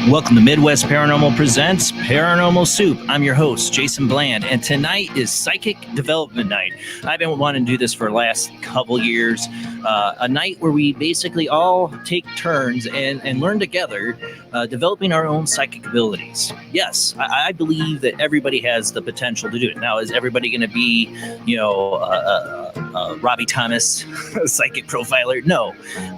Welcome to Midwest Paranormal Presents Paranormal Soup. I'm your host, Jason Bland, and tonight is Psychic Development Night. I've been wanting to do this for the last couple years. A night where we basically all take turns and learn together, developing our own psychic abilities. Yes, I believe that everybody has the potential to do it. Now, is everybody going to be, Robbie Thomas, psychic profiler? No,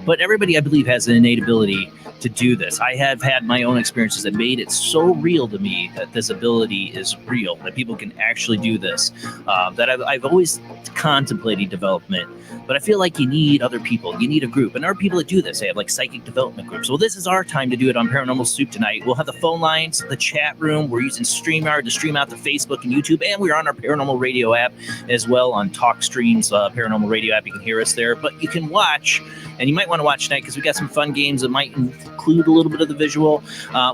but everybody, I believe, has an innate ability to do this. I have had my own experiences that made it so real to me that this ability is real, that people can actually do this, that I've always contemplated development, but I feel like you need other people. You need a group, and there are people that do this. They have like psychic development groups. Well, this is our time to do it on Paranormal Soup tonight. We'll have the phone lines, the chat room. We're using StreamYard to stream out to Facebook and YouTube, and we're on our Paranormal Radio app as well on Talkstream's Paranormal Radio app. You can hear us there, but you can watch, and you might want to watch tonight because we got some fun games that might include a little bit of the visual.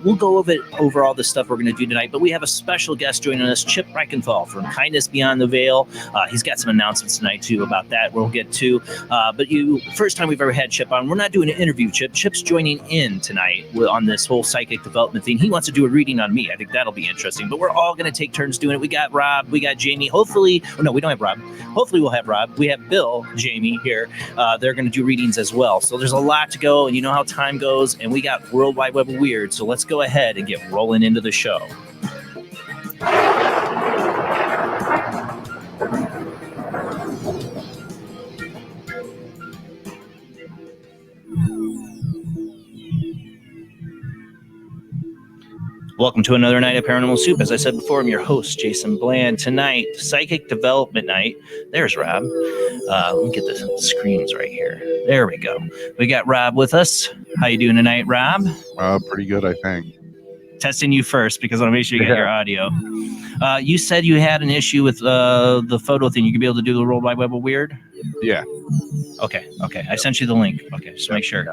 We'll go over all the stuff we're going to do tonight, but we have a special guest joining us, Chip Reichenthal from Kindness Beyond the Veil. He's got some announcements tonight too about that we'll get to. But first time we've ever had Chip on. We're not doing an interview, Chip. Chip's joining in tonight on this whole psychic development thing. He wants to do a reading on me. I think that'll be interesting, but we're all going to take turns doing it. We got Rob, we got Jamie. Hopefully, no, we don't have Rob. Hopefully we'll have Rob. We have Bill, Jamie here. They're going to do readings as well. So there's a lot to go, and you know how time goes, and we got World Wide Web of Weird. So let's go ahead and get rolling into the show. Welcome to another night of Paranormal Soup. As I said before, I'm your host, Jason Bland. Tonight, Psychic Development Night. There's Rob. Let me get the screens right here. There we go. We got Rob with us. How you doing tonight, Rob? Pretty good, I think. Testing you first because I want to make sure you get your audio. You said you had an issue with the photo thing. You could be able to do the World Wide Web of Weird? Yeah. Okay. I sent you the link. Okay, just make sure.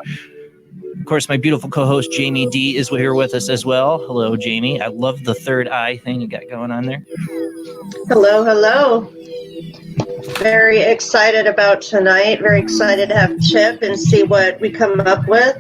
Of course, my beautiful co-host, Jamie D, is here with us as well. Hello, Jamie. I love the third eye thing you got going on there. Hello. Very excited about tonight. Very excited to have Chip and see what we come up with.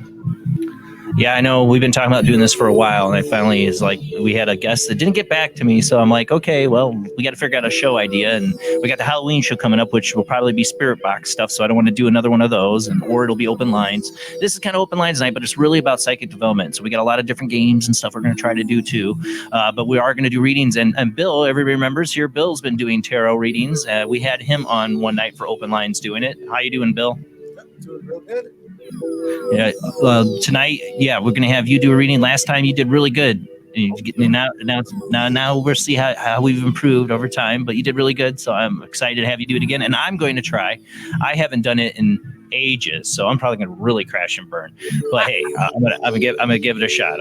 Yeah, I know we've been talking about doing this for a while, and I finally we had a guest that didn't get back to me, so I'm like, okay, well, we got to figure out a show idea, and we got the Halloween show coming up, which will probably be spirit box stuff, so I don't want to do another one of those, or it'll be open lines. This is kind of open lines tonight, but it's really about psychic development, so we got a lot of different games and stuff we're going to try to do too, but we are going to do readings, and Bill, everybody remembers here, Bill's been doing tarot readings. We had him on one night for open lines doing it. How you doing, Bill? Doing real good. Yeah, tonight, we're going to have you do a reading. Last time you did really good. Now we'll see how we've improved over time, but you did really good, so I'm excited to have you do it again, and I'm going to try. I haven't done it in ages, so I'm probably going to really crash and burn, but hey, I'm gonna give it a shot.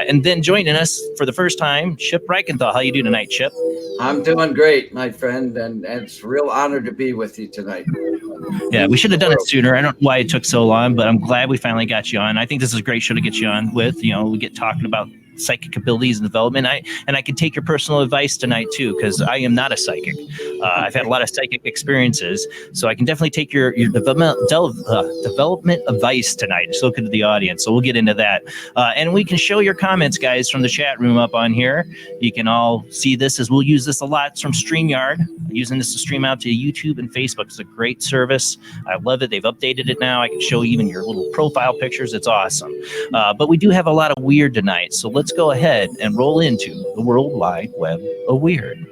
And then joining us for the first time, Chip Reichenthal. How you doing tonight, Chip? I'm doing great, my friend, and it's a real honor to be with you tonight. Yeah, we should have done it sooner. I don't know why it took so long, but I'm glad we finally got you on. I think this is a great show to get you on with. We get talking about psychic abilities and development. I can take your personal advice tonight too, because I am not a psychic. I've had a lot of psychic experiences, so I can definitely take your development advice tonight. Just look into the audience, so we'll get into that, and we can show your comments, guys, from the chat room up on here. You can all see this, as we'll use this a lot. It's from StreamYard. I'm using this to stream out to YouTube and Facebook. It's a great service. I love it. They've updated it now. I can show even your little profile pictures. It's awesome. But we do have a lot of weird tonight, so let's go ahead and roll into the World Wide Web of Weird.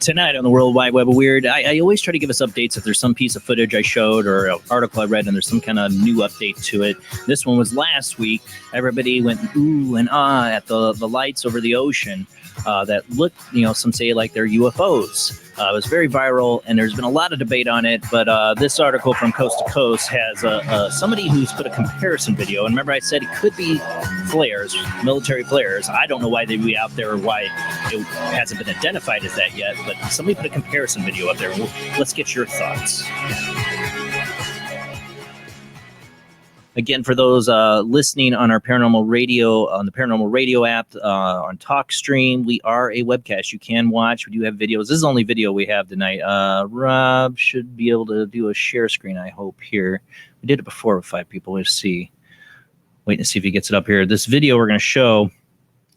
Tonight on the World Wide Web of Weird, I always try to give us updates if there's some piece of footage I showed or an article I read and there's some kind of new update to it. This one was last week. Everybody went ooh and ah at the lights over the ocean that looked, some say like they're UFOs. It was very viral, and there's been a lot of debate on it, but this article from Coast to Coast has somebody who's put a comparison video, and remember I said it could be flares, military flares. I don't know why they'd be out there or why it hasn't been identified as that yet, but somebody put a comparison video up there. Let's get your thoughts. Again, for those listening on our Paranormal Radio, on the Paranormal Radio app, on Talkstream, we are a webcast. You can watch. We do have videos. This is the only video we have tonight. Rob should be able to do a share screen, I hope, here. We did it before with 5 people. Let's see. Waiting to see if he gets it up here. This video we're going to show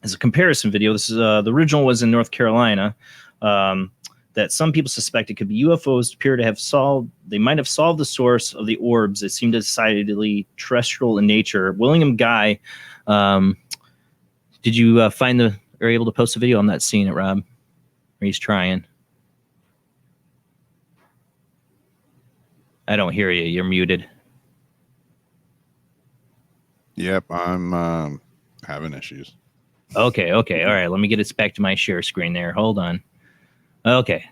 is a comparison video. This is the original was in North Carolina. That some people suspect it could be UFOs appear to have solved. They might have solved the source of the orbs that seem decidedly terrestrial in nature. William Guy, did you are able to post a video? I'm not seeing it, Rob. Or he's trying. I don't hear you. You're muted. Yep, I'm having issues. Okay. All right. Let me get it back to my share screen there. Hold on. Okay.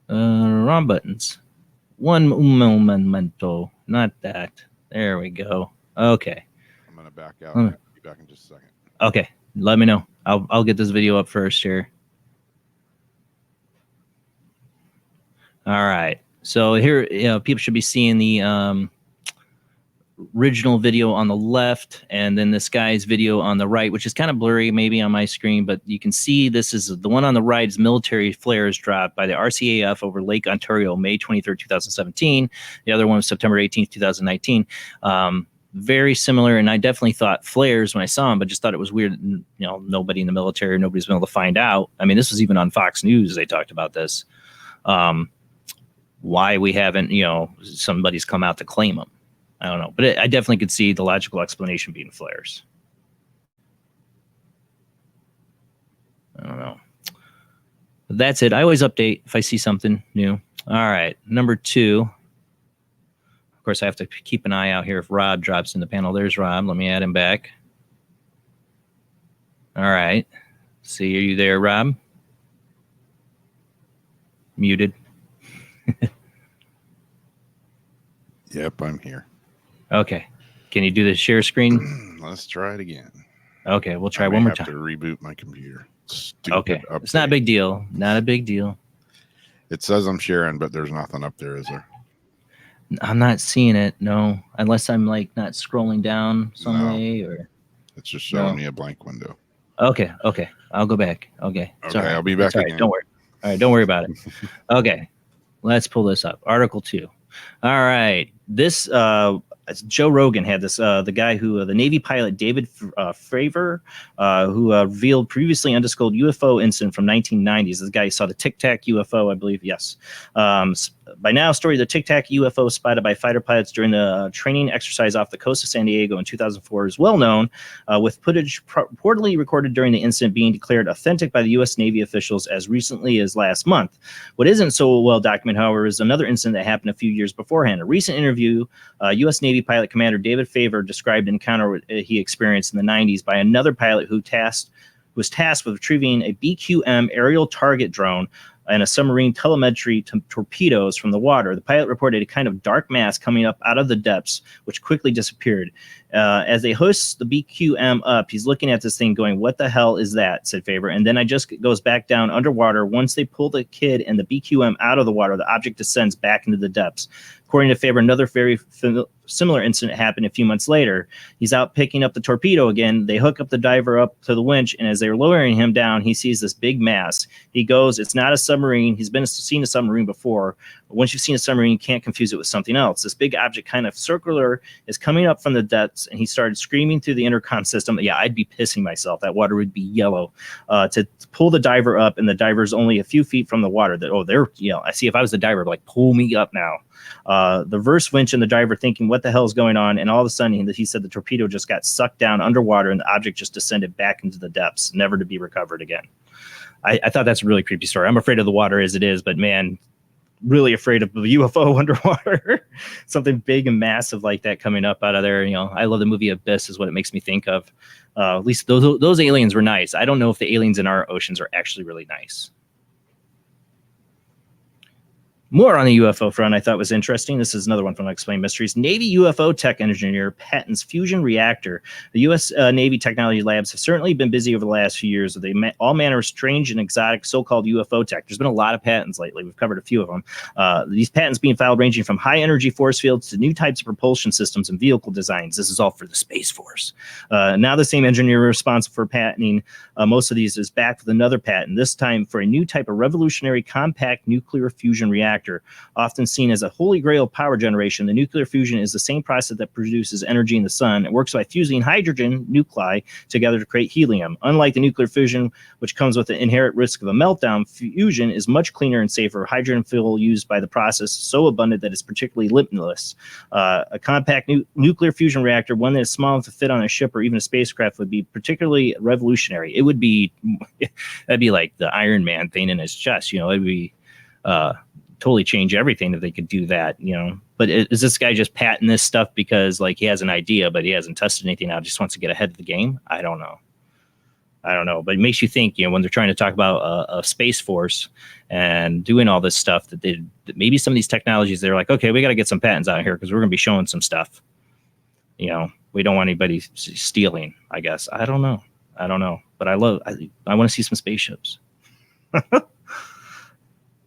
Wrong buttons. One momento. Not that. There we go. Okay. I'm gonna back out. I'll be back in just a second. Okay. Let me know. I'll get this video up first here. All right. So here, people should be seeing the original video on the left, and then this guy's video on the right, which is kind of blurry maybe on my screen, but you can see this is the one on the right is military flares dropped by the RCAF over Lake Ontario, May 23rd, 2017. The other one was September 18th, 2019. Very similar, and I definitely thought flares when I saw them, but just thought it was weird. Nobody in the military, nobody's been able to find out. I mean, this was even on Fox News. They talked about this. Why we haven't, somebody's come out to claim them. I don't know, but I definitely could see the logical explanation being flares. I don't know. But that's it. I always update if I see something new. All right. Number 2. Of course, I have to keep an eye out here if Rob drops in the panel. There's Rob. Let me add him back. All right. See, are you there, Rob? Muted. Yep, I'm here. Okay. Can you do the share screen? Let's try it again. Okay, we'll try one more time. I have to reboot my computer. Stupid okay. update. It's not a big deal. Not a big deal. It says I'm sharing, but there's nothing up there, is there? I'm not seeing it, no. Unless I'm not scrolling down some way or it's just showing me a blank window. Okay. I'll go back. Okay. Sorry. I'll be back again. Right. Don't worry. All right, don't worry about it. Okay. Let's pull this up. Article 2. All right. This Joe Rogan had this, the guy who, the Navy pilot David Fravor, who revealed previously undisclosed UFO incident from 1990s. This guy saw the Tic Tac UFO, I believe. Yes. by now, story of the Tic Tac UFO spotted by fighter pilots during the training exercise off the coast of San Diego in 2004 is well known, with footage reportedly recorded during the incident being declared authentic by the U.S. Navy officials as recently as last month. What isn't so well documented, however, is another incident that happened a few years beforehand. A recent interview, U.S. Navy pilot Commander David Favor described an encounter he experienced in the 90s by another pilot who was tasked with retrieving a BQM aerial target drone and a submarine telemetry torpedoes from the water. The pilot reported a kind of dark mass coming up out of the depths, which quickly disappeared. As they hoist the BQM up, he's looking at this thing going, "What the hell is that?" said Favor. And then it just goes back down underwater. Once they pull the kid and the BQM out of the water, the object descends back into the depths. According to Favor, another very similar incident happened a few months later. He's out picking up the torpedo again. They hook up the diver up to the winch, and as they're lowering him down, he sees this big mass. He goes, "It's not a submarine." He's seen a submarine before. But once you've seen a submarine, you can't confuse it with something else. This big object, kind of circular, is coming up from the depths, and he started screaming through the intercom system. Yeah, I'd be pissing myself. That water would be yellow. To pull the diver up, and the diver's only a few feet from the water. I see if I was the diver, like, pull me up now. The reverse winch and the diver thinking, "What the hell is going on?" And all of a sudden, he said the torpedo just got sucked down underwater, and the object just descended back into the depths, never to be recovered again. I thought that's a really creepy story. I'm afraid of the water as it is, but man, really afraid of a UFO underwater. Something big and massive like that coming up out of there. I love the movie Abyss is what it makes me think of. At least those aliens were nice. I don't know if the aliens in our oceans are actually really nice. More on the UFO front I thought was interesting. This is another one from Unexplained Mysteries. Navy UFO tech engineer patents fusion reactor. The U.S. Navy technology labs have certainly been busy over the last few years with all manner of strange and exotic so-called UFO tech. There's been a lot of patents lately. We've covered a few of them. These patents being filed ranging from high-energy force fields to new types of propulsion systems and vehicle designs. This is all for the Space Force. Now the same engineer responsible for patenting most of these is back with another patent, this time for a new type of revolutionary compact nuclear fusion reactor. Often seen as a holy grail of power generation, the nuclear fusion is the same process that produces energy in the sun. It works by fusing hydrogen nuclei together to create helium. Unlike the nuclear fusion, which comes with the inherent risk of a meltdown, fusion is much cleaner and safer. Hydrogen fuel used by the process is so abundant that it's particularly limitless. A compact nuclear fusion reactor, one that is small enough to fit on a ship or even a spacecraft, would be particularly revolutionary. It would be, that'd be like the Iron Man thing in his chest. It'd be totally change everything if they could do that. But is this guy just patenting this stuff because he has an idea, but he hasn't tested anything out, just wants to get ahead of the game? I don't know, but it makes you think, when they're trying to talk about a Space Force and doing all this stuff, that maybe some of these technologies, they're like, okay, we got to get some patents out here because we're going to be showing some stuff. We don't want anybody stealing, I guess. I don't know, but I want to see some spaceships.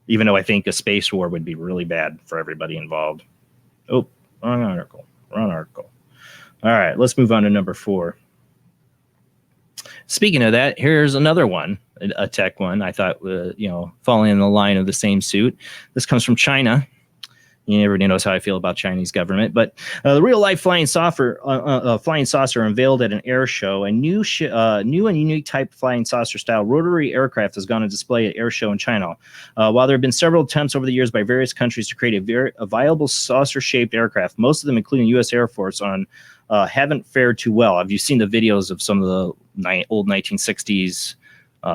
Even though I think a space war would be really bad for everybody involved. Oh, wrong article. All right, let's move on to number 4. Speaking of that, here's another one, a tech one. I thought, falling in the line of the same suit. This comes from China. Everybody knows how I feel about Chinese government, but the real-life flying saucer unveiled at an air show. A new and unique type of flying saucer-style rotary aircraft has gone on display at air show in China. While there have been several attempts over the years by various countries to create a viable saucer-shaped aircraft, most of them, including the U.S. Air Force, haven't fared too well. Have you seen the videos of some of the old 1960s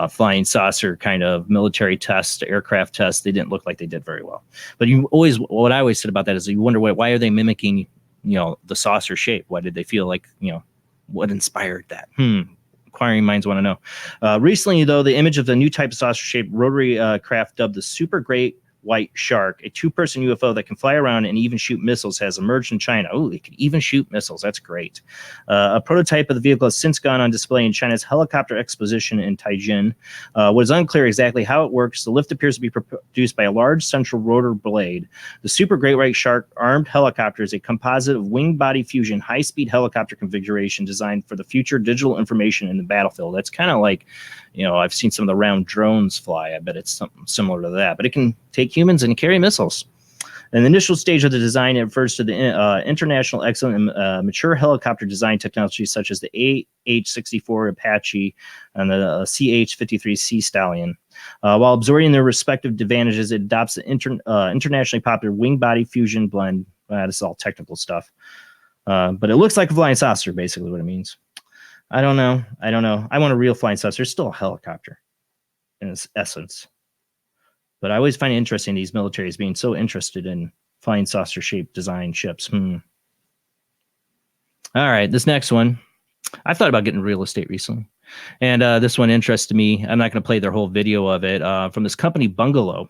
flying saucer kind of military tests, aircraft tests? They didn't look like they did very well. But what I always said about that is you wonder why are they mimicking, the saucer shape? Why did they feel like, what inspired that? Inquiring minds want to know. Recently, though, the image of the new type of saucer-shaped rotary craft dubbed the Super Great White Shark, a 2-person UFO that can fly around and even shoot missiles, has emerged in China. Oh, it can even shoot missiles. That's great. A prototype of the vehicle has since gone on display in China's helicopter exposition in Tianjin. What is unclear exactly how it works, the lift appears to be produced by a large central rotor blade. The Super Great White Shark armed helicopter is a composite of wing-body fusion, high-speed helicopter configuration designed for the future digital information in the battlefield. That's kind of like, I've seen some of the round drones fly. I bet it's something similar to that. But it can take humans and carry missiles. In the initial stage of the design, it refers to the international excellent and mature helicopter design technology such as the AH-64 Apache and the CH-53 Sea Stallion. While absorbing their respective advantages, it adopts the internationally popular wing body fusion blend. This is all technical stuff. But it looks like a flying saucer, basically what it means. I don't know. I want a real flying saucer. It's still a helicopter in its essence. But I always find it interesting, these militaries being so interested in flying saucer-shaped design ships. All right, this next one. I've thought about getting real estate recently. And this one interested me. I'm not going to play their whole video of it. From this company, Bungalow.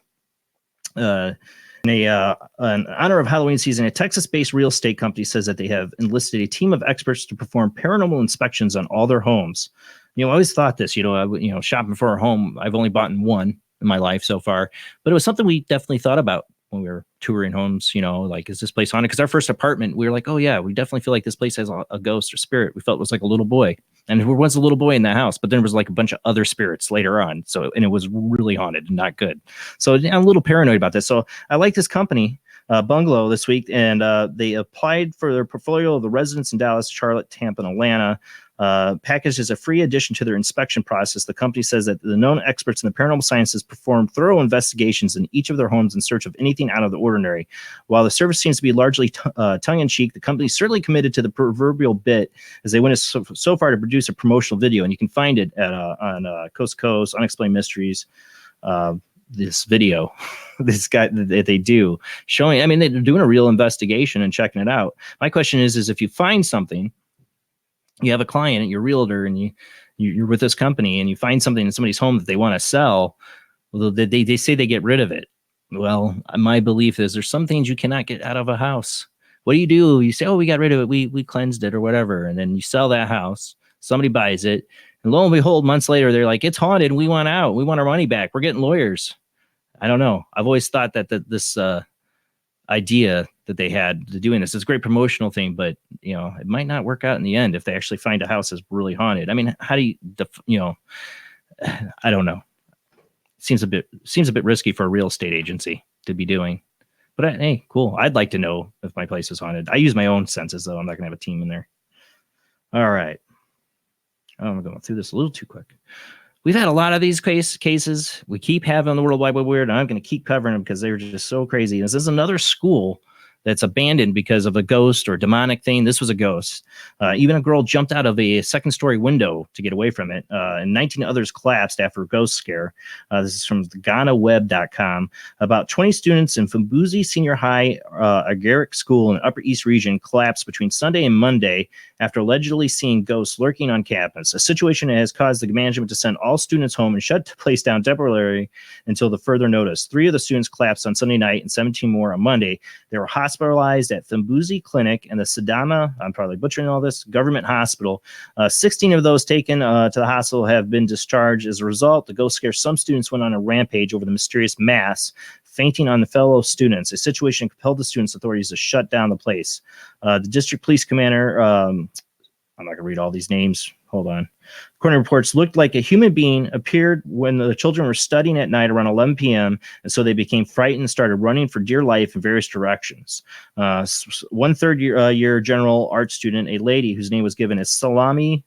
In honor of Halloween season, a Texas-based real estate company says that they have enlisted a team of experts to perform paranormal inspections on all their homes. I always thought this, shopping for a home, I've only bought one in my life so far, but it was something we definitely thought about when we were touring homes, like, is this place haunted? Because our first apartment, we were like, oh yeah, we definitely feel like this place has a ghost or spirit. We felt it was like a little boy, and there was a little boy in the house, but then there was like a bunch of other spirits later on. And it was really haunted and not good. So I'm a little paranoid about this. So I like this company, Bungalow, this week, and they applied for their portfolio of the residents in Dallas, Charlotte, Tampa, and Atlanta. Packaged as a free addition to their inspection process. The company says that the known experts in the paranormal sciences perform thorough investigations in each of their homes in search of anything out of the ordinary. While the service seems to be largely tongue-in-cheek, the company is certainly committed to the proverbial bit, as they went so far to produce a promotional video, and you can find it on Coast to Coast, Unexplained Mysteries. This video, this guy that they do showing, they're doing a real investigation and checking it out. My question is if you find something, you have a client, you're a realtor, and you're with this company, and you find something in somebody's home that they want to sell, well, they say they get rid of it. Well, my belief is there's some things you cannot get out of a house. What do? You say, oh, we got rid of it. We cleansed it or whatever. And then you sell that house. Somebody buys it. And lo and behold, months later, they're like, it's haunted. We want out. We want our money back. We're getting lawyers. I don't know. I've always thought that this idea that they had to doing this is a great promotional thing, but it might not work out in the end if they actually find a house that's really haunted. How do you I don't know. Seems a bit risky for a real estate agency to be doing, but hey, cool. I'd like to know if my place is haunted. I use my own senses though. I'm not gonna have a team in there. All right. I'm going through this a little too quick. We've had a lot of these cases. We keep having on the World Wide Web Weird, and I'm going to keep covering them because they're just so crazy. This is another school that's abandoned because of a ghost or demonic thing. This was a ghost. Even a girl jumped out of a second-story window to get away from it, and 19 others collapsed after a ghost scare. This is from GhanaWeb.com. About 20 students in Fumbuzi Senior High, a Garrick school in the Upper East region, collapsed between Sunday and Monday after allegedly seeing ghosts lurking on campus, a situation that has caused the management to send all students home and shut the place down temporarily until the further notice. 3 of the students collapsed on Sunday night and 17 more on Monday. They were hospitalized at Fumbuzi Clinic and the Sadama, I'm probably butchering all this, government hospital. 16 of those taken to the hospital have been discharged. As a result, the ghost scare, some students went on a rampage over the mysterious mass, fainting on the fellow students. A situation compelled the students' authorities to shut down the place. The district police commander, I'm not going to read all these names. Hold on. According to reports, looked like a human being appeared when the children were studying at night around 11 p.m. And so they became frightened and started running for dear life in various directions. One third-year general art student, a lady whose name was given as Salami,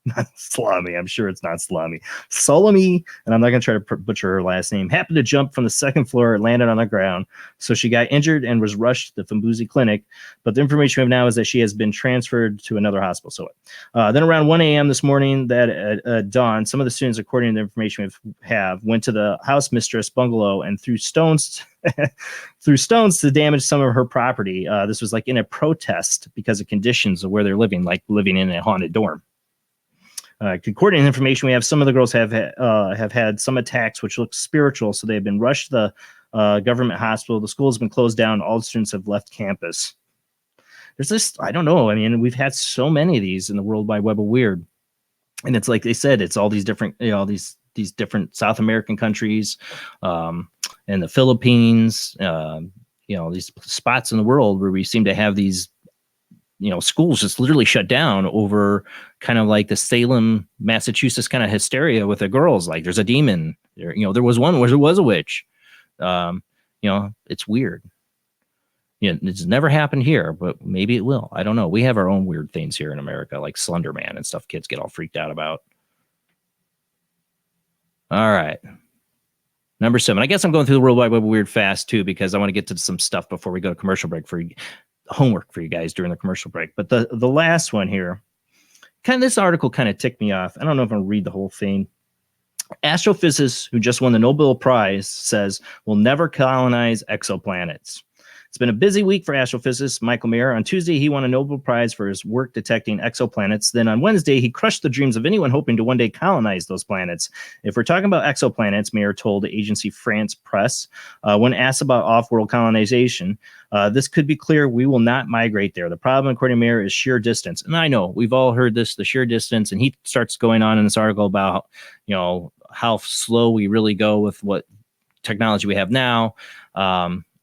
not Salami. I'm sure it's not Salami. Salami, and I'm not going to try to butcher her last name, happened to jump from the second floor and landed on the ground. So she got injured and was rushed to the Fumbuzi Clinic. But the information we have now is that she has been transferred to another hospital. So then around 1 a.m. this morning, that at dawn, some of the students, according to the information we have, went to the house mistress bungalow and threw stones to damage some of her property. This was like in a protest because of conditions of where they're living, like living in a haunted dorm. According to the information we have, some of the girls have had some attacks which look spiritual, so they've been rushed to the government hospital. The school has been closed down. All the students have left campus. There's this, I don't know. We've had so many of these in the World Wide Web of Weird, and it's like they said, it's all these different, these different South American countries, and the Philippines, these spots in the world where we seem to have these. Schools just literally shut down over kind of like the Salem, Massachusetts kind of hysteria with the girls. Like there's a demon there. There was one where there was a witch. it's weird. It's never happened here, but maybe it will. I don't know. We have our own weird things here in America, like Slender Man and stuff kids get all freaked out about. All right. Number 7. I guess I'm going through the World Wide Web weird fast too, because I want to get to some stuff before we go to commercial break for homework for you guys during the commercial break. But the last one here, this article kind of ticked me off. I don't know if I'm going to read the whole thing. Astrophysicist who just won the Nobel Prize says we'll never colonize exoplanets. It's been a busy week for astrophysicist Michael Mayer. On Tuesday, he won a Nobel Prize for his work detecting exoplanets. Then on Wednesday, he crushed the dreams of anyone hoping to one day colonize those planets. If we're talking about exoplanets, Mayer told the agency France Press, when asked about off-world colonization, this could be clear. We will not migrate there. The problem, according to Mayer, is sheer distance. And I know we've all heard this, the sheer distance. And he starts going on in this article about, how slow we really go with what technology we have now.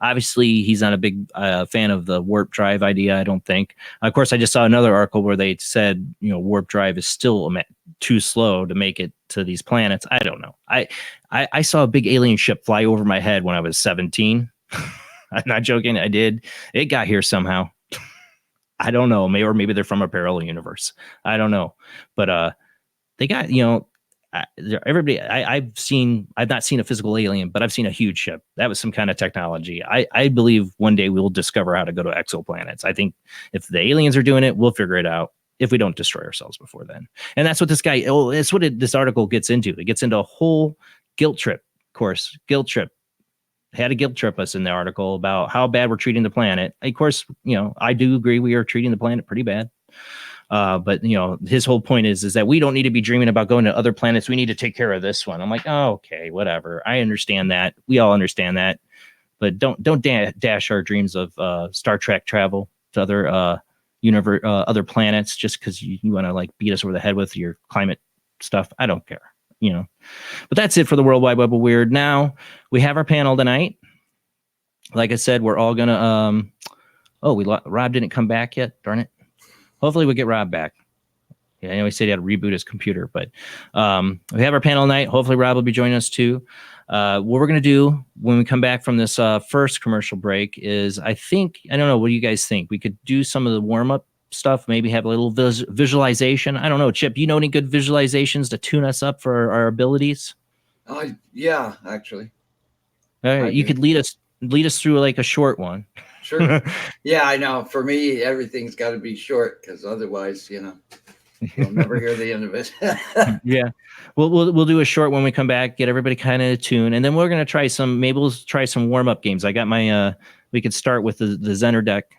Obviously, he's not a big fan of the warp drive idea, I don't think. Of course, I just saw another article where they said, warp drive is still too slow to make it to these planets. I don't know. I saw a big alien ship fly over my head when I was 17. I'm not joking. I did. It got here somehow. I don't know. Maybe they're from a parallel universe. I don't know. But they got, everybody I've not seen a physical alien, but I've seen a huge ship. That was some kind of technology. I believe one day we'll discover how to go to exoplanets. I think if the aliens are doing it, we'll figure it out if we don't destroy ourselves before then. And that's what this article gets into. It gets into a whole guilt trip course. Guilt trip. Had to guilt trip us in the article about how bad we're treating the planet. Of course, I do agree we are treating the planet pretty bad. But his whole point is that we don't need to be dreaming about going to other planets. We need to take care of this one. I'm like, oh, okay, whatever. I understand that. We all understand that. But don't dash our dreams of Star Trek travel to other other planets just because you want to beat us over the head with your climate stuff. I don't care. But that's it for the World Wide Web of Weird. Now we have our panel tonight. Like I said, we're all gonna. Rob didn't come back yet. Darn it. Hopefully we'll get Rob back. Yeah, I know he said he had to reboot his computer, but we have our panel tonight. Hopefully Rob will be joining us too. What we're going to do when we come back from this first commercial break is, I don't know, what do you guys think? We could do some of the warm-up stuff, maybe have a little visualization. I don't know. Chip, you know any good visualizations to tune us up for our abilities? Yeah, actually. All right, you could lead us through a short one. Sure. Yeah, I know. For me, everything's got to be short because otherwise, you'll never hear the end of it. Yeah. We'll do a short when we come back, get everybody kind of tuned. And then we're going to try we'll try some warm-up games. I got my, we could start with the Zener deck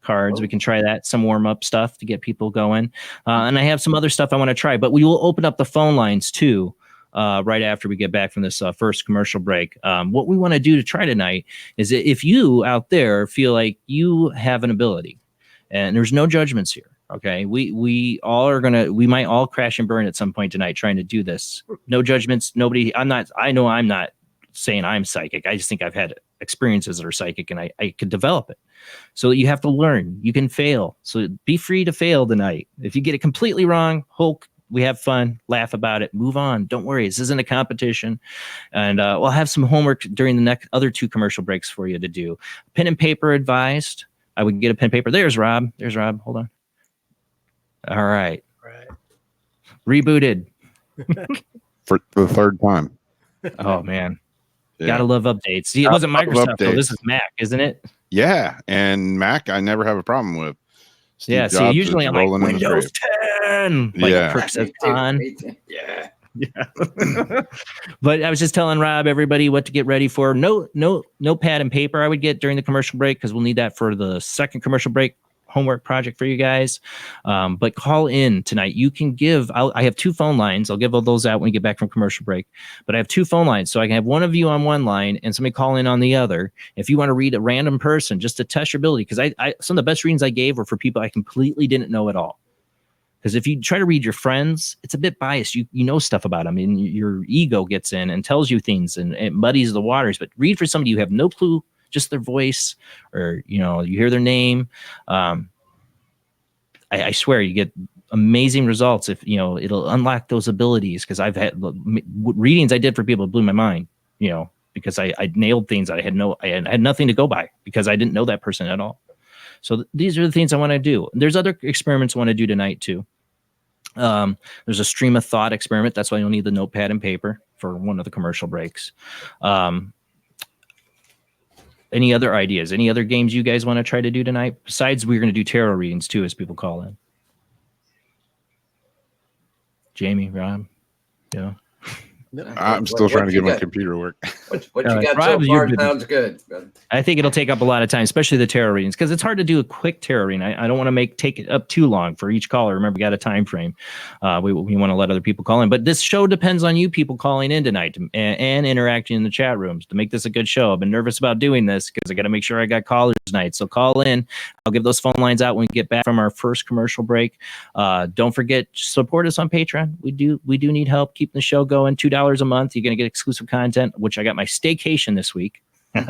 cards. We can try that, some warm-up stuff to get people going. And I have some other stuff I want to try, but we will open up the phone lines too. Right after we get back from this first commercial break. What we want to do to try tonight is that if you out there feel like you have an ability, and there's no judgments here, okay? We might all crash and burn at some point tonight trying to do this. No judgments. Nobody. I'm not saying I'm psychic. I just think I've had experiences that are psychic, and I could develop it. So you have to learn. You can fail. So be free to fail tonight. If you get it completely wrong, Hulk. We have fun, laugh about it, move on. Don't worry. This isn't a competition. And we'll have some homework during the next other 2 commercial breaks for you to do. Pen and paper advised. I would get a pen and paper. There's Rob. Hold on. All right. Rebooted. For the 3rd time. Oh, man. Yeah. Gotta love updates. See, it wasn't Microsoft, though. This is Mac, isn't it? Yeah. And Mac, I never have a problem with. Steve Jobs usually I'm like Windows 10. Kirk says on. Yeah. But I was just telling Rob, everybody, what to get ready for. No pad and paper I would get during the commercial break because we'll need that for the second commercial break homework project for you guys. But call in tonight. You can I have 2 phone lines. I'll give all those out when we get back from commercial break. But I have 2 phone lines. So I can have one of you on one line and somebody call in on the other. If you want to read a random person just to test your ability, because I some of the best readings I gave were for people I completely didn't know at all. Because if you try to read your friends, it's a bit biased. You know stuff about them, and your ego gets in and tells you things, and it muddies the waters. But read for somebody you have no clue, just their voice, or you hear their name. I swear you get amazing results if it'll unlock those abilities. Because I've had readings I did for people that blew my mind. because I nailed things. I had nothing to go by because I didn't know that person at all. So these are the things I want to do. There's other experiments I want to do tonight too. There's a stream of thought experiment. That's why you'll need the notepad and paper for one of the commercial breaks. Any other ideas? Any other games you guys want to try to do tonight? Besides, we're going to do tarot readings too, as people call in. Jamie, Rob, yeah. I'm still trying to get my computer to work. What you got Rob, so far sounds good. I think it'll take up a lot of time, especially the tarot readings, because it's hard to do a quick tarot reading. I don't want to take it up too long for each caller. Remember, we got a time frame. We want to let other people call in. But this show depends on you people calling in tonight and interacting in the chat rooms to make this a good show. I've been nervous about doing this because I got to make sure I got callers tonight. So call in. I'll give those phone lines out when we get back from our first commercial break. Don't forget, support us on Patreon. We do need help keeping the show going. $2 a month. You're going to get exclusive content, which I got my staycation this week. So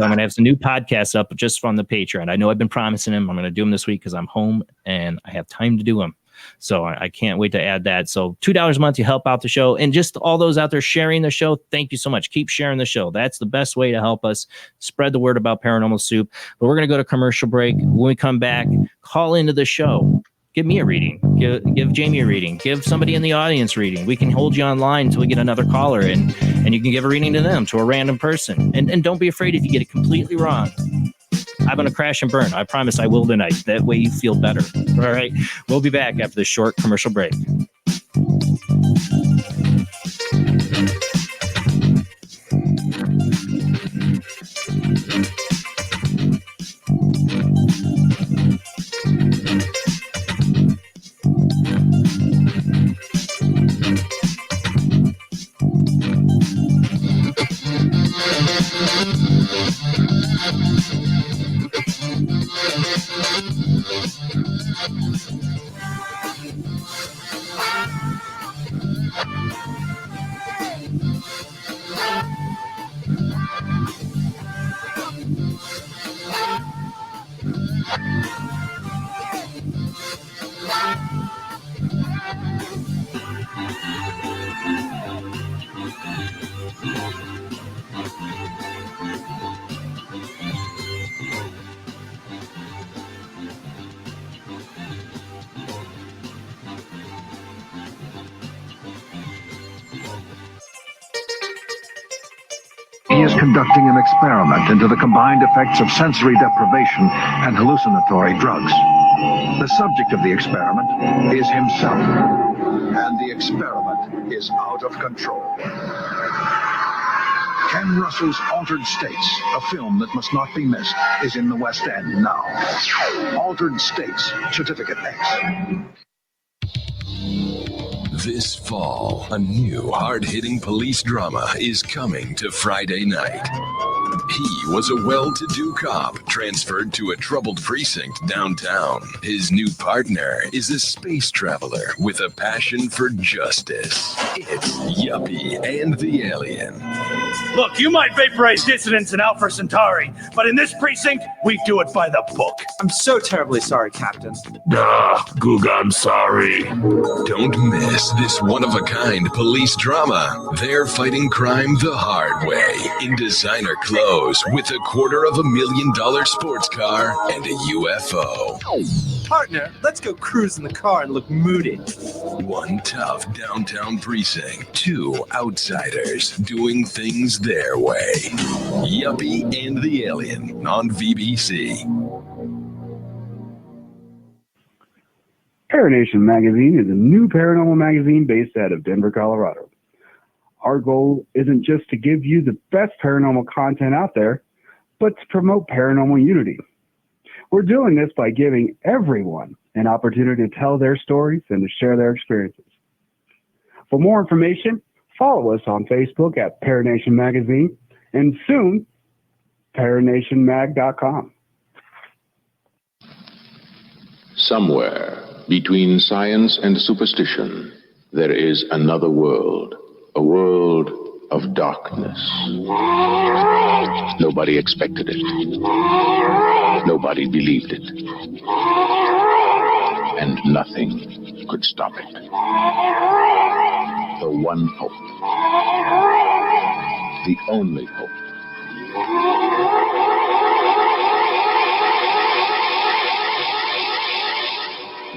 I'm going to have some new podcasts up just from the Patreon. I know I've been promising them. I'm going to do them this week because I'm home and I have time to do them. So I can't wait to add that. So $2 a month, you help out the show. And just all those out there sharing the show, thank you so much. Keep sharing the show. That's the best way to help us spread the word about Paranormal Soup. But we're going to go to commercial break. When we come back, call into the show. Give me a reading. Give Jamie a reading. Give somebody in the audience reading. We can hold you online until we get another caller, and you can give a reading to them, to a random person. And don't be afraid if you get it completely wrong. I'm going to crash and burn. I promise I will tonight. That way you feel better. All right. We'll be back after this short commercial break. He is conducting an experiment into the combined effects of sensory deprivation and hallucinatory drugs. The subject of the experiment is himself, and the experiment is out of control. Ken Russell's Altered States, a film that must not be missed, is in the West End now. Altered States, Certificate X. This fall, a new hard-hitting police drama is coming to Friday night. He was a well-to-do cop transferred to a troubled precinct downtown. His new partner is a space traveler with a passion for justice. It's Yuppie and the Alien. Look, you might vaporize dissidents in Alpha Centauri, but in this precinct, we do it by the book. I'm so terribly sorry, Captain. Googa, I'm sorry. Don't miss this one-of-a-kind police drama. They're fighting crime the hard way in designer clothes with $250,000 sports car and a UFO. Partner, let's go cruise in the car and look moody. One tough downtown precinct, two outsiders doing things their way. Yuppie and the Alien on VBC. Paranation Magazine is a new paranormal magazine based out of Denver, Colorado. Our goal isn't just to give you the best paranormal content out there, but to promote paranormal unity. We're doing this by giving everyone an opportunity to tell their stories and to share their experiences. For more information, follow us on Facebook at Paranation Magazine and soon, paranationmag.com. Somewhere between science and superstition, there is another world, a world of darkness. Nobody expected it. Nobody believed it. And nothing could stop it. The one hope. The only hope.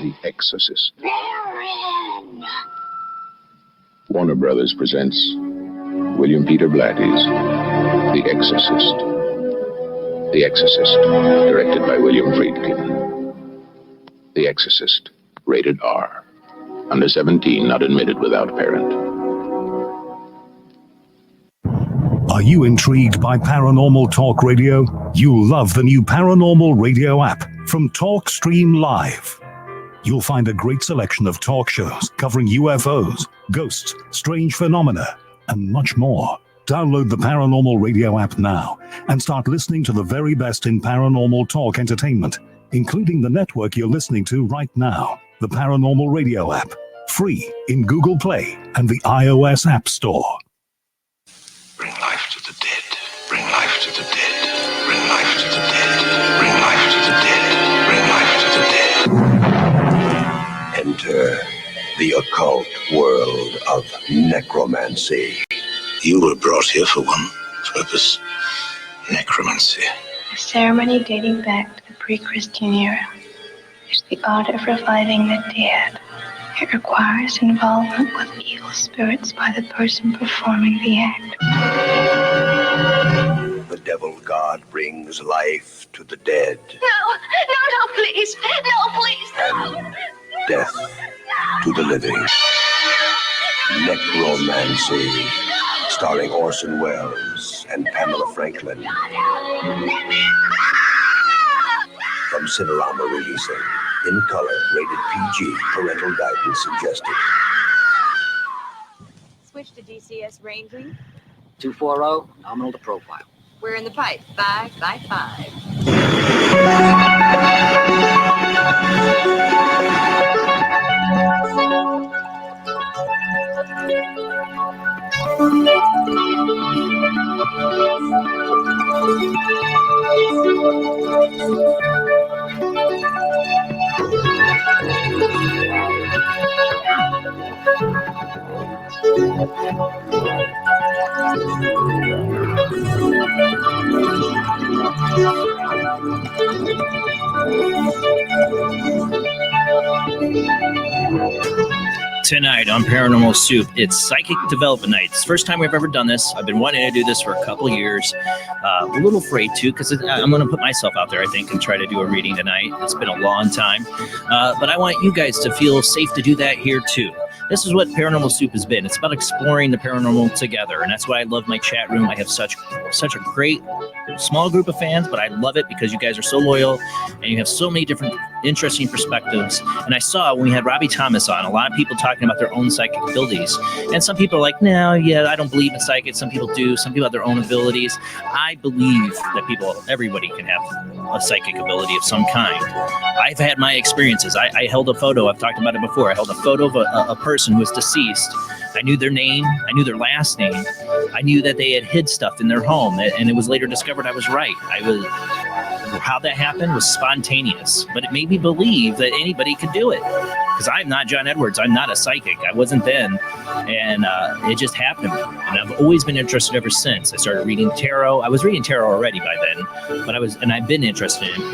The Exorcist. Warner Brothers presents William Peter Blatty's The Exorcist. The Exorcist, directed by William Friedkin. The Exorcist, rated R. Under 17, not admitted without parent. Are you intrigued by Paranormal Talk Radio? You'll love the new Paranormal Radio app from Talkstream Live. You'll find a great selection of talk shows covering UFOs, ghosts, strange phenomena, and much more. Download the Paranormal Radio app now and start listening to the very best in paranormal talk entertainment, including the network you're listening to right now, the Paranormal Radio app, free in Google Play and the iOS App Store. Bring life to the dead. Bring life to the dead. Bring life to the dead. Bring life to the dead. Bring life to the dead. Enter the occult world of necromancy. You were brought here for one purpose: necromancy. A ceremony dating back to the pre-Christian era. It's the art of reviving the dead. It requires involvement with evil spirits by the person performing the act. The devil god brings life to the dead. No, please. No, please. And death to the living. Necromancy. Starring Orson Welles and Pamela Franklin. From Cinerama releasing. In color, rated PG, parental guidance suggested. Switch to DCS ranging. 240, nominal to profile. We're in the pipe. 5 by 5. Tonight on Paranormal Soup, it's Psychic Development Night. It's the first time we've ever done this. I've been wanting to do this for a couple years. A little afraid to, because I'm going to put myself out there, I think, and try to do a reading tonight. It's been a long time. But I want you guys to feel safe to do that here, too. This is what Paranormal Soup has been. It's about exploring the paranormal together, and that's why I love my chat room. I have such a great small group of fans, but I love it because you guys are so loyal, and you have so many different interesting perspectives. And I saw when we had Robbie Thomas on, a lot of people talking about their own psychic abilities, and some people are like, no, yeah, I don't believe in psychics. Some people do. Some people have their own abilities. I believe that everybody can have a psychic ability of some kind. I've had my experiences. I held a photo. I've talked about it before. I held a photo of a person who was deceased. I knew their name. I knew their last name. I knew that they had hid stuff in their home, and it was later discovered I was right. How that happened was spontaneous, but it made me believe that anybody could do it. Because I'm not John Edwards. I'm not a psychic. I wasn't then. And it just happened to me. And I've always been interested ever since. I started reading tarot. I was reading tarot already by then, and I've been interested in it.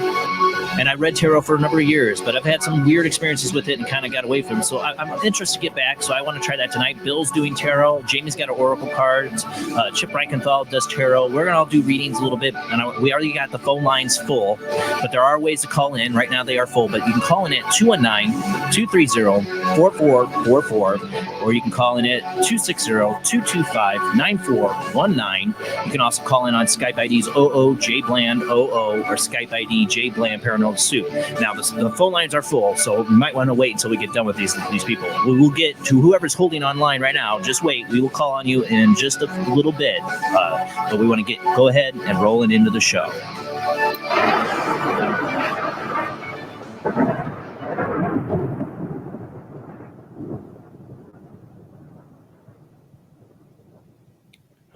And I read tarot for a number of years, but I've had some weird experiences with it and kind of got away from it. So I'm interested to get back, so I want to try that tonight. Bill's doing tarot. Jamie's got oracle cards. Chip Reichenthal does tarot. We're going to all do readings a little bit. And we already got the phone lines full, but there are ways to call in. Right now they are full, but you can call in at 219-230-4444, or you can call in at 260-225-9419. You can also call in on Skype IDs Jblandoo or Skype ID Jblandparanormalsoup. Now the phone lines are full, so you might want to wait until we get done with these people. We will get to whoever's holding online right now. Just wait. We will call on you in just a little bit, but we want to go ahead and roll it into the show.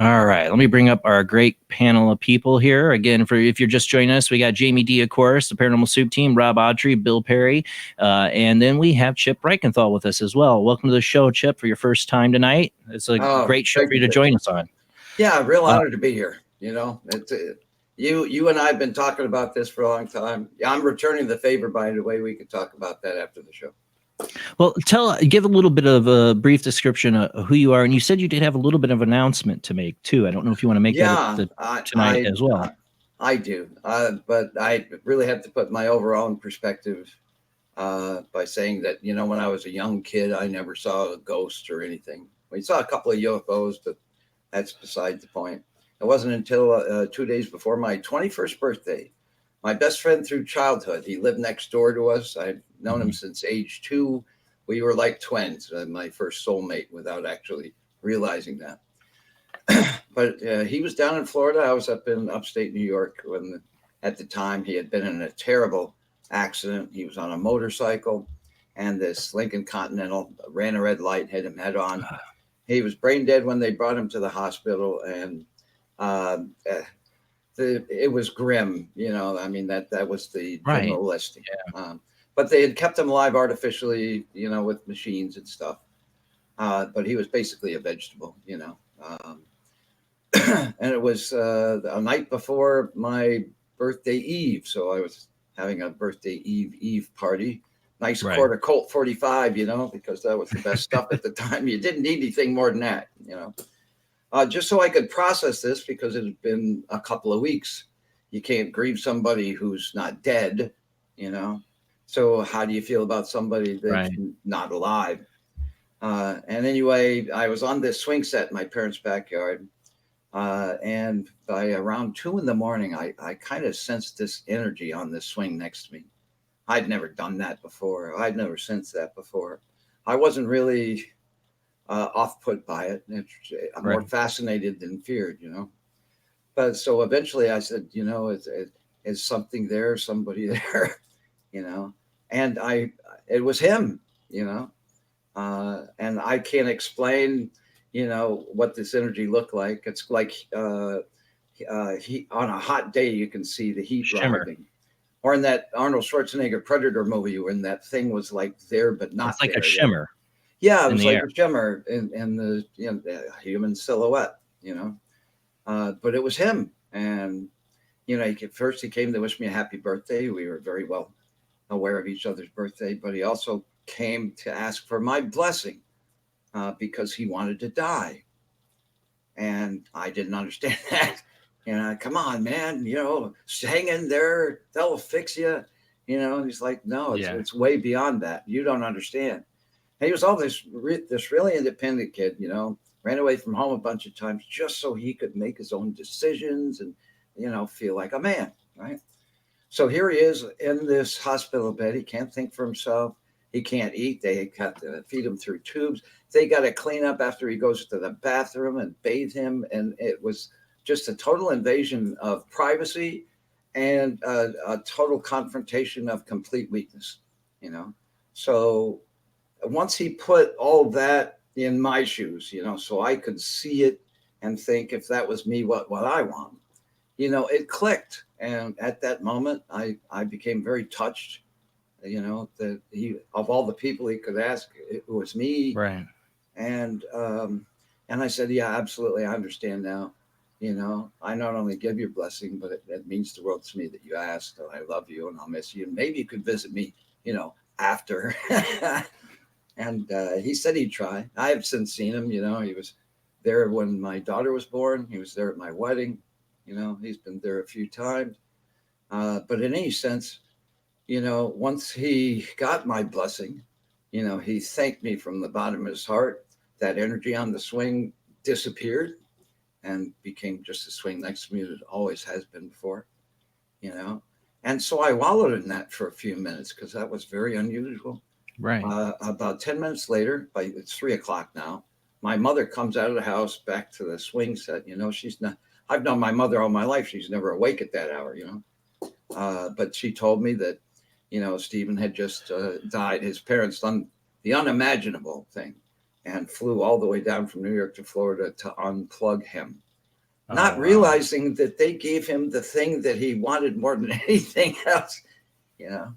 All right, let me bring up our great panel of people here. Again, if you're just joining us, we got Jamie D, of course, the Paranormal Soup team, Rob Audrey, Bill Perry, and then we have Chip Reichenthal with us as well. Welcome to the show, Chip, for your first time tonight. It's a great show for you to join us on. Yeah, real honor to be here. You know, it's you and I have been talking about this for a long time. I'm returning the favor, by the way. We could talk about that after the show. Well, give a little bit of a brief description of who you are, and you said you did have a little bit of an announcement to make too. I don't know if you want to make that tonight as well. I do, but I really have to put my overall perspective by saying that, you know, when I was a young kid, I never saw a ghost or anything. We saw a couple of UFOs, but that's beside the point. It wasn't until 2 days before my 21st birthday, my best friend through childhood, he lived next door to us. I've known him since age 2. We were like twins, my first soulmate, without actually realizing that. But he was down in Florida. I was up in upstate New York when, at the time, he had been in a terrible accident. He was on a motorcycle, and this Lincoln Continental ran a red light, hit him head on. He was brain dead when they brought him to the hospital, and it was grim. You know, I mean, that was the general listing. Yeah. But they had kept him alive artificially, you know, with machines and stuff. But he was basically a vegetable, you know. And it was a night before my birthday eve. So I was having a birthday eve party. Nice quarter Colt 45, you know, because that was the best stuff at the time. You didn't need anything more than that, you know. Just so I could process this, because it had been a couple of weeks. You can't grieve somebody who's not dead, you know. So how do you feel about somebody that's not alive? And anyway, I was on this swing set in my parents' backyard. And by around 2 a.m, I kind of sensed this energy on this swing next to me. I'd never done that before. I'd never sensed that before. I wasn't really off-put by it. I'm more fascinated than feared, you know. But so eventually I said, you know, is something there, somebody there, you know. And it was him, you know. And I can't explain, you know, what this energy looked like. It's like he, on a hot day, you can see the heat rising. Or in that Arnold Schwarzenegger Predator movie, when that thing was like there but not it's like there, a shimmer. Yeah, it was like a shimmer in the, you know, the human silhouette, you know. But it was him. And, you know, first he came to wish me a happy birthday. We were very well aware of each other's birthday, but he also came to ask for my blessing because he wanted to die. And I didn't understand that. You know, come on, man, you know, hang in there. They'll fix you. You know, and he's like, no, it's way beyond that. You don't understand. And he was all this really independent kid, you know, ran away from home a bunch of times just so he could make his own decisions and, you know, feel like a man, right? So here he is in this hospital bed. He can't think for himself. He can't eat. They have to feed him through tubes. They got to clean up after he goes to the bathroom and bathe him. And it was just a total invasion of privacy and a total confrontation of complete weakness, you know. So once he put all that in my shoes, you know, so I could see it and think, if that was me, what I want, you know, it clicked. And at that moment, I became very touched, you know, that he, of all the people he could ask, it was me. Right. And I said, yeah, absolutely. I understand now. You know, I not only give your blessing, but it means the world to me that you asked. So I love you and I'll miss you. And maybe you could visit me, you know, after. And he said he'd try. I have since seen him, you know. He was there when my daughter was born. He was there at my wedding. You know, he's been there a few times. But in any sense, you know, once he got my blessing, you know, he thanked me from the bottom of his heart. That energy on the swing disappeared and became just a swing next to me that it always has been before, you know. And so I wallowed in that for a few minutes because that was very unusual. Right. About 10 minutes later, it's 3:00 now, my mother comes out of the house back to the swing set. You know, she's not, I've known my mother all my life. She's never awake at that hour, you know. But she told me that, you know, Stephen had just died. His parents done the unimaginable thing and flew all the way down from New York to Florida to unplug him, not realizing that they gave him the thing that he wanted more than anything else, you know.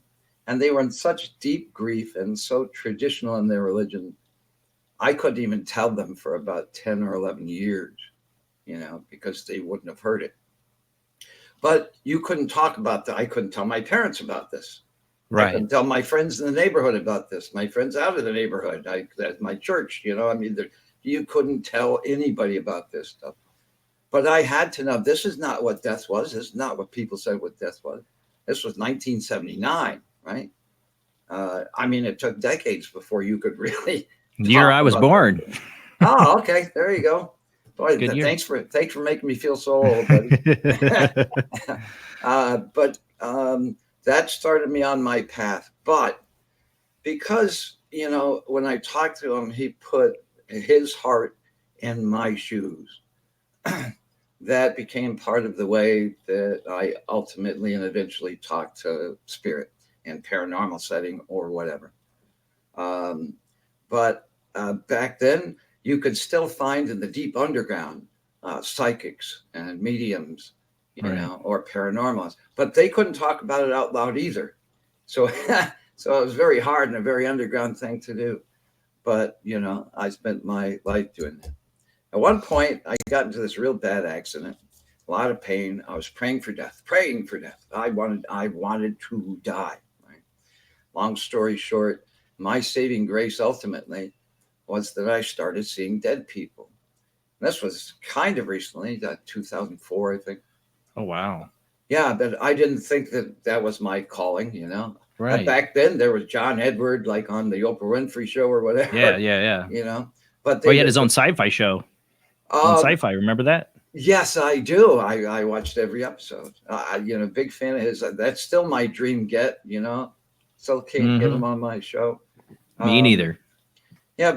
And they were in such deep grief and so traditional in their religion. I couldn't even tell them for about 10 or 11 years, because they wouldn't have heard it. But you couldn't talk about that. I couldn't tell my parents about this. Right. I couldn't tell my friends in the neighborhood about this. My friends out of the neighborhood, at my church, you couldn't tell anybody about this stuff. But I had to know, this is not what death was. This is not what people said what death was. This was 1979, right? It took decades before you could really. The year I was born. Oh, okay. There you go. Boy, Good year. thanks for making me feel so old, buddy. But that started me on my path. But because, when I talked to him, he put his heart in my shoes. That became part of the way that I ultimately and eventually talked to spirit in paranormal setting or whatever. But back then, you could still find in the deep underground psychics and mediums, or paranormals, but they couldn't talk about it out loud either. So, so it was very hard and a very underground thing to do. But, I spent my life doing that. At one point, I got into this real bad accident, a lot of pain. I was praying for death. I wanted to die. Right? Long story short, my saving grace ultimately was that I started seeing dead people. And this was kind of recently, 2004, I think. Oh, wow. Yeah, but I didn't think that was my calling, Right. But back then, there was John Edward, like on the Oprah Winfrey Show or whatever. Yeah. But he had his own sci-fi show. On Sci-Fi, remember that? Yes, I do. I watched every episode. Big fan of his. That's still my dream get. Still can't get him on my show. Me neither. Yeah,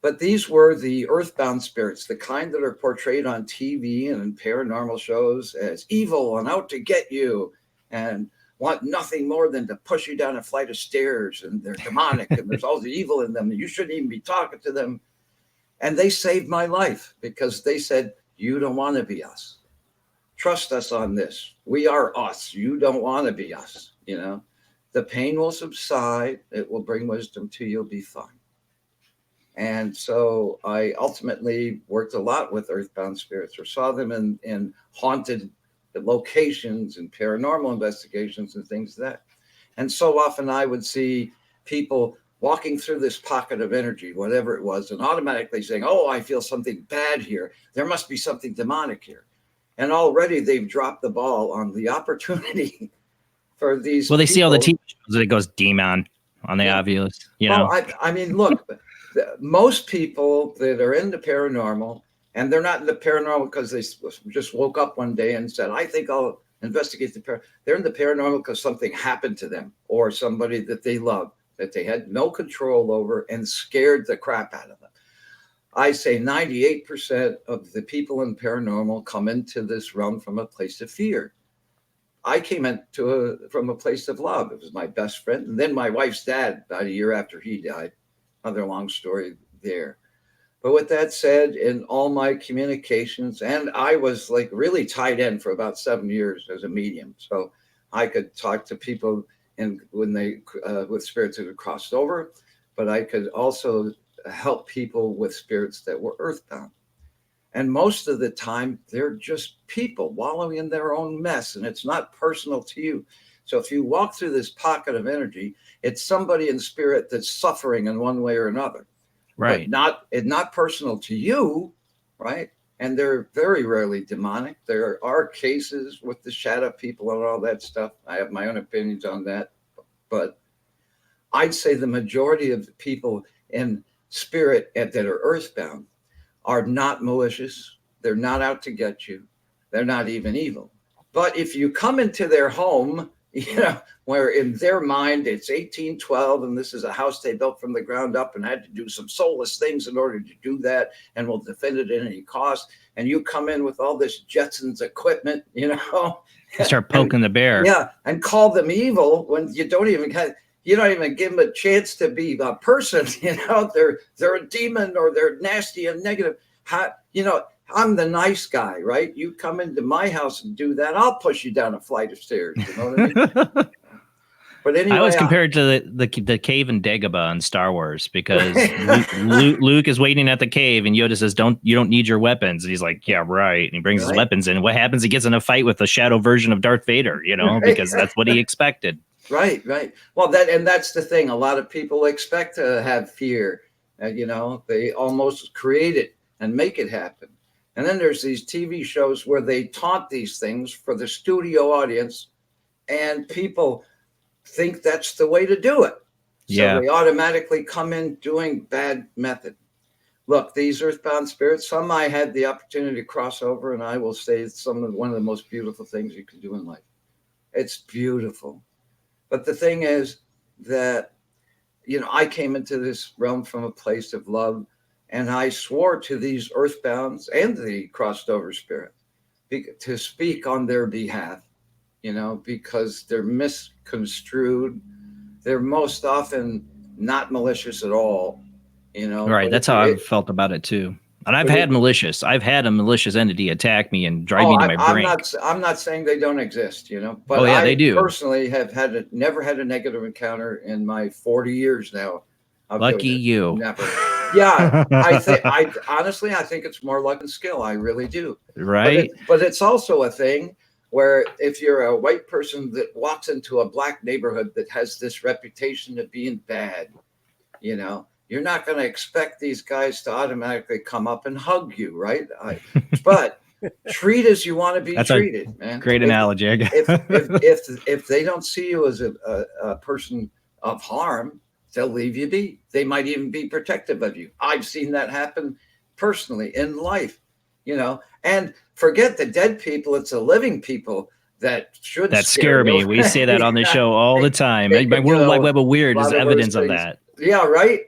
but these were the earthbound spirits, the kind that are portrayed on TV and in paranormal shows as evil and out to get you, and want nothing more than to push you down a flight of stairs, and they're demonic, and there's all the evil in them. And you shouldn't even be talking to them. And they saved my life because they said, you don't want to be us. Trust us on this. We are us. You don't want to be us. The pain will subside. It will bring wisdom to you. You'll be fine. And so I ultimately worked a lot with earthbound spirits, or saw them in haunted locations and paranormal investigations and things like that. And so often I would see people walking through this pocket of energy, whatever it was, and automatically saying, oh, I feel something bad here. There must be something demonic here. And already they've dropped the ball on the opportunity for these. Well, they see all the TV shows that it goes demon on the obvious, Well, look, most people that are into paranormal, and they're not into paranormal because they just woke up one day and said, I think I'll investigate the paranormal. They're into paranormal because something happened to them or somebody that they love, that they had no control over and scared the crap out of them. I say 98% of the people in paranormal come into this realm from a place of fear. I came from a place of love. It was my best friend. And then my wife's dad, about a year after he died. Another long story there. But with that said, in all my communications, and I was like really tied in for about 7 years as a medium. So I could talk to people when they with spirits that had crossed over, but I could also help people with spirits that were earthbound. And most of the time, they're just people wallowing in their own mess, and it's not personal to you. So if you walk through this pocket of energy, it's somebody in spirit that's suffering in one way or another. Right. But not personal to you, right? And they're very rarely demonic. There are cases with the shadow people and all that stuff. I have my own opinions on that. But I'd say the majority of the people in spirit that are earthbound are not malicious. They're not out to get you. They're not even evil. But if you come into their home, where in their mind it's 1812 and this is a house they built from the ground up and had to do some soulless things in order to do that and will defend it at any cost, and you come in with all this Jetsons equipment, You start poking the bear. Yeah, and call them evil when you don't even give them a chance to be a person. They're a demon or they're nasty and negative. I'm the nice guy, right? You come into my house and do that, I'll push you down a flight of stairs. You know what I mean? But anyway, I always compared to the cave in Dagobah in Star Wars because Luke is waiting at the cave and Yoda says, you don't need your weapons. And he's like, yeah, right. And he brings his weapons in. And what happens? He gets in a fight with the shadow version of Darth Vader, because that's what he expected. Right. Well, that's the thing. A lot of people expect to have fear. They almost create it and make it happen. And then there's these TV shows where they taunt these things for the studio audience, and people think that's the way to do it. So they automatically come in doing bad method. Look, these earthbound spirits, some I had the opportunity to cross over, and I will say it's one of the most beautiful things you can do in life. It's beautiful. But the thing is that, I came into this realm from a place of love, and I swore to these earthbounds and the crossed over spirit to speak on their behalf, because they're misconstrued. They're most often not malicious at all, Right. That's how I've felt about it too. And I've had a malicious entity attack me and drive me to my brink. I'm not saying they don't exist, but they do. Personally have never had a negative encounter in my 40 years now. Lucky you. Never. Yeah, I honestly think it's more luck and skill. I really do. Right. But it's also a thing where if you're a white person that walks into a black neighborhood that has this reputation of being bad, you're not going to expect these guys to automatically come up and hug you, right? But treat as you want to be treated, man. Great analogy. If they don't see you as a person of harm, they'll leave you be. They might even be protective of you. I've seen that happen personally in life, and forget the dead people. It's the living people that scare me. We say that on the show all the time. My World Wide Web of Weird is evidence of that. Yeah, right.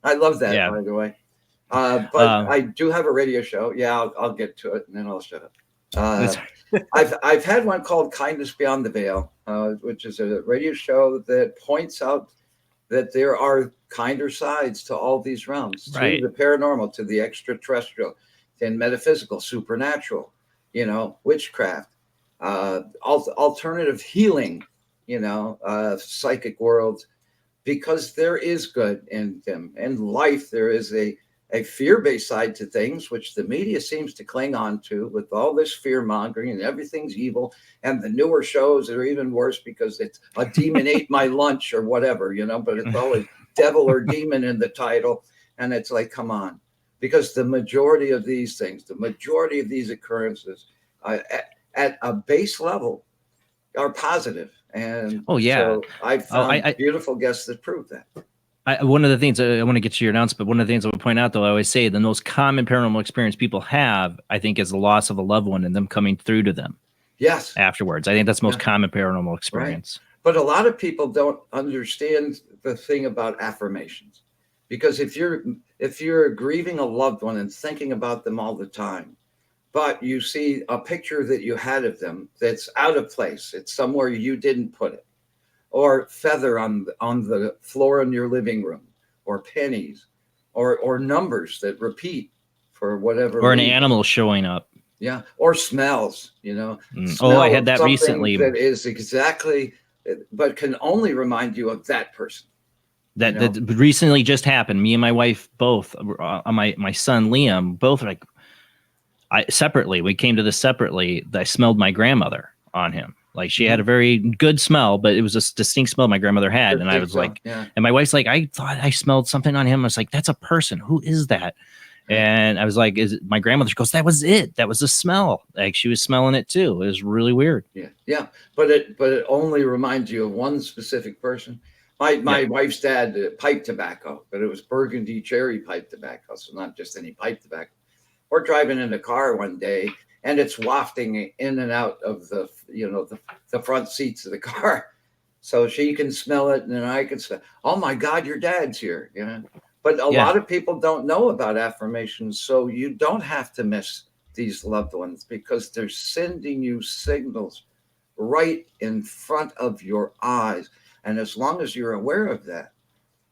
I love that, by the way. But I do have a radio show. Yeah, I'll get to it and then I'll shut up. I've had one called Kindness Beyond the Veil, which is a radio show that points out that there are kinder sides to all these realms, to the paranormal, to the extraterrestrial, and metaphysical, supernatural, witchcraft, alternative healing, psychic worlds. Because there is good in them. In life, there is a fear-based side to things, which the media seems to cling on to with all this fear-mongering and everything's evil. And the newer shows are even worse because it's a demon ate my lunch or whatever, but it's always devil or demon in the title. And it's like, come on. Because the majority of these things, the majority of these occurrences at a base level are positive. And so I've found beautiful guests that prove that. One of the things I want to get to your announcement, but one of the things I would point out, though, I always say the most common paranormal experience people have, I think, is the loss of a loved one and them coming through to them. Yes. Afterwards. I think that's the most common paranormal experience. Right. But a lot of people don't understand the thing about affirmations. Because if you're grieving a loved one and thinking about them all the time, but you see a picture that you had of them that's out of place, it's somewhere you didn't put it, or feather on the floor in your living room, or pennies, or numbers that repeat for whatever or reason. An animal showing up. Yeah, or smells, I had that recently. That is exactly, but can only remind you of that person. That recently just happened. Me and my wife both, my son Liam, both like, separately. We came to this separately. I smelled my grandmother on him. Like she had a very good smell, but it was a distinct smell my grandmother had. And I was like, and my wife's like, I thought I smelled something on him. I was like, that's a person. Who is that? And I was like, is it my grandmother? She goes, that was it. That was the smell. Like she was smelling it too. It was really weird. Yeah. But it only reminds you of one specific person. My wife's dad pipe tobacco, but it was Burgundy cherry pipe tobacco. So not just any pipe tobacco. We're driving in the car one day and it's wafting in and out of the front seats of the car. So she can smell it and then I can smell, oh my God, your dad's here. But a lot of people don't know about affirmations. So you don't have to miss these loved ones because they're sending you signals right in front of your eyes. And as long as you're aware of that,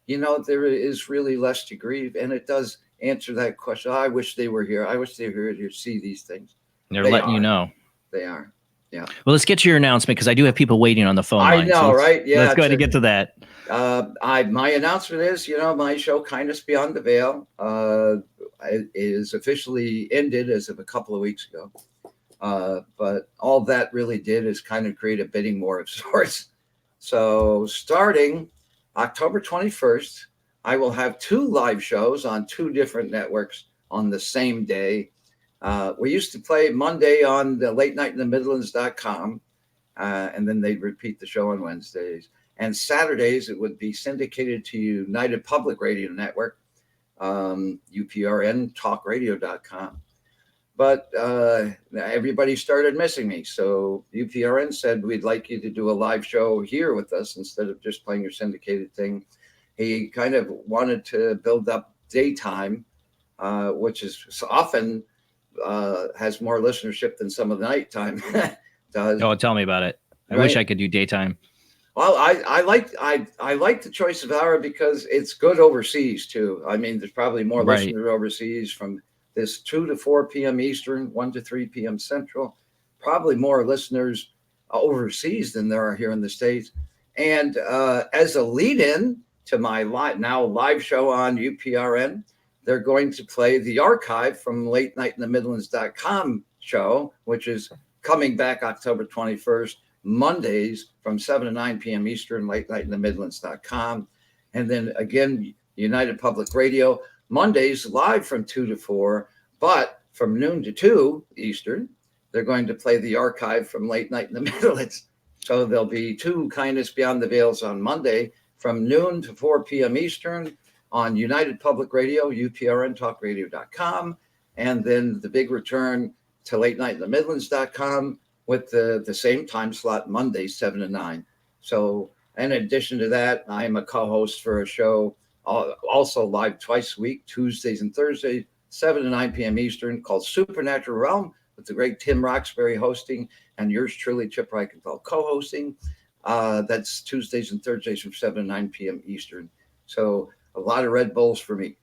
there is really less to grieve. And it does answer that question. I wish they were here. I wish they were here to see these things. They're letting you know. They are. Yeah. Well, let's get to your announcement because I do have people waiting on the phone line. I know, right? Yeah. Let's go ahead and get to that. My announcement is, my show, Kindness Beyond the Veil, is officially ended as of a couple of weeks ago. But all that really did is kind of create a bidding war of sorts. So starting October 21st, I will have 2 live shows on 2 different networks on the same day. We used to play Monday on the latenightinthe and then they'd repeat the show on Wednesdays. And Saturdays, it would be syndicated to United Public Radio Network, UPRN, talkradio.com. But everybody started missing me. So UPRN said, we'd like you to do a live show here with us instead of just playing your syndicated thing. He kind of wanted to build up daytime, which is often has more listenership than some of the nighttime does. Oh, tell me about it. I wish I could do daytime. Well, I like the choice of hour because it's good overseas too. I mean, there's probably more listeners overseas from this 2 to 4 p.m. Eastern, 1 to 3 p.m. Central. Probably more listeners overseas than there are here in the States. And as a lead-in to my live show on UPRN, they're going to play the archive from latenightinthe show, which is coming back October 21st. Mondays from 7 to 9 p.m. Eastern, latenightinthe And then again, United Public Radio, Mondays live from 2 to 4, but from noon to 2 Eastern, they're going to play the archive from Late Night in the Midlands. So there'll be 2 Kindness Beyond the Veils on Monday from noon to 4 p.m. Eastern on United Public Radio, UPRN, talkradio.com. And then the big return to latenightinthe with the same time slot, Monday, 7 to 9. So in addition to that, I'm a co-host for a show also live twice a week, Tuesdays and Thursdays, 7 to 9 p.m. Eastern, called Supernatural Realm, with the great Tim Roxbury hosting and yours truly, Chip Reichenthal, co-hosting. That's Tuesdays and Thursdays from 7 to 9 p.m. Eastern. So a lot of Red Bulls for me.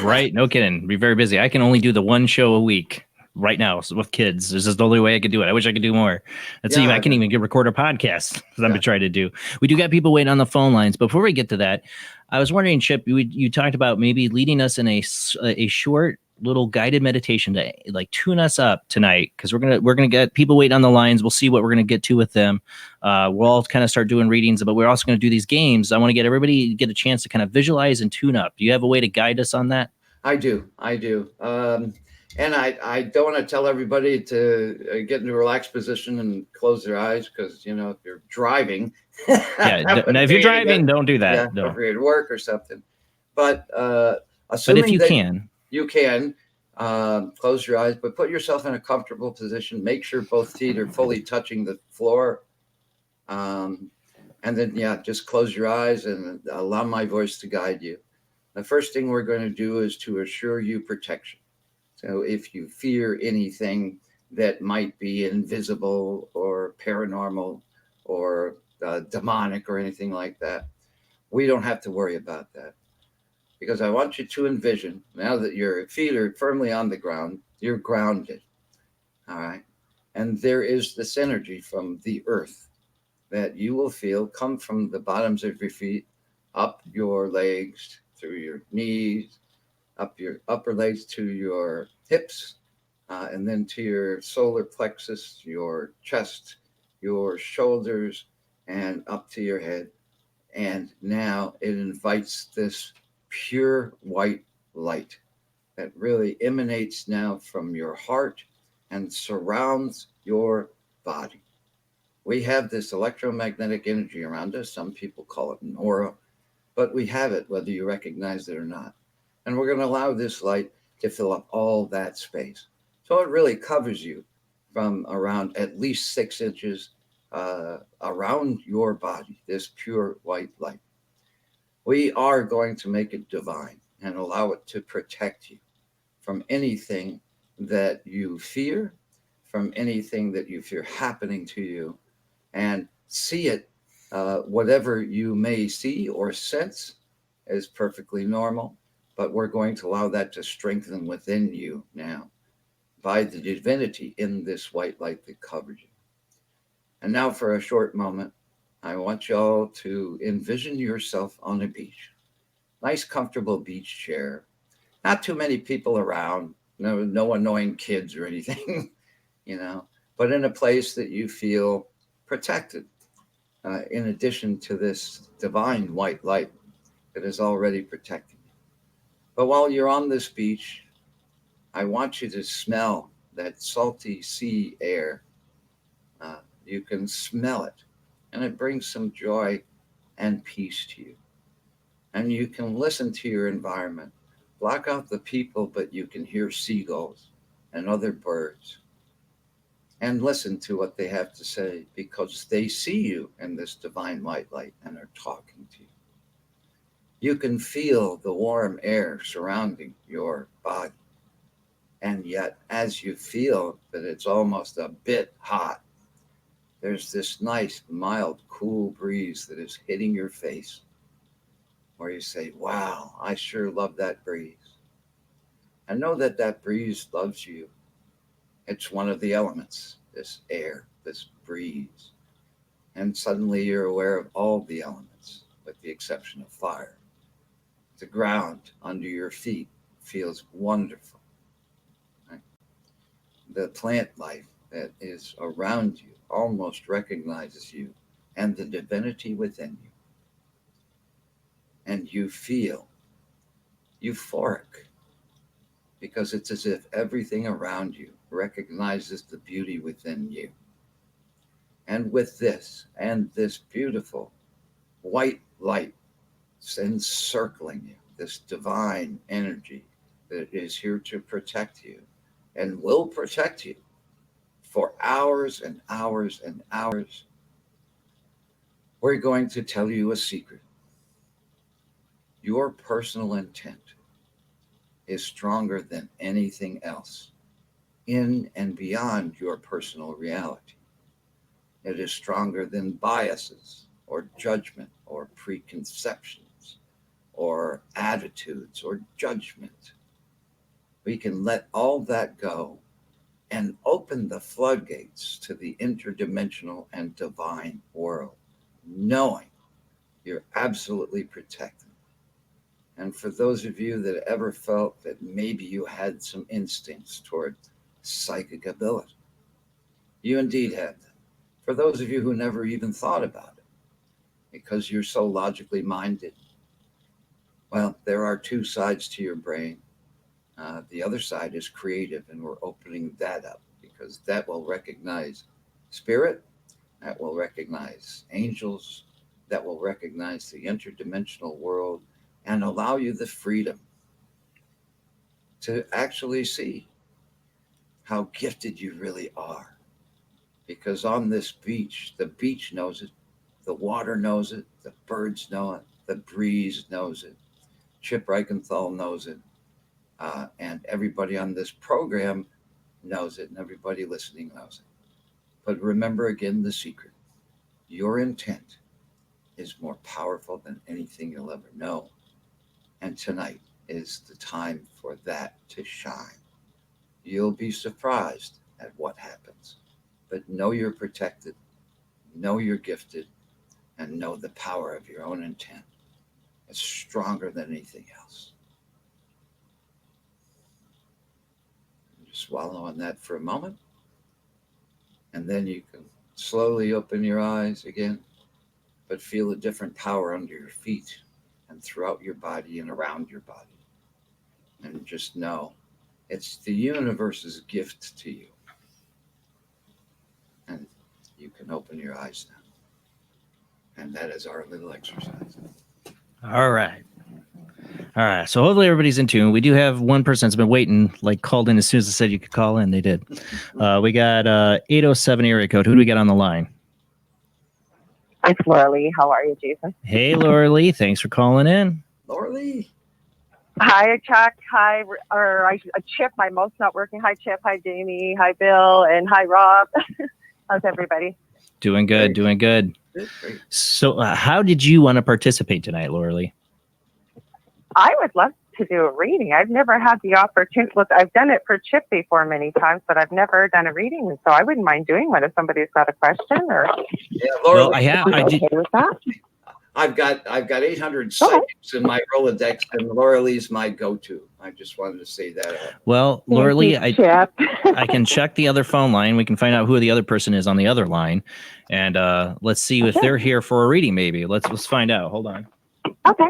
Right. No kidding. Be very busy. I can only do the 1 show a week right now with kids. This is the only way I could do it. I wish I could do more. That's I can't even record a podcast that I'm trying to do. We do got people waiting on the phone lines. Before we get to that, I was wondering, Chip, you talked about maybe leading us in a short little guided meditation to like tune us up tonight, because we're gonna get people waiting on the lines. We'll see what we're gonna get to with them. We'll all kind of start doing readings, but we're also gonna do these games. I want to get everybody to get a chance to kind of visualize and tune up. Do you have a way to guide us on that? I do. And I don't want to tell everybody to get into a relaxed position and close their eyes because, if you're driving. If you're driving, don't do that. Yeah, no. If you're at work or something. But if you can. You can close your eyes, but put yourself in a comfortable position. Make sure both feet are fully touching the floor. And then, just close your eyes and allow my voice to guide you. The first thing we're going to do is to assure you protection. So if you fear anything that might be invisible or paranormal or demonic or anything like that, we don't have to worry about that. Because I want you to envision, now that your feet are firmly on the ground, you're grounded. All right. And there is this energy from the earth that you will feel come from the bottoms of your feet, up your legs, through your knees, up your upper legs to your hips, and then to your solar plexus, your chest, your shoulders, and up to your head. And now it invites this pure white light that really emanates now from your heart and surrounds your body. We have this electromagnetic energy around us. Some people call it an aura, but we have it whether you recognize it or not. And we're going to allow this light to fill up all that space. So it really covers you from around at least 6 inches around your body, this pure white light. We are going to make it divine and allow it to protect you from anything that you fear, from anything that you fear happening to you, and see it, whatever you may see or sense is perfectly normal. But we're going to allow that to strengthen within you now by the divinity in this white light that covers you. And now for a short moment, I want y'all to envision yourself on a beach. Nice, comfortable beach chair. Not too many people around. No annoying kids or anything, but in a place that you feel protected. In addition to this divine white light that is already protecting you. But while you're on this beach, I want you to smell that salty sea air. You can smell it, and it brings some joy and peace to you. And you can listen to your environment. Block out the people, but you can hear seagulls and other birds. And listen to what they have to say, because they see you in this divine white light and are talking to you. You can feel the warm air surrounding your body. And yet, as you feel that it's almost a bit hot, there's this nice, mild, cool breeze that is hitting your face, where you say, wow, I sure love that breeze. And know that that breeze loves you. It's one of the elements, this air, this breeze. And suddenly you're aware of all the elements, with the exception of fire. The ground under your feet feels wonderful. Right? The plant life that is around you almost recognizes you and the divinity within you. And you feel euphoric, because it's as if everything around you recognizes the beauty within you. And with this, and this beautiful white light encircling you, this divine energy that is here to protect you and will protect you for hours and hours and hours, we're going to tell you a secret. Your personal intent is stronger than anything else in and beyond your personal reality. It is stronger than biases or judgment or preconceptions or attitudes or judgment. We can let all that go and open the floodgates to the interdimensional and divine world, knowing you're absolutely protected. And for those of you that ever felt that maybe you had some instincts toward psychic ability, you indeed had them. For those of you who never even thought about it, because you're so logically minded, well, there are two sides to your brain. The other side is creative, and we're opening that up, because that will recognize spirit, that will recognize angels, that will recognize the interdimensional world, and allow you the freedom to actually see how gifted you really are. Because on this beach, the beach knows it, the water knows it, the birds know it, the breeze knows it, Chip Reichenthal knows it, and everybody on this program knows it, and everybody listening knows it. But remember again the secret. Your intent is more powerful than anything you'll ever know. And tonight is the time for that to shine. You'll be surprised at what happens. But know you're protected, know you're gifted, and know the power of your own intent. It's stronger than anything else. Just swallow on that for a moment. And then you can slowly open your eyes again, but feel a different power under your feet and throughout your body and around your body. And just know it's the universe's gift to you. And you can open your eyes now. And that is our little exercise. All right. So hopefully everybody's in tune. We do have one person that's been waiting, called in as soon as I said you could call in. They did. We got 807 area code. Who do we got on the line? It's Laura Lee. How are you, Jason? Hey, Laura Lee. Thanks for calling in. Laura Lee. Hi, Chuck. Hi, Chip. My mouth's not working. Hi, Chip. Hi, Jamie. Hi, Bill. And hi, Rob. How's everybody? Doing good. Doing good. So how did you want to participate tonight, Laura Lee? I would love to do a reading. I've never had the opportunity. Look, I've done it for Chip before many times, but I've never done a reading. So I wouldn't mind doing one if somebody's got a question or. Yeah, Laura, Well, I did. Okay with that. I've got 800 psychics in my Rolodex, and Laura Lee's my go-to. I just wanted to say that. Well, Laura Lee, I can check the other phone line. We can find out who the other person is on the other line, and let's see if they're here for a reading. Maybe let's find out. Hold on. Okay.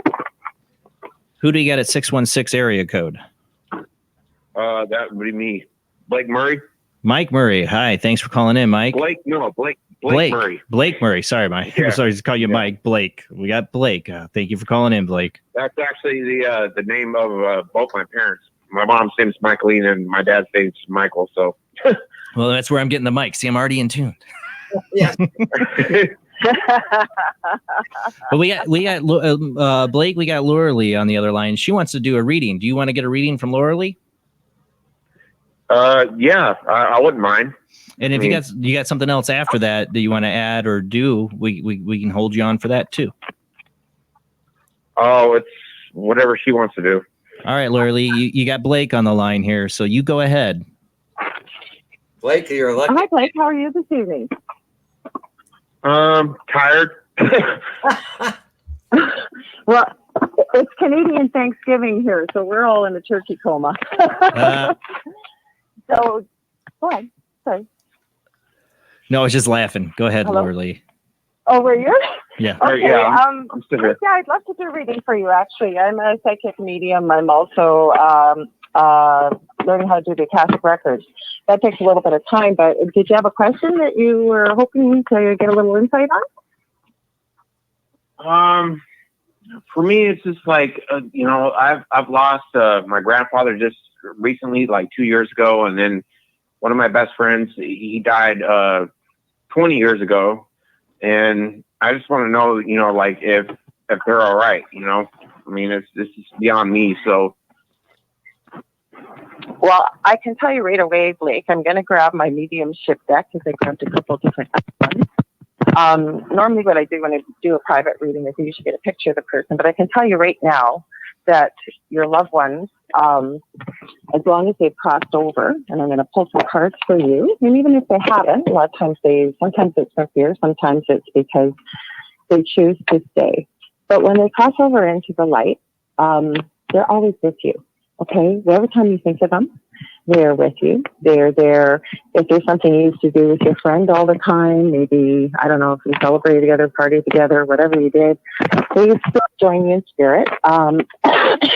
Who do you get at 616 area code? That would be me, Blake Murray. Mike Murray. Hi, thanks for calling in, Mike. Blake Murray. Blake Murray. Sorry, Mike. Yeah. Sorry to call you Mike. Blake. We got Blake. Thank you for calling in, Blake. That's actually the name of both my parents. My mom's name is Michaeline, and my dad's name is Michael. So. Well, that's where I'm getting the mic. See, I'm already in tune. Yeah. But we got Blake. We got Laura Lee on the other line. She wants to do a reading. Do you want to get a reading from Laura Lee? Yeah, I wouldn't mind. And if you got something else after that you want to add or do, we can hold you on for that too. Oh, it's whatever she wants to do. All right, Laura Lee, you got Blake on the line here, so you go ahead. Blake, you're lucky. Hi, Blake. How are you this evening? Tired. Well, it's Canadian Thanksgiving here, so we're all in a turkey coma. So, go ahead. Sorry. No, I was just laughing. Go ahead, Hello? Laura Lee. Oh, were you? Yeah. Okay. Yeah, I'm still here. Yeah, I'd love to do a reading for you, actually. I'm a psychic medium. I'm also learning how to do the Akashic Records. That takes a little bit of time, but did you have a question that you were hoping to get a little insight on? For me, it's just like, I've lost my grandfather just recently, like 2 years ago. And then one of my best friends, he died 20 years ago. And I just want to know, like if they're all right, I mean, this is beyond me. So. Well, I can tell you right away, Blake, I'm going to grab my mediumship deck because I grabbed a couple different ones. Normally what I do when I do a private reading is I usually get a picture of the person, but I can tell you right now that your loved ones, as long as they've crossed over, and I'm going to pull some cards for you, and even if they haven't, a lot of times sometimes it's for fear, sometimes it's because they choose to stay. But when they cross over into the light, they're always with you. Okay, every time you think of them, they're with you. They're there. If there's something you used to do with your friend all the time, maybe, I don't know, if you celebrated together, party together, whatever you did, they would still join you in spirit.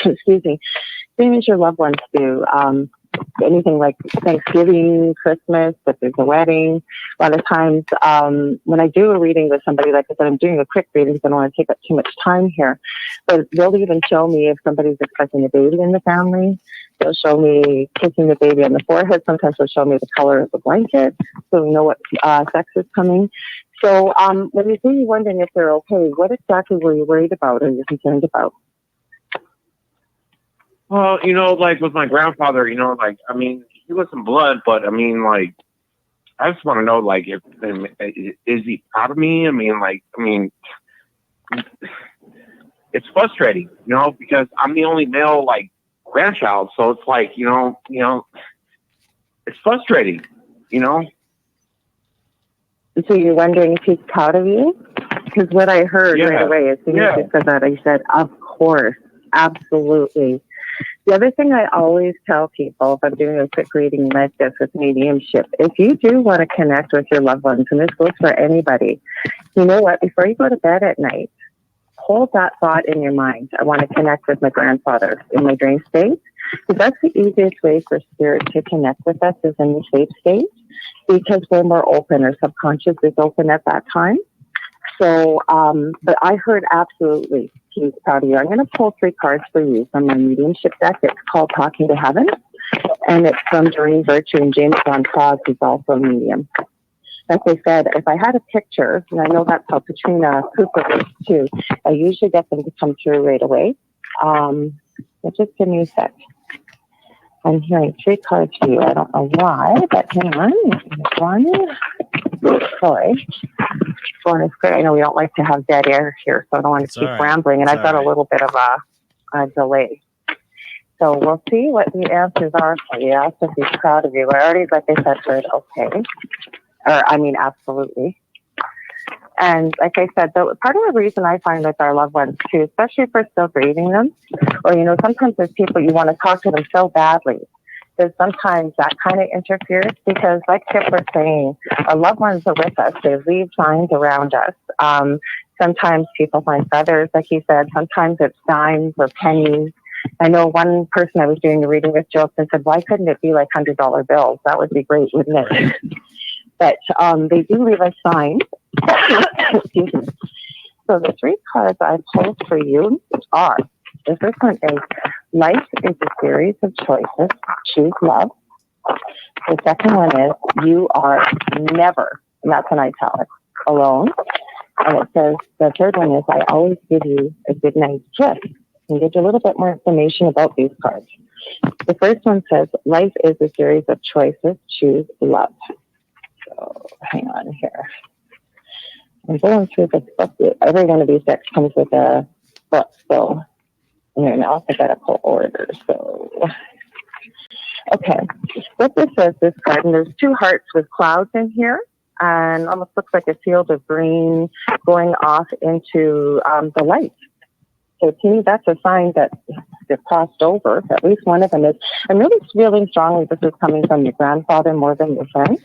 Excuse me. Same as your loved ones do. Anything like Thanksgiving, Christmas, if there's a wedding. A lot of times when I do a reading with somebody, like I said, I'm doing a quick reading because I don't want to take up too much time here. But they'll even show me if somebody's expecting a baby in the family. They'll show me kissing the baby on the forehead. Sometimes they'll show me the color of the blanket so we know what sex is coming. So when you say you're wondering if they're okay, what exactly were you worried about or you're concerned about? Well, like with my grandfather, like, I mean, he was in blood, but I mean, like, I just want to know, like, is he proud of me? I mean, it's frustrating, because I'm the only male, like, grandchild. So it's like, it's frustrating, So you're wondering if he's proud of you? Because what I heard right away, as soon as you said that, I said, of course, absolutely. The other thing I always tell people if I'm doing a quick reading like this with mediumship, if you do want to connect with your loved ones, and this goes for anybody, you know what? Before you go to bed at night, hold that thought in your mind. I want to connect with my grandfather in my dream state. Because that's the easiest way for spirit to connect with us is in the sleep state. Because when we're open, our subconscious is open at that time. So, but I heard absolutely he's proud of you. I'm going to pull 3 cards for you from my mediumship deck. It's called Talking to Heaven, and it's from Doreen Virtue and Jblandparanormalsoup, who's also a medium. Like I said, if I had a picture, and I know that's how Katrina Cooper is too, I usually get them to come through right away. But just give me a sec. I'm hearing 3 cards for you. I don't know why, but hang on. One. Sorry. One is great. I know we don't like to have dead air here, so I don't want to keep rambling. And I've got a little bit of a delay. So we'll see what the answers are for you. Asked if he's proud of you. I already, like I said, heard okay. Absolutely. And like I said, part of the reason I find with our loved ones too, especially if we're still grieving them, or, sometimes there's people you want to talk to them so badly, that sometimes that kind of interferes because, like Chip was saying, our loved ones are with us. They leave signs around us. Sometimes people find feathers, like he said. Sometimes it's dimes or pennies. I know one person I was doing the reading with joked and said, why couldn't it be like $100 bills? That would be great, wouldn't it? But they do leave us signs. Excuse me. So the 3 cards I pulled for you are, the first one is life is a series of choices. Choose love. The second one is you are never, and that's an italic, alone. And it says, the third one is I always give you a good night's kiss. And give you a little bit more information about these cards. The first one says life is a series of choices. Choose love. So hang on here. I'm going through this book. Every one of these decks comes with a book. So here now I got a pull order. So okay. What this says, this card, and there's 2 hearts with clouds in here, and almost looks like a field of green going off into the light. So to me, that's a sign that they've crossed over. At least one of them is. I'm really feeling strongly this is coming from your grandfather more than your friend.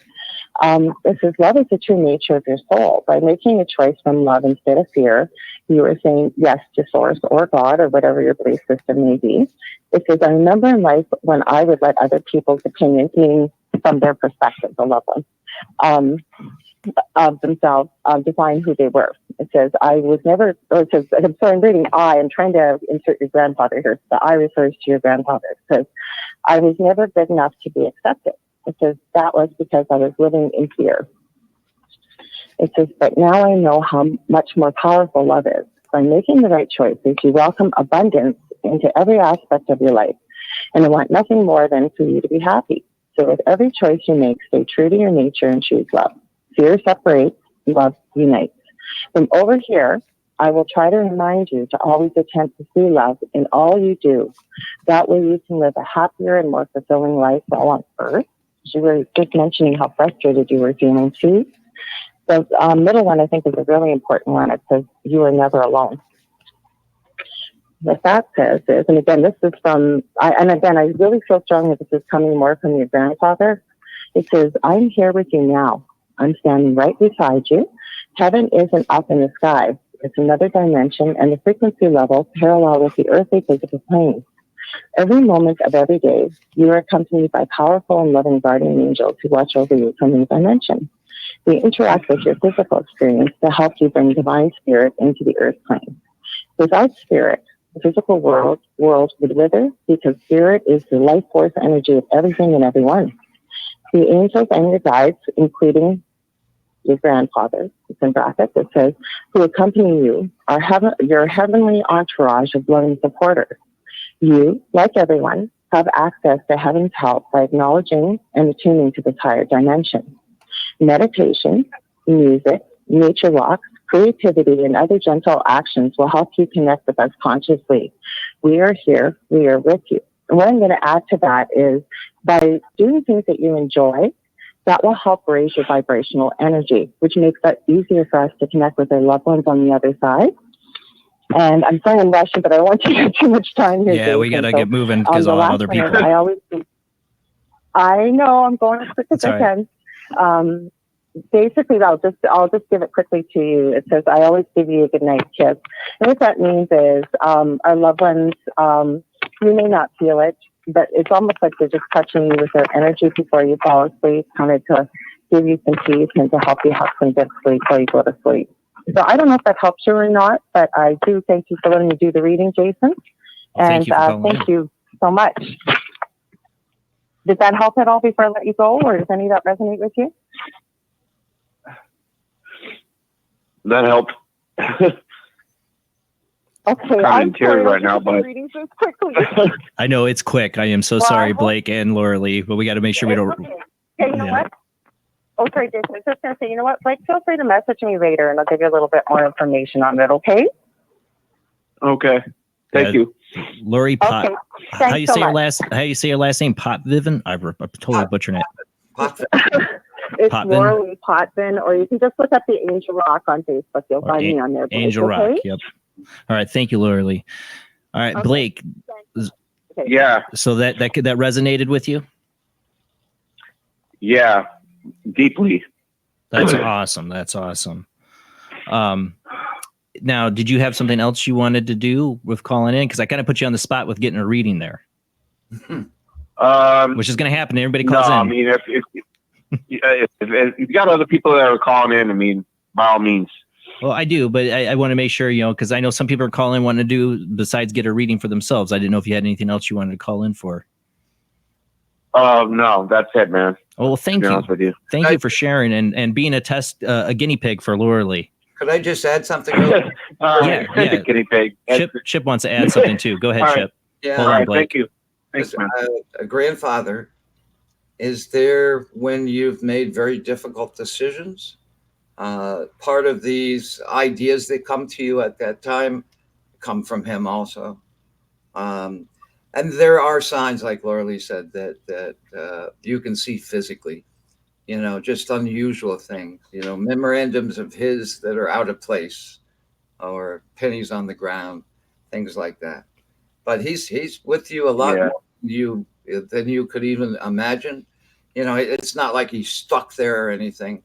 This is love is the true nature of your soul. By making a choice from love instead of fear, you are saying yes to source or God or whatever your belief system may be. It says, I remember in life when I would let other people's opinions, meaning from their perspective, the loved ones, of themselves, define who they were. It says, I was never, or it says, I'm sorry, I'm reading I'm trying to insert your grandfather here. So I refers to your grandfather. It says, I was never good enough to be accepted. It says, that was because I was living in fear. It says, but now I know how much more powerful love is. By making the right choices, you welcome abundance into every aspect of your life. And I want nothing more than for you to be happy. So with every choice you make, stay true to your nature and choose love. Fear separates, love unites. From over here, I will try to remind you to always attempt to see love in all you do. That way you can live a happier and more fulfilling life while on earth. You were just mentioning how frustrated you were feeling too. The middle one, I think, is a really important one. It says, you are never alone. What that says is, and again, this is from, I really feel strongly this is coming more from your grandfather. It says, I'm here with you now. I'm standing right beside you. Heaven isn't up in the sky. It's another dimension, and the frequency level parallel with the earthly physical plane. Every moment of every day, you are accompanied by powerful and loving guardian angels who watch over you from the dimension. They interact with your physical experience to help you bring divine spirit into the earth plane. Without spirit, the physical world would wither because spirit is the life force energy of everything and everyone. The angels and your guides, including your grandfather, it's in brackets, it says, who accompany you, are your heavenly entourage of loving supporters. You, like everyone, have access to heaven's help by acknowledging and attuning to this higher dimension. Meditation, music, nature walks, creativity, and other gentle actions will help you connect with us consciously. We are here. We are with you. And what I'm going to add to that is by doing things that you enjoy, that will help raise your vibrational energy, which makes it easier for us to connect with our loved ones on the other side. And I'm sorry I'm rushing, but I don't want to take too much time here. Yeah, Jason. we got to get moving because I'll have other people. I know, I'm going as quick as I can. Basically, I'll just give it quickly to you. It says, I always give you a good night kiss. And what that means is our loved ones, you may not feel it, but it's almost like they're just touching you with their energy before you fall asleep, kind of to give you some peace and to help you have some good sleep before you go to sleep. So I don't know if that helps you or not, but I do thank you for letting me do the reading, Jason. And thank you so much. Did that help at all before I let you go, or does any of that resonate with you? That helped. Okay, I'm in tears right now, but reading so quickly. I know it's quick. I am so sorry, Blake and Laura Lee, but we got to make sure we don't. Okay, you know what? Oh, sorry, Jason. I was just going to say, you know what? Blake, feel free to message me later, and I'll give you a little bit more information on it. Okay? Okay. Thank you. Lori Pot. Okay. How Thanks you so say your much. last? How you say your last name? Potvin. I'm totally butchering it. It's Potvin? Laura Potvin, or you can just look up the Angel Rock on Facebook. You'll find me on there. Blake, Angel Rock. okay? Yep. All right. Thank you, Lori. All right, Okay. Blake. Okay. Yeah. So that resonated with you? Yeah. Deeply. That's awesome. That's awesome. Now, did you have something else you wanted to do with calling in? Because I kind of put you on the spot with getting a reading there, which is going to happen. Everybody calls in. I mean, if you got other people that are calling in, I mean, by all means. Well, I do, but I want to make sure, because I know some people are calling wanting to do besides get a reading for themselves. I didn't know if you had anything else you wanted to call in for. No, that's it, man. Oh, well, thank you. With you. Thank you for sharing and being a guinea pig for Laura Lee. Could I just add something? Real quick? Yeah. Guinea pig. Chip wants to add something too. Go ahead, All right. Chip. Yeah. Hold on, Blake. Thank you. Thanks, man. A grandfather is there when you've made very difficult decisions. Part of these ideas that come to you at that time come from him also. And there are signs, like Laura Lee said, that you can see physically, just unusual things, memorandums of his that are out of place or pennies on the ground, things like that. But he's with you a lot more than you could even imagine. It's not like he's stuck there or anything,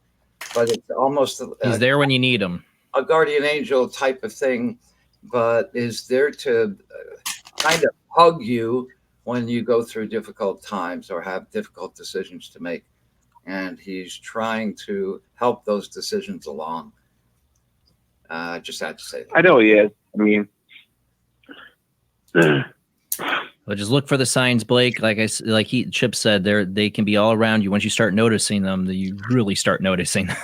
but it's almost He's there when you need him. A guardian angel type of thing, but is there to kind of hug you when you go through difficult times or have difficult decisions to make. And he's trying to help those decisions along. Just had to say that. I know he is. I mean, Well, just look for the signs, Blake. Chip said, they can be all around you. Once you start noticing them, you really start noticing them.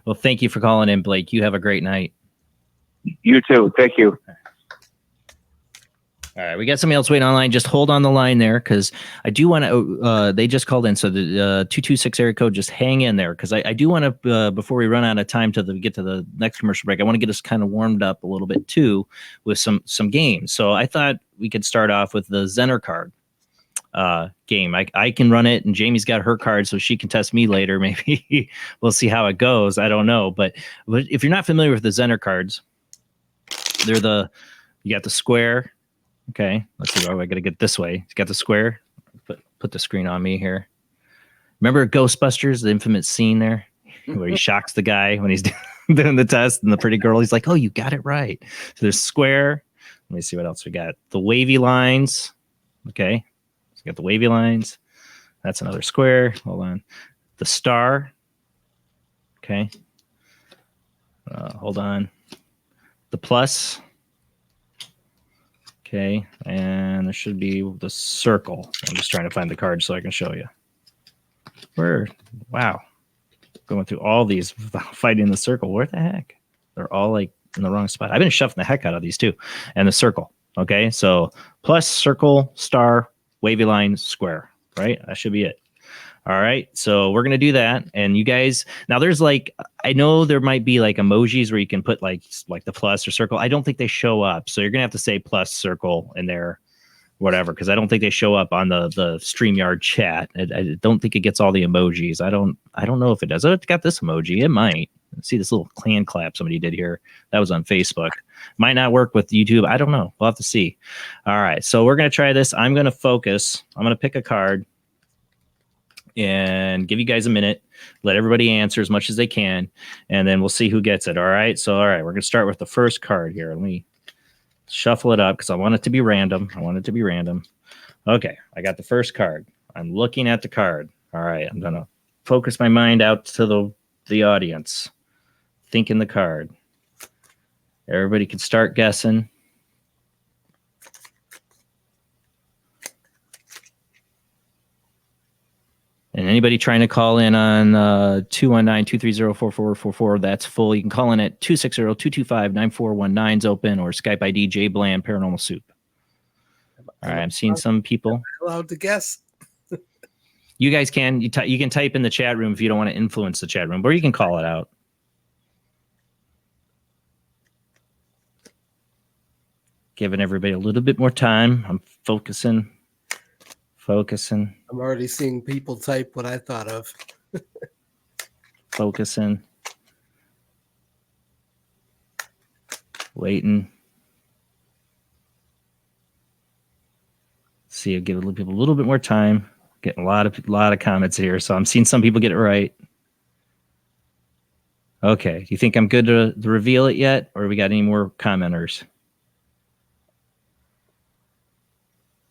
Well, thank you for calling in, Blake. You have a great night. You too. Thank you. All right, we got somebody else waiting online. Just hold on the line there, because I do want to. They just called in, so the 226 area code. Just hang in there, because I do want to. Before we run out of time get to the next commercial break, I want to get us kind of warmed up a little bit too with some games. So I thought we could start off with the Zener card game. I can run it, and Jamie's got her card, so she can test me later. Maybe we'll see how it goes. I don't know, but if you're not familiar with the Zener cards, you got the square. Okay, let's see. Oh, I got to get this way. It's got the square. Put the screen on me here. Remember Ghostbusters, the infamous scene there where he shocks the guy when he's doing the test, and the pretty girl, he's like, "Oh, you got it right." So there's square. Let me see what else we got. The wavy lines. Okay, so we got the wavy lines. That's another square. Hold on. The star. Okay. Hold on. The plus. Okay, and there should be the circle. I'm just trying to find the card so I can show you. Wow. Going through all these without fighting the circle. Where the heck? They're all like in the wrong spot. I've been shuffling the heck out of these too. And the circle. Okay, so plus, circle, star, wavy line, square. Right? That should be it. All right, so we're going to do that. And you guys, now there's I know there might be emojis where you can put like the plus or circle. I don't think they show up. So you're going to have to say plus, circle in there, whatever, because I don't think they show up on the StreamYard chat. I don't think it gets all the emojis. I don't know if it does. Oh, it's got this emoji. It might. See this little clan clap somebody did here. That was on Facebook. Might not work with YouTube. I don't know. We'll have to see. All right, so we're going to try this. I'm going to focus. I'm going to pick a card and give you guys a minute, let everybody answer as much as they can, and then we'll see who gets it. All right, we're going to start with the first card here. Let me shuffle it up because I want it to be random. Okay, I got the first card. I'm looking at the card. All right, I'm going to focus my mind out to the audience. Thinking the card. Everybody can start guessing. And anybody trying to call in on 219-230-4444, that's full. You can call in at 260-225-9419 is open, or Skype ID Jblandparanormalsoup. All right, I'm seeing some people. Allowed to guess. You guys can. You can type in the chat room if you don't want to influence the chat room, or you can call it out. Giving everybody a little bit more time. I'm focusing. I'm already seeing people type what I thought of. Focusing. Waiting. See, I'll give people a little bit more time. Getting a lot of comments here, so I'm seeing some people get it right. Okay, do you think I'm good to reveal it yet, or we got any more commenters?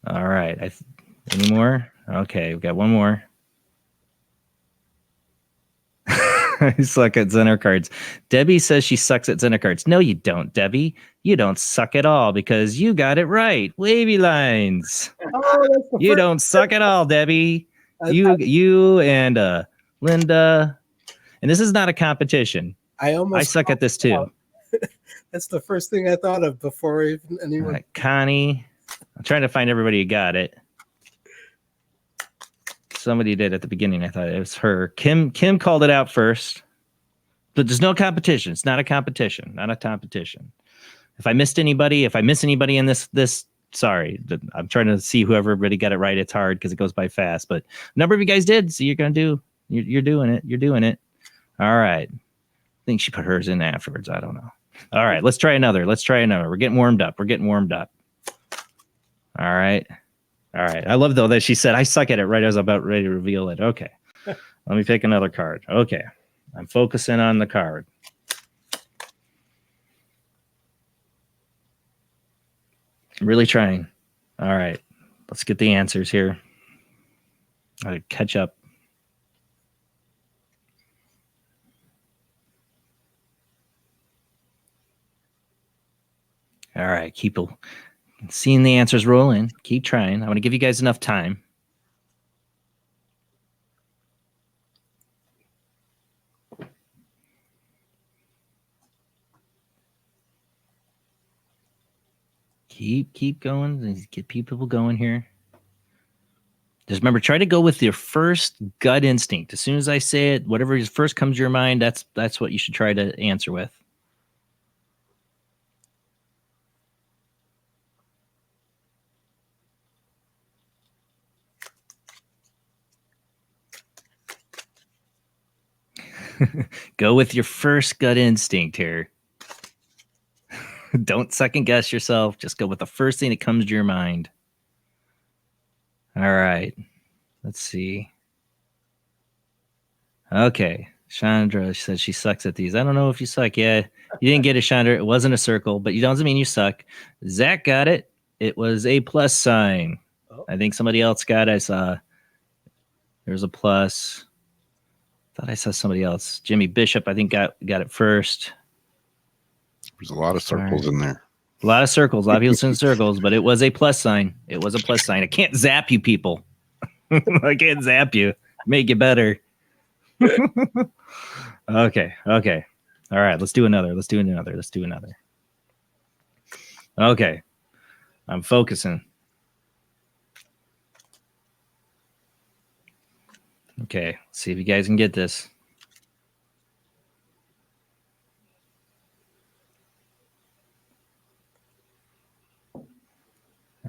All right, any more? Okay, we got one more. I suck at Zener cards. Debbie says she sucks at Zener cards. No, you don't, Debbie. You don't suck at all because you got it right. Wavy lines. You don't suck at all, Debbie. You and Linda. And this is not a competition. I suck at this too. That's the first thing I thought of before even anyone. Right, Connie. I'm trying to find everybody who got it. Somebody did at the beginning. I thought it was her. Kim called it out first. But there's no competition. It's not a competition. Not a competition. If I miss anybody in this, sorry. I'm trying to see whoever everybody got it right. It's hard because it goes by fast. But a number of you guys did. So you're doing it. You're doing it. All right. I think she put hers in afterwards. I don't know. All right. Let's try another. We're getting warmed up. All right. I love, though, that she said, I suck at it right as I was about ready to reveal it. Okay. Let me pick another card. Okay. I'm focusing on the card. I'm really trying. All right. Let's get the answers here. I gotta catch up. All right. Keep seeing the answers roll in. Keep trying. I want to give you guys enough time. Keep going. Get people going here. Just remember, try to go with your first gut instinct. As soon as I say it, whatever first comes to your mind, that's what you should try to answer with. Go with your first gut instinct here. Don't second guess yourself. Just go with the first thing that comes to your mind. All right. Let's see. Okay. Chandra says she sucks at these. I don't know if you suck. Yeah, you didn't get it, Chandra. It wasn't a circle, but it doesn't mean you suck. Zach got it. It was a plus sign. Oh. I think somebody else got it. I saw there's a plus. Thought I saw somebody else. Jimmy Bishop, I think, got it first. There's a lot of circles in there. A lot of circles. A lot of people in circles, but it was a plus sign. I can't zap you people. I can't zap you. Make it better. Okay. All right, let's do another. Okay. I'm focusing. Okay, let's see if you guys can get this.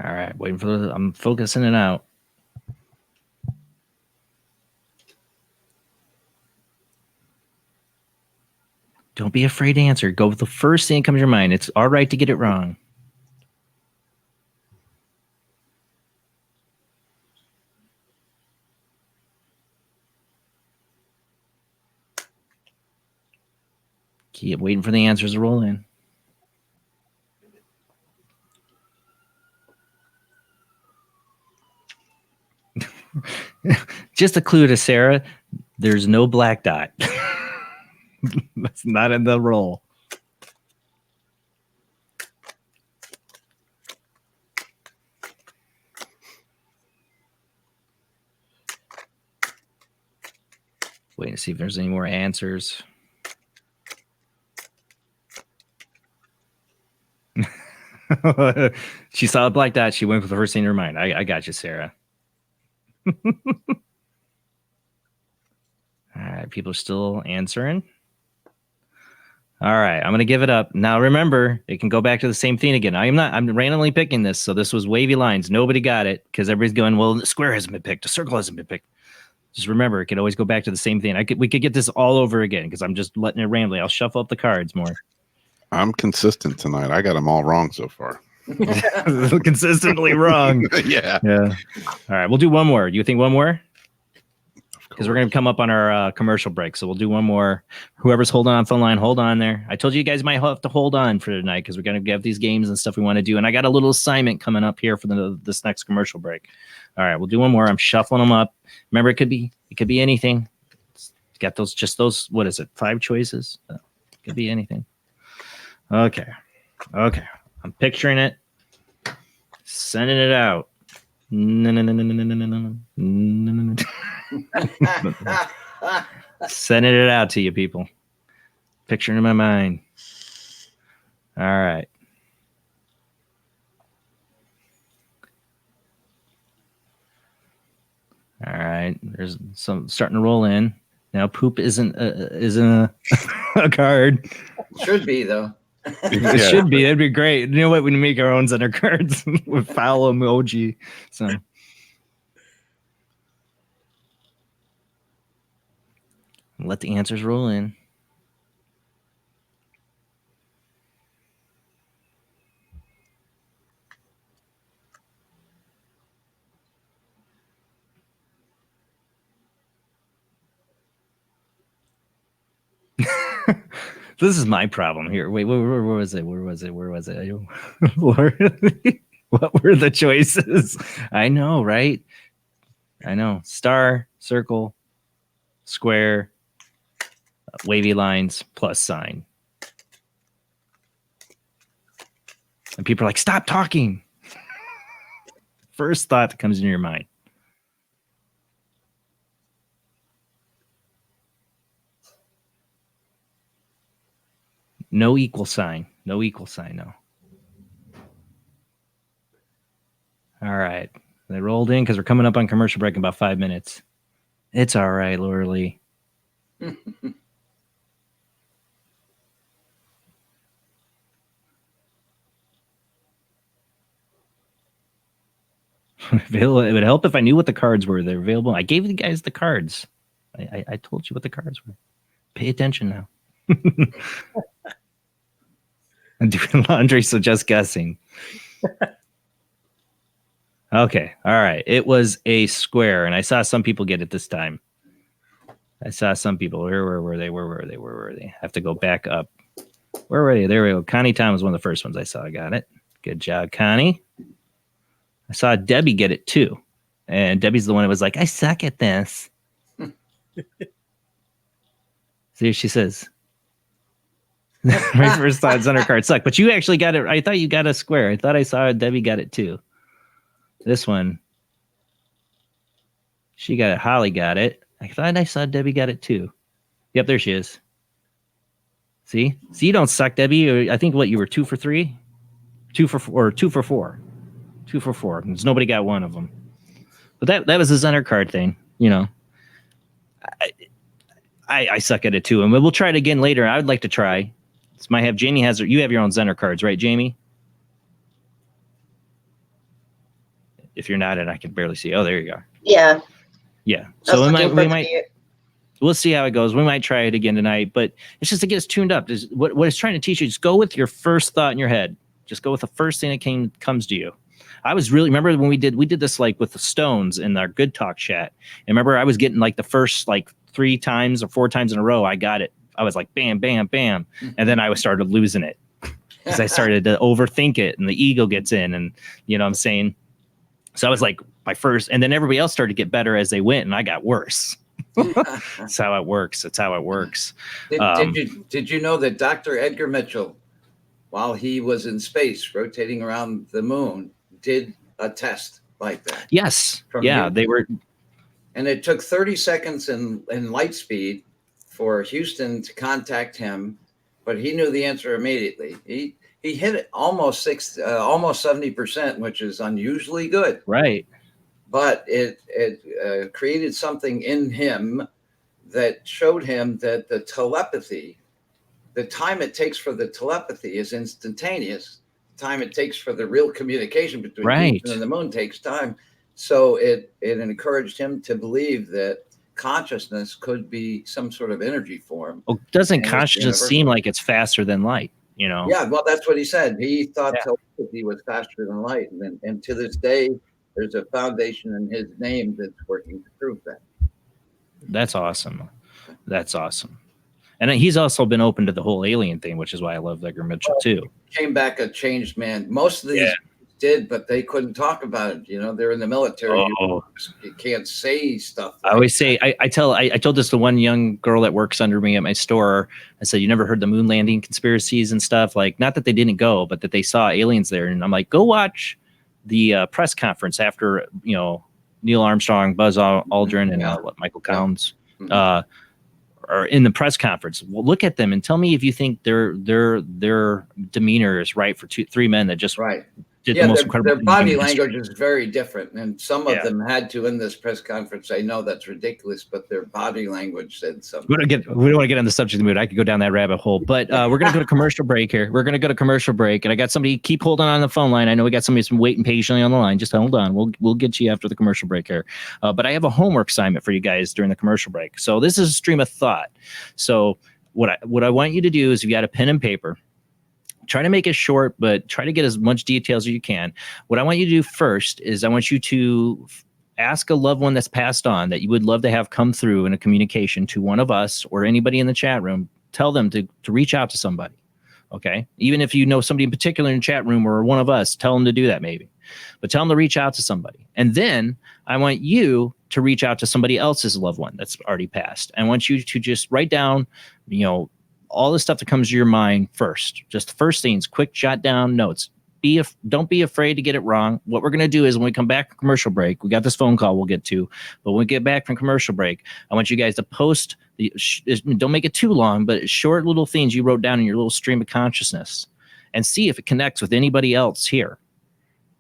All right, I'm focusing it out. Don't be afraid to answer. Go with the first thing that comes to your mind. It's all right to get it wrong. Keep waiting for the answers to roll in. Just a clue to Sarah, there's no black dot. That's not in the roll. Waiting to see if there's any more answers. She saw a black dot. She went with the first thing in her mind. I got you, Sarah. All right, people are still answering. All right, I'm gonna give it up. Now remember, it can go back to the same thing again. I'm randomly picking this, so this was wavy lines. Nobody got it because everybody's going, well, the square hasn't been picked, the circle hasn't been picked. Just remember, it could always go back to the same thing. We could get this all over again because I'm just letting it rambling. I'll shuffle up the cards more. I'm consistent tonight. I got them all wrong so far. Consistently wrong. Yeah. All right, we'll do one more. Do you think one more? Because we're going to come up on our commercial break. So we'll do one more. Whoever's holding on phone line, hold on there. I told you guys might have to hold on for tonight because we're going to have these games and stuff we want to do. And I got a little assignment coming up here for this next commercial break. All right, we'll do one more. I'm shuffling them up. Remember, it could be anything. It's got those, what is it, 5 choices? It could be anything. Okay. I'm picturing it. Sending it out. Sending it out to you people. Picturing in my mind. All right. There's some starting to roll in. Now poop isn't a card. Should be though. It should be. That'd be great. You know what? We can make our own center cards with foul emoji. So let the answers roll in. This is my problem here. Wait, where was it? What were the choices? I know, right? I know. Star, circle, square, wavy lines, plus sign. And people are like, stop talking. First thought that comes into your mind. No equal sign. No. All right. They rolled in because we're coming up on commercial break in about 5 minutes. It's all right, Laura Lee. It would help if I knew what the cards were. They're available. I gave you guys the cards. I told you what the cards were. Pay attention now. I'm doing laundry, so just guessing. Okay. All right. It was a square, and I saw some people get it this time. I saw some people. Where were they? I have to go back up. Where were they? There we go. Connie Tom was one of the first ones I saw. I got it. Good job, Connie. I saw Debbie get it too. And Debbie's the one that was like, I suck at this. See what she says. My first thoughts on her card suck. But you actually got it. I thought you got a square. I thought I saw Debbie got it too. This one. She got it. Holly got it. I thought I saw Debbie got it too. Yep, there she is. See? You don't suck, Debbie. I think you were 2 for 3? 2 for 4 or 2 for 4. 2 for 4. Because nobody got one of them. But that was the Zenner card thing, you know. I suck at it too. And we'll try it again later. I would like to try. Jamie you have your own Zenner cards, right, Jamie? If you're not in, I can barely see. Oh, there you go. Yeah. Yeah. So we'll see how it goes. We might try it again tonight, but it's just to get us tuned up. What it's trying to teach you is go with your first thought in your head. Just go with the first thing that comes to you. I was remember when we did this like with the Stones in our Good Talk chat. And remember I was getting like the first like 3 times or 4 times in a row. I got it. I was like, bam, bam, bam. And then I started losing it because I started to overthink it and the ego gets in and you know what I'm saying? So I was like my first, and then everybody else started to get better as they went and I got worse. That's how it works. Did you know that Dr. Edgar Mitchell, while he was in space rotating around the moon, did a test like that? Yes. Yeah, they were. And it took 30 seconds in light speed for Houston to contact him, but he knew the answer immediately. He hit it almost 70%, which is unusually good. Right. But it created something in him that showed him that the telepathy the time it takes for the telepathy is instantaneous. The time it takes for the real communication between humans and the moon takes time. So it encouraged him to believe that consciousness could be some sort of energy form. Well, doesn't consciousness seem like it's faster than light? You know? Yeah, well, that's what he said. He thought telepathy was faster than light, and to this day, there's a foundation in his name that's working to prove that. That's awesome. That's awesome. And he's also been open to the whole alien thing, which is why I love Edgar Mitchell too. Came back a changed man. Most of these did, but they couldn't talk about it. You know, they're in the military. You can't say stuff. I always say, I told this to one young girl that works under me at my store. I said, you never heard the moon landing conspiracies and stuff? Like, not that they didn't go, but that they saw aliens there. And I'm like, go watch the press conference after, you know, Neil Armstrong, Buzz Aldrin, and Michael Collins are in the press conference. Well, look at them and tell me if you think their demeanor is right for 2-3 men that just did the most incredible. Their body language is very different, and some of them had to in this press conference say, "No, that's ridiculous," but their body language said something. We don't want to get on the subject of the mood. I could go down that rabbit hole, but we're going to go to commercial break here. We're going to go to commercial break, and I got somebody. Keep holding on the phone line. I know we got somebody who's been waiting patiently on the line. Just hold on. We'll get you after the commercial break here. But I have a homework assignment for you guys during the commercial break. So this is a stream of thought. So what I want you to do is, if you got a pen and paper, try to make it short, but try to get as much details as you can. What I want you to do first is I want you to ask a loved one that's passed on that you would love to have come through in a communication to one of us or anybody in the chat room. Tell them to reach out to somebody. Okay. Even if you know somebody in particular in the chat room or one of us, tell them to do that maybe. But tell them to reach out to somebody. And then I want you to reach out to somebody else's loved one that's already passed. I want you to just write down, you know, all the stuff that comes to your mind first. Just the first things, quick jot down notes. Don't be afraid to get it wrong. What we're going to do is when we come back from commercial break, we got this phone call we'll get to, but when we get back from commercial break, I want you guys to post don't make it too long, but short little things you wrote down in your little stream of consciousness and see if it connects with anybody else here.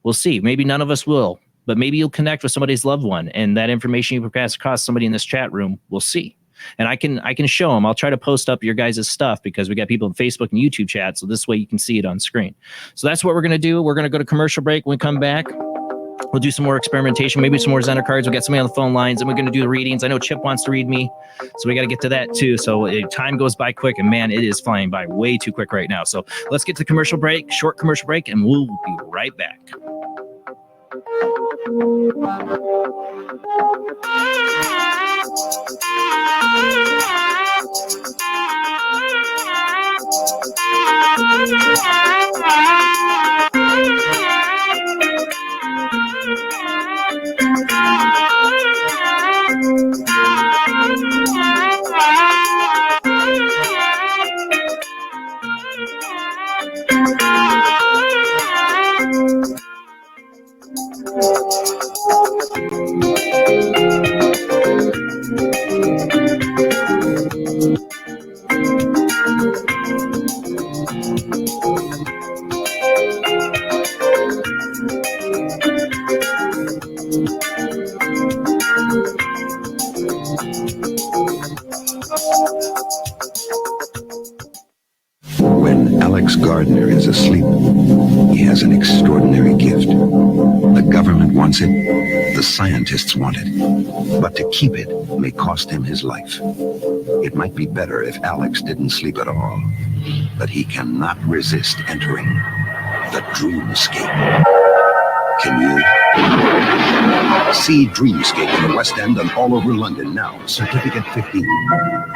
We'll see. Maybe none of us will, but maybe you'll connect with somebody's loved one, and that information you pass across somebody in this chat room, we'll see. And I can show them. I'll try to post up your guys' stuff because we got people in Facebook and YouTube chat. So this way you can see it on screen. So that's what we're going to do. We're going to go to commercial break. When we come back, we'll do some more experimentation, maybe some more Xender cards. We got somebody on the phone lines, and we're going to do the readings. I know Chip wants to read me, so we got to get to that too. So time goes by quick, and man, it is flying by way too quick right now. So let's get to the commercial break, short commercial break, and we'll be right back. When Alex Gardner is asleep, he has an extraordinary gift. The government wants it, the scientists want it, but to keep it may cost him his life. It might be better if Alex didn't sleep at all, but he cannot resist entering the dreamscape. Can you? See Dreamscape in the West End and all over London now. Certificate 15.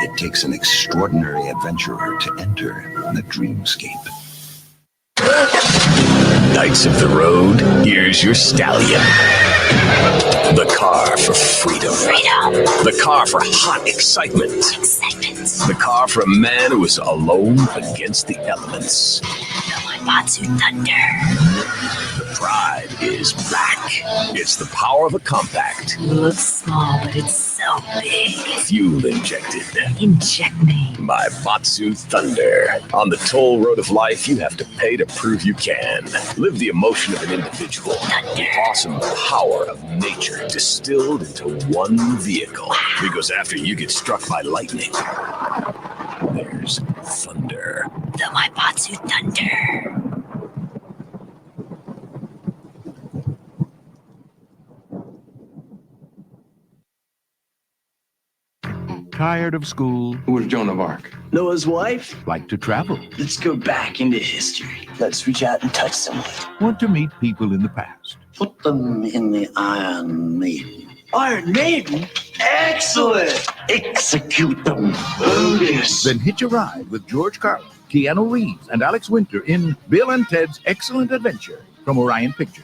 It takes an extraordinary adventurer to enter the Dreamscape. Knights of the road, here's your stallion. The car for freedom. The car for hot excitement. The car for a man who is alone against the elements. Batsu Thunder. The pride is back. It's the power of a compact. It looks small, but it's so big. Fuel injected. Inject me. My Batsu Thunder. On the toll road of life, you have to pay to prove you can. Live the emotion of an individual. The awesome power of nature distilled into one vehicle. Because after you get struck by lightning, there's thunder. the Maibatsu Thunder. Tired of school? Who was Joan of Arc? Noah's wife? Like to travel? Let's go back into history. Let's reach out and touch someone. Want to meet people in the past? Put them in the Iron Maiden. Iron Maiden? Excellent! Execute them. Bogus. Then hitch a ride with George Carlin, Keanu Reeves, and Alex Winter in Bill and Ted's Excellent Adventure from Orion Pictures.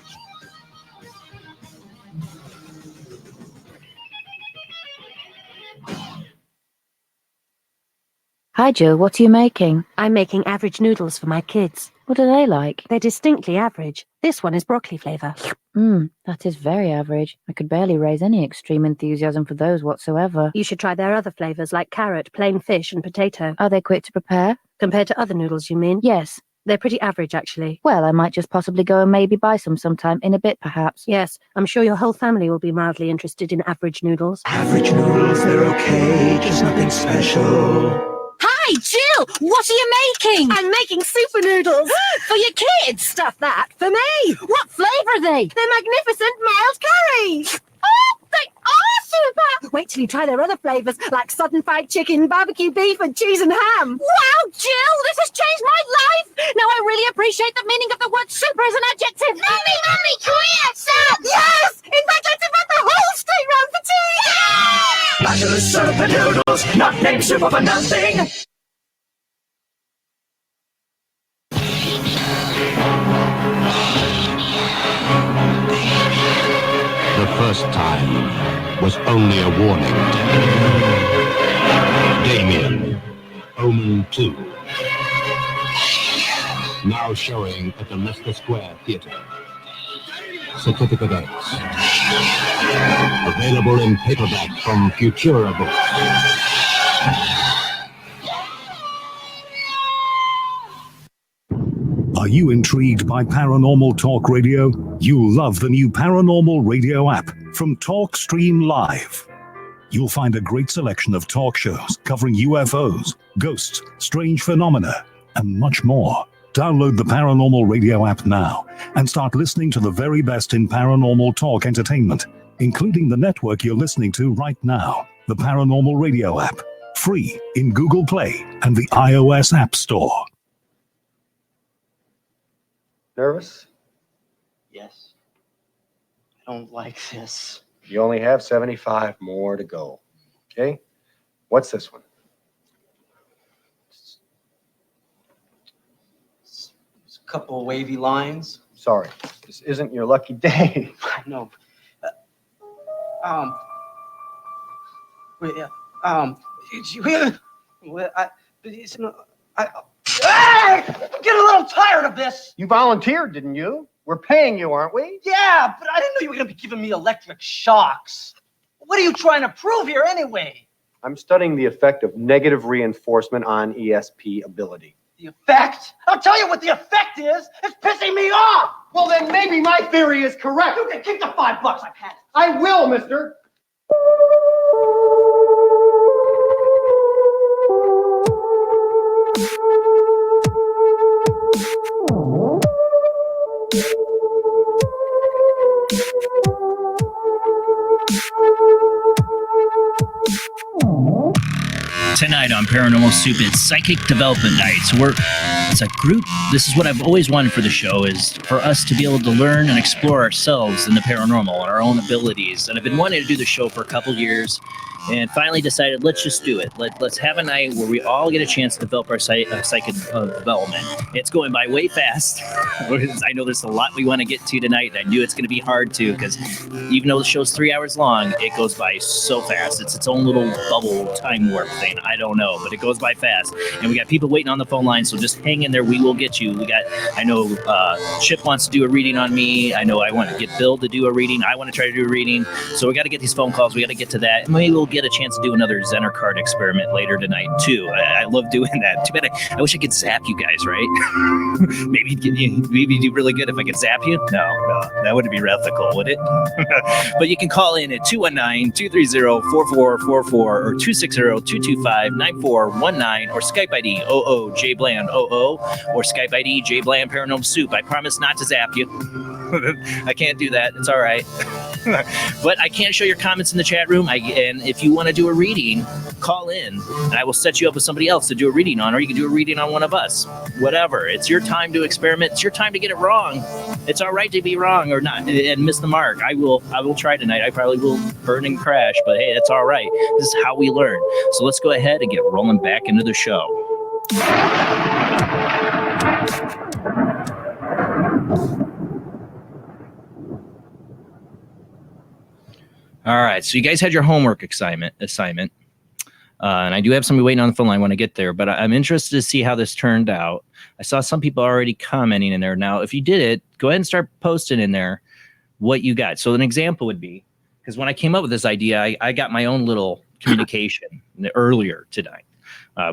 Hi, Jill. What are you making? I'm making average noodles for my kids. What are they like? They're distinctly average. This one is broccoli flavour. That is very average. I could barely raise any extreme enthusiasm for those whatsoever. You should try their other flavours like carrot, plain fish and potato. Are they quick to prepare? Compared to other noodles, you mean? Yes. They're pretty average, actually. Well, I might just possibly go and maybe buy some sometime in a bit, perhaps. Yes, I'm sure your whole family will be mildly interested in average noodles. Average noodles, they're okay, just nothing special. Hi, Jill! What are you making? I'm making super noodles. For your kids? Stuff that. For me. What flavour are they? They're magnificent mild curry. Oh, they are super! Wait till you try their other flavours, like sudden fried chicken, barbecue beef, and cheese and ham. Wow, Jill, this has changed my life! Now I really appreciate the meaning of the word super as an adjective. Mommy, can we have some? Yes! In fact, let's invite the whole street round for tea! Yeah! Bachelor super noodles, not named super for nothing. The first time was only a warning. Damien, Omen 2. Now showing at the Leicester Square Theatre. Certificate X. Available in paperback from Futura Books. Are you intrigued by Paranormal Talk Radio? You'll love the new Paranormal Radio app from Talkstream Live. You'll find a great selection of talk shows covering UFOs, ghosts, strange phenomena, and much more. Download the Paranormal Radio app now and start listening to the very best in paranormal talk entertainment, including the network you're listening to right now, the Paranormal Radio app, free in Google Play and the iOS App Store. Nervous? Yes. I don't like this. You only have 75 more to go. Okay? What's this one? It's a couple of wavy lines. Sorry, this isn't your lucky day. I know. Get a little tired of this. You volunteered, didn't you? We're paying you, aren't we? Yeah, but I didn't know you were going to be giving me electric shocks. What are you trying to prove here anyway? I'm studying the effect of negative reinforcement on ESP ability. The effect? I'll tell you what the effect is. It's pissing me off. Well, then maybe my theory is correct. You can keep the $5 I've had. I will, mister. Tonight on Paranormal Soup, it's Psychic Development Night. So it's a group. This is what I've always wanted for the show, is for us to be able to learn and explore ourselves in the paranormal and our own abilities. And I've been wanting to do the show for a couple years, and finally decided, let's just do it. Let's have a night where we all get a chance to develop our psychic development. It's going by way fast. I know there's a lot we want to get to tonight, and I knew it's going to be hard to, because even though the show's 3 hours long, it goes by so fast. It's its own little bubble time warp thing. I don't know, but it goes by fast. And we got people waiting on the phone line, so just hang in there. We will get you. I know Chip wants to do a reading on me. I know I want to get Bill to do a reading. I want to try to do a reading. So we got to get these phone calls. We got to get to that. And maybe we'll get a chance to do another Zener card experiment later tonight too. I love doing that. Too bad I wish I could zap you guys, right? maybe do really good if I could zap you. No, that wouldn't be ethical, would it? But you can call in at 219-230-4444 or 260-225-9419 or Skype ID Jblandoo or Skype ID Jblandparanormal Soup. I promise not to zap you. I can't do that. It's all right. But I can show your comments in the chat room. And if you want to do a reading, call in and I will set you up with somebody else to do a reading on, or you can do a reading on one of us. Whatever. It's your time to experiment. It's your time to get it wrong. It's all right to be wrong or not and miss the mark. I will try tonight. I probably will burn and crash, but hey, that's all right. This is how we learn. So let's go ahead and get rolling back into the show. All right, so you guys had your homework assignment, and I do have somebody waiting on the phone line when I get there, but I'm interested to see how this turned out. I saw some people already commenting in there. Now, if you did it, go ahead and start posting in there what you got. So an example would be, because when I came up with this idea, I got my own little communication earlier tonight. I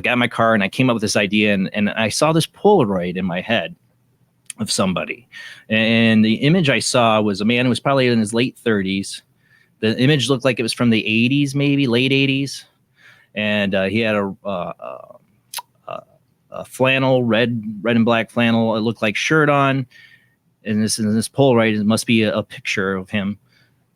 got in my car and I came up with this idea, and I saw this Polaroid in my head of somebody. And the image I saw was a man who was probably in his late 30s. The image looked like it was from the 80s, maybe late 80s. And he had a flannel, red and black flannel. It looked like shirt on. And this Polaroid, it must be a picture of him.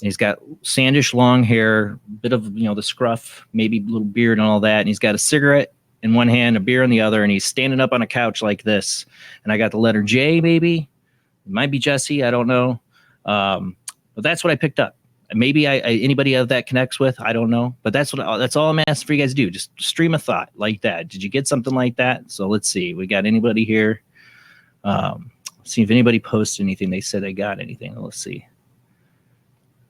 He's got sandish long hair, bit of, the scruff, maybe a little beard and all that. And he's got a cigarette in one hand, a beer in the other. And he's standing up on a couch like this. And I got the letter J, maybe. It might be Jesse. I don't know. But that's what I picked up. Maybe anybody of that connects with, I don't know. But that's all I'm asking for you guys to do. Just stream a thought like that. Did you get something like that? So let's see. We got anybody here? Let's see if anybody posted anything. They said they got anything. Let's see.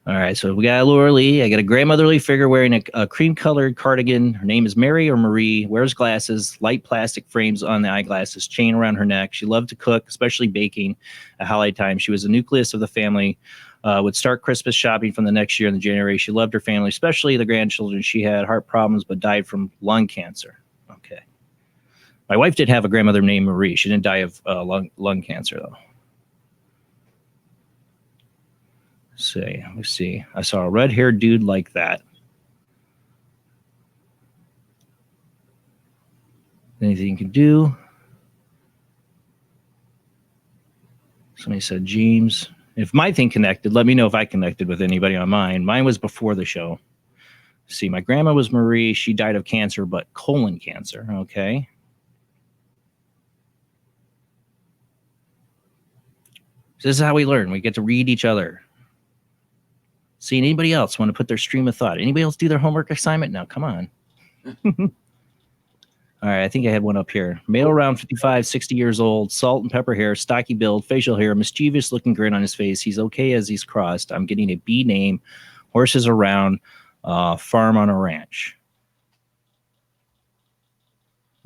All right, so we got Laura Lee. I got a grandmotherly figure wearing a cream-colored cardigan. Her name is Mary or Marie. Wears glasses, light plastic frames on the eyeglasses, chain around her neck. She loved to cook, especially baking at holiday time. She was the nucleus of the family. Would start Christmas shopping from the next year in the January. She loved her family, especially the grandchildren. She had heart problems, but died from lung cancer. Okay. My wife did have a grandmother named Marie. She didn't die of lung cancer, though. Let me see. I saw a red-haired dude like that. Anything you can do? Somebody said James. If my thing connected, let me know if I connected with anybody on mine. Mine was before the show. See, my grandma was Marie. She died of cancer, but colon cancer. Okay. So this is how we learn. We get to read each other. See, anybody else want to put their stream of thought? Anybody else do their homework assignment? Now, come on. All right, I think I had one up here. Male around 55, 60 years old, salt and pepper hair, stocky build, facial hair, mischievous looking grin on his face. He's okay as he's crossed. I'm getting a B name, horses around, farm on a ranch.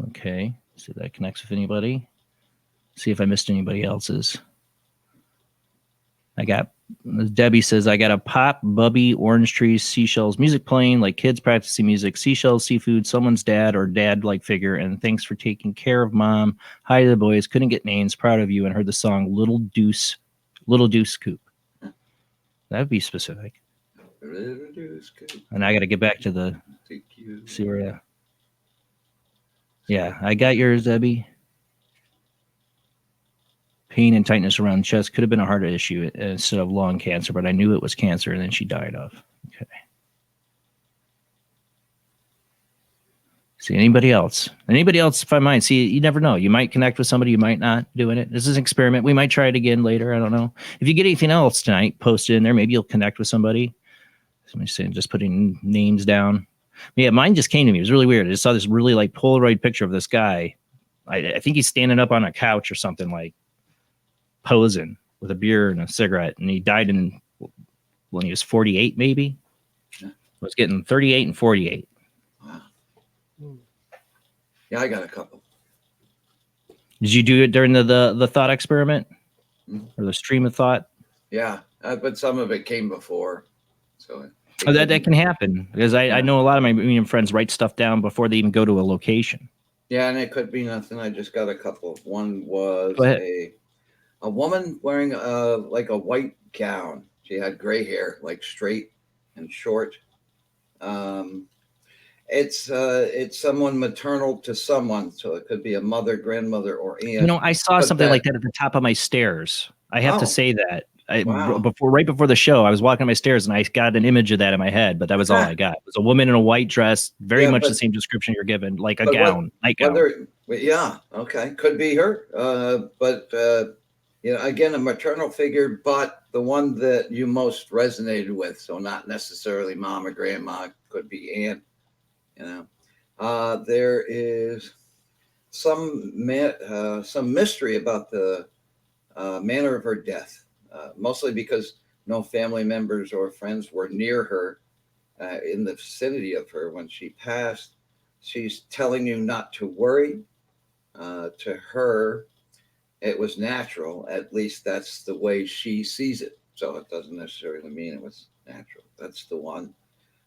Okay, see if that connects with anybody. See if I missed anybody else's. Debbie says, I got a pop, bubby, orange trees, seashells, music playing, like kids practicing music, seashells, seafood, someone's dad or dad-like figure, and thanks for taking care of mom. Hi to the boys, couldn't get names, proud of you, and heard the song Little Deuce Coupe. That would be specific. Little Deuce Coupe. And I got to get back to the, see where, yeah, I got yours, Debbie. Pain and tightness around the chest could have been a heart issue instead of lung cancer, but I knew it was cancer and then she died of. Okay. See, anybody else? Anybody else, if I might? See, you never know. You might connect with somebody, you might not doing it. This is an experiment. We might try it again later. I don't know. If you get anything else tonight, post it in there. Maybe you'll connect with somebody. Somebody's saying just putting names down. Yeah, mine just came to me. It was really weird. I just saw this really like Polaroid picture of this guy. I think he's standing up on a couch or something, like posing with a beer and a cigarette, and he died when he was 48, maybe. Was getting 38 and 48. Wow. Yeah, I got a couple. Did you do it during the thought experiment or the stream of thought? Yeah, but some of it came before. So Oh, that can happen because I know a lot of my medium friends write stuff down before they even go to a location. Yeah, and it could be nothing. I just got a couple. One was Go ahead. a woman wearing like a white gown. She had gray hair, like straight and short. It's someone maternal to someone, so it could be a mother, grandmother, or aunt. You know, I saw But something like that at the top of my stairs. I have to Oh. say that. Wow. Right before the show, I was walking my stairs and I got an image of that in my head, but that was all I got. It was a woman in a white dress, very much the same description you're given, like a gown, nightgown. Yeah, okay, could be her. But again, a maternal figure, but the one that you most resonated with. So not necessarily mom or grandma, could be aunt. There is some mystery about the manner of her death. Mostly because no family members or friends were near her in the vicinity of her when she passed. She's telling you not to worry. To her, it was natural. At least that's the way she sees it. So it doesn't necessarily mean it was natural. That's the one.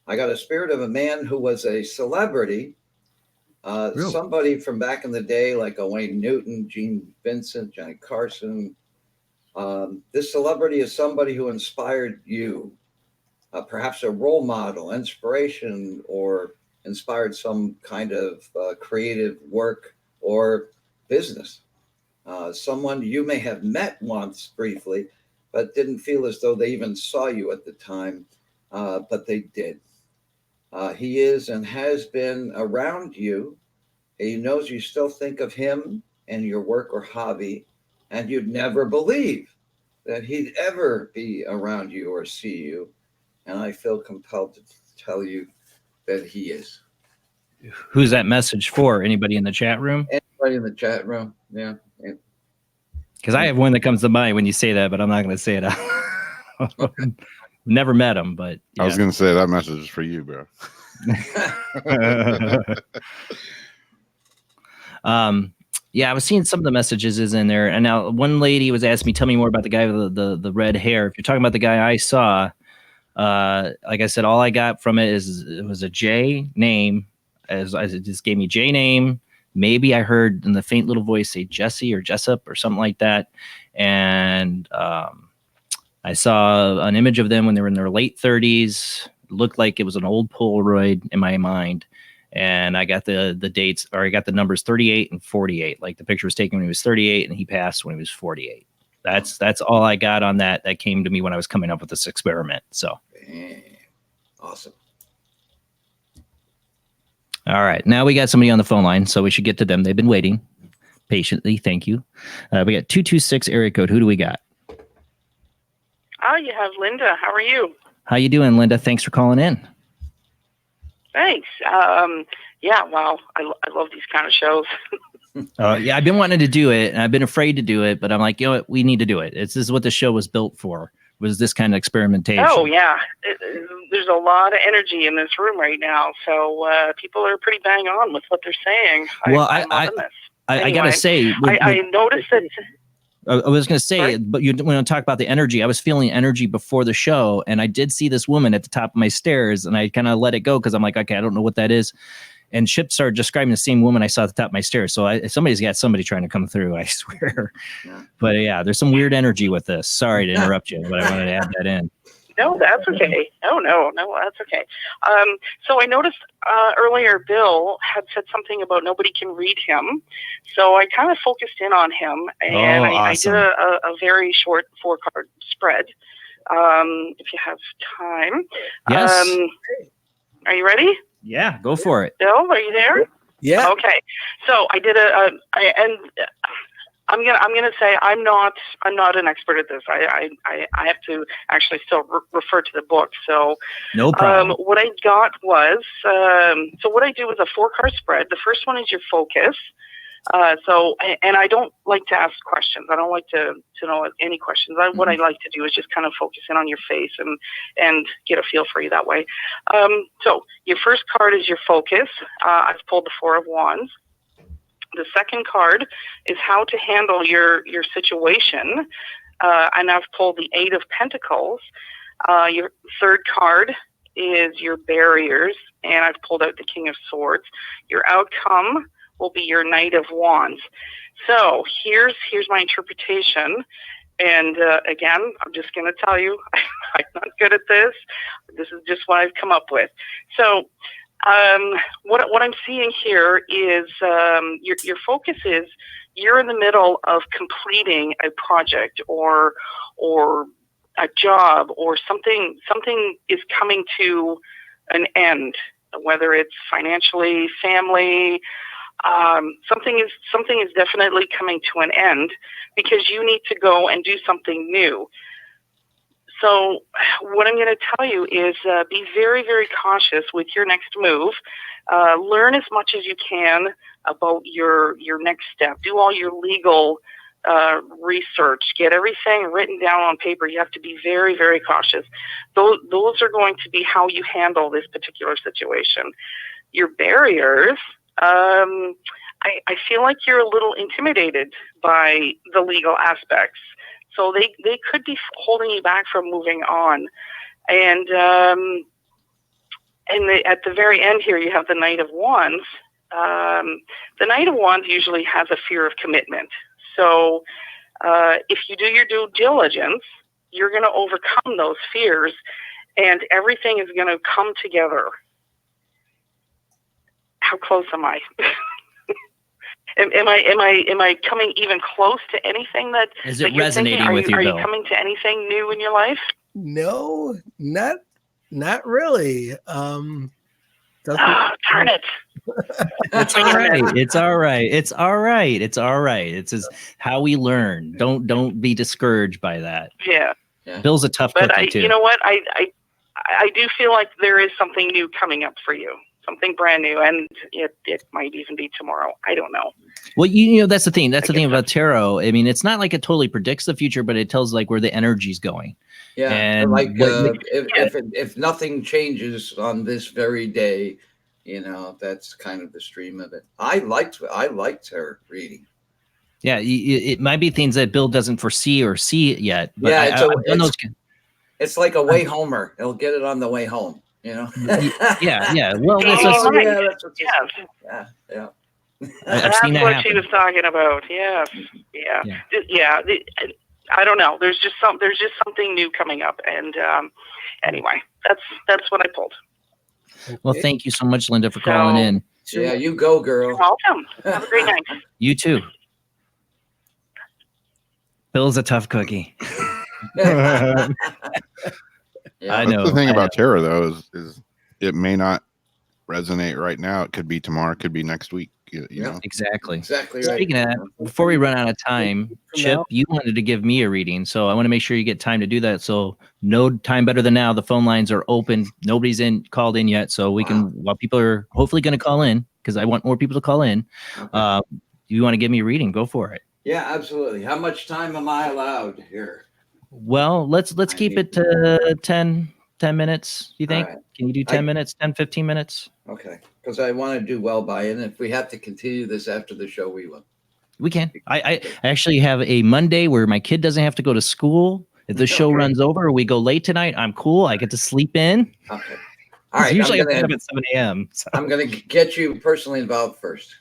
I got a spirit of a man who was a celebrity. Really? Somebody from back in the day, like a Wayne Newton, Gene Vincent, Johnny Carson. This celebrity is somebody who inspired you, perhaps a role model, inspiration, or inspired some kind of creative work or business. Someone you may have met once briefly, but didn't feel as though they even saw you at the time, but they did. He is and has been around you. He knows you still think of him and your work or hobby, and you'd never believe that he'd ever be around you or see you. And I feel compelled to tell you that he is. Who's that message for? Anybody in the chat room? Anybody in the chat room? Yeah. Because I have one that comes to mind when you say that, but I'm not going to say it out. Never met him, but I was going to say that message is for you, bro. Yeah, I was seeing some of the messages is in there, and now one lady was asking me, "Tell me more about the guy with the red hair." If you're talking about the guy I saw, like I said, all I got from it was a J name, as it just gave me J name. Maybe I heard in the faint little voice say Jesse or Jessup or something like that, and I saw an image of them when they were in their late 30s. It looked like it was an old Polaroid in my mind. And I got the dates, or I got the numbers 38 and 48. Like the picture was taken when he was 38 and he passed when he was 48. That's all I got on that. That came to me when I was coming up with this experiment. So awesome. All right. Now we got somebody on the phone line, so we should get to them. They've been waiting patiently. Thank you. We got 226 area code. Who do we got? Oh, you have Linda. How are you? How you doing, Linda? Thanks for calling in. Thanks. Yeah, wow. I love these kind of shows. Yeah, I've been wanting to do it, and I've been afraid to do it, but I'm like, you know what? We need to do it. This is what the show was built for, was this kind of experimentation. Oh, yeah. There's a lot of energy in this room right now, so people are pretty bang on with what they're saying. Well, I'm loving this. I got to say... I noticed that... I was going to say, but when I talk about the energy, I was feeling energy before the show, and I did see this woman at the top of my stairs, and I kind of let it go because I'm like, okay, I don't know what that is. And Chip started describing the same woman I saw at the top of my stairs. So somebody's got somebody trying to come through, I swear. Yeah. But yeah, there's some weird energy with this. Sorry to interrupt you, but I wanted to add that in. No, that's okay. No, that's okay. So I noticed earlier Bill had said something about nobody can read him. So I kind of focused in on him, and awesome. I did a very short 4-card spread. If you have time. Yes. Are you ready? Yeah, go for it. Bill, are you there? Yeah. Okay. So I did I'm gonna say I'm not an expert at this. I have to actually still refer to the book. So no problem. What I got was so what I do is a 4-card spread. The first one is your focus. And I don't like to ask questions. I don't like to know any questions. What I like to do is just kind of focus in on your face and get a feel for you that way. So your first card is your focus. I've pulled the 4 of Wands. The second card is how to handle your situation. And I've pulled the 8 of Pentacles. Your third card is your barriers, and I've pulled out the King of Swords. Your outcome will be your Knight of Wands. So here's my interpretation. And again, I'm just going to tell you, I'm not good at this. This is just what I've come up with. So what I'm seeing here is your focus is you're in the middle of completing a project or a job, or something is coming to an end, whether it's financially, family. Something is definitely coming to an end because you need to go and do something new. So what I'm going to tell you is be very, very cautious with your next move. Learn as much as you can about your next step. Do all your legal research. Get everything written down on paper. You have to be very, very cautious. Those are going to be how you handle this particular situation. Your barriers, I feel like you're a little intimidated by the legal aspects. So they could be holding you back from moving on. And at the very end here, you have the Knight of Wands. The Knight of Wands usually has a fear of commitment. So if you do your due diligence, you're going to overcome those fears, and everything is going to come together. How close am I? Am I coming even close to anything that is it that resonating with you, Are Bill? you coming to anything new in your life? No, not really. Darn it. It's all right. It's all right. It's all right. It's all right. It's just how we learn. Don't be discouraged by that. Yeah. Bill's a tough But cookie too. you know what? I do feel like there is something new coming up for you. Something brand new, and it might even be tomorrow. I don't know. Well, you know, that's the thing. That's the thing about tarot. I mean, it's not like it totally predicts the future, but it tells like where the energy's going. Yeah, And like if nothing changes on this very day, you know, that's kind of the stream of it. I liked her reading. Yeah, it might be things that Bill doesn't foresee or see yet. But yeah, it's like a way homer. He'll get it on the way home. You know. yeah. Well, I've seen that what happen. she was talking about. Yeah. I don't know. There's just something new coming up, and anyway, that's what I pulled. Well, thank you so much, Linda, for calling in. Yeah, you go, girl. You're welcome. Have a great night. You too. Bill's a tough cookie. I know. That's the thing about tarot, though, is it may not resonate right now. It could be tomorrow. It could be next week. You know. Exactly. Exactly right. Speaking of that, before we run out of time, Chip, you wanted to give me a reading, so I want to make sure you get time to do that. So no time better than now. The phone lines are open. Nobody's called in yet, so we can. While people are hopefully going to call in, because I want more people to call in. Okay. You want to give me a reading? Go for it. Yeah, absolutely. How much time am I allowed here? Well, let's keep it to 10 minutes. You think? Right. Can you do 10 minutes, 10, 15 minutes? Okay. Because I want to do well by it. And if we have to continue this after the show, we will. We can. I actually have a Monday where my kid doesn't have to go to school. If the show runs over or we go late tonight, I'm cool. I get to sleep in. Okay. All right. Usually I get up at 7 a.m. So. I'm going to get you personally involved first.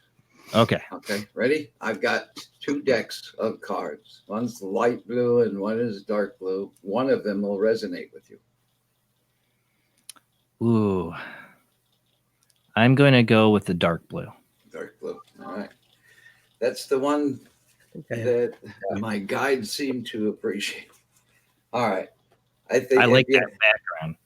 Okay. Okay. Ready? I've got 2 decks of cards. One's light blue and one is dark blue. One of them will resonate with you. Ooh. I'm going to go with the dark blue. Dark blue. All right. That's the one that my guides seem to appreciate. All right. I think I like that background.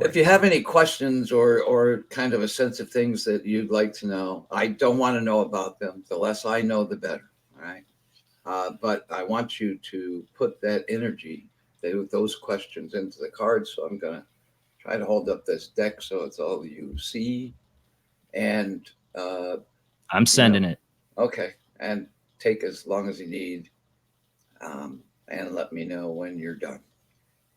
If you have any questions or kind of a sense of things that you'd like to know, I don't want to know about them. The less I know, the better. All right. But I want you to put that energy, those questions into the cards. So I'm going to try to hold up this deck so it's all you see. And I'm sending it. Okay. And take as long as you need. And let me know when you're done.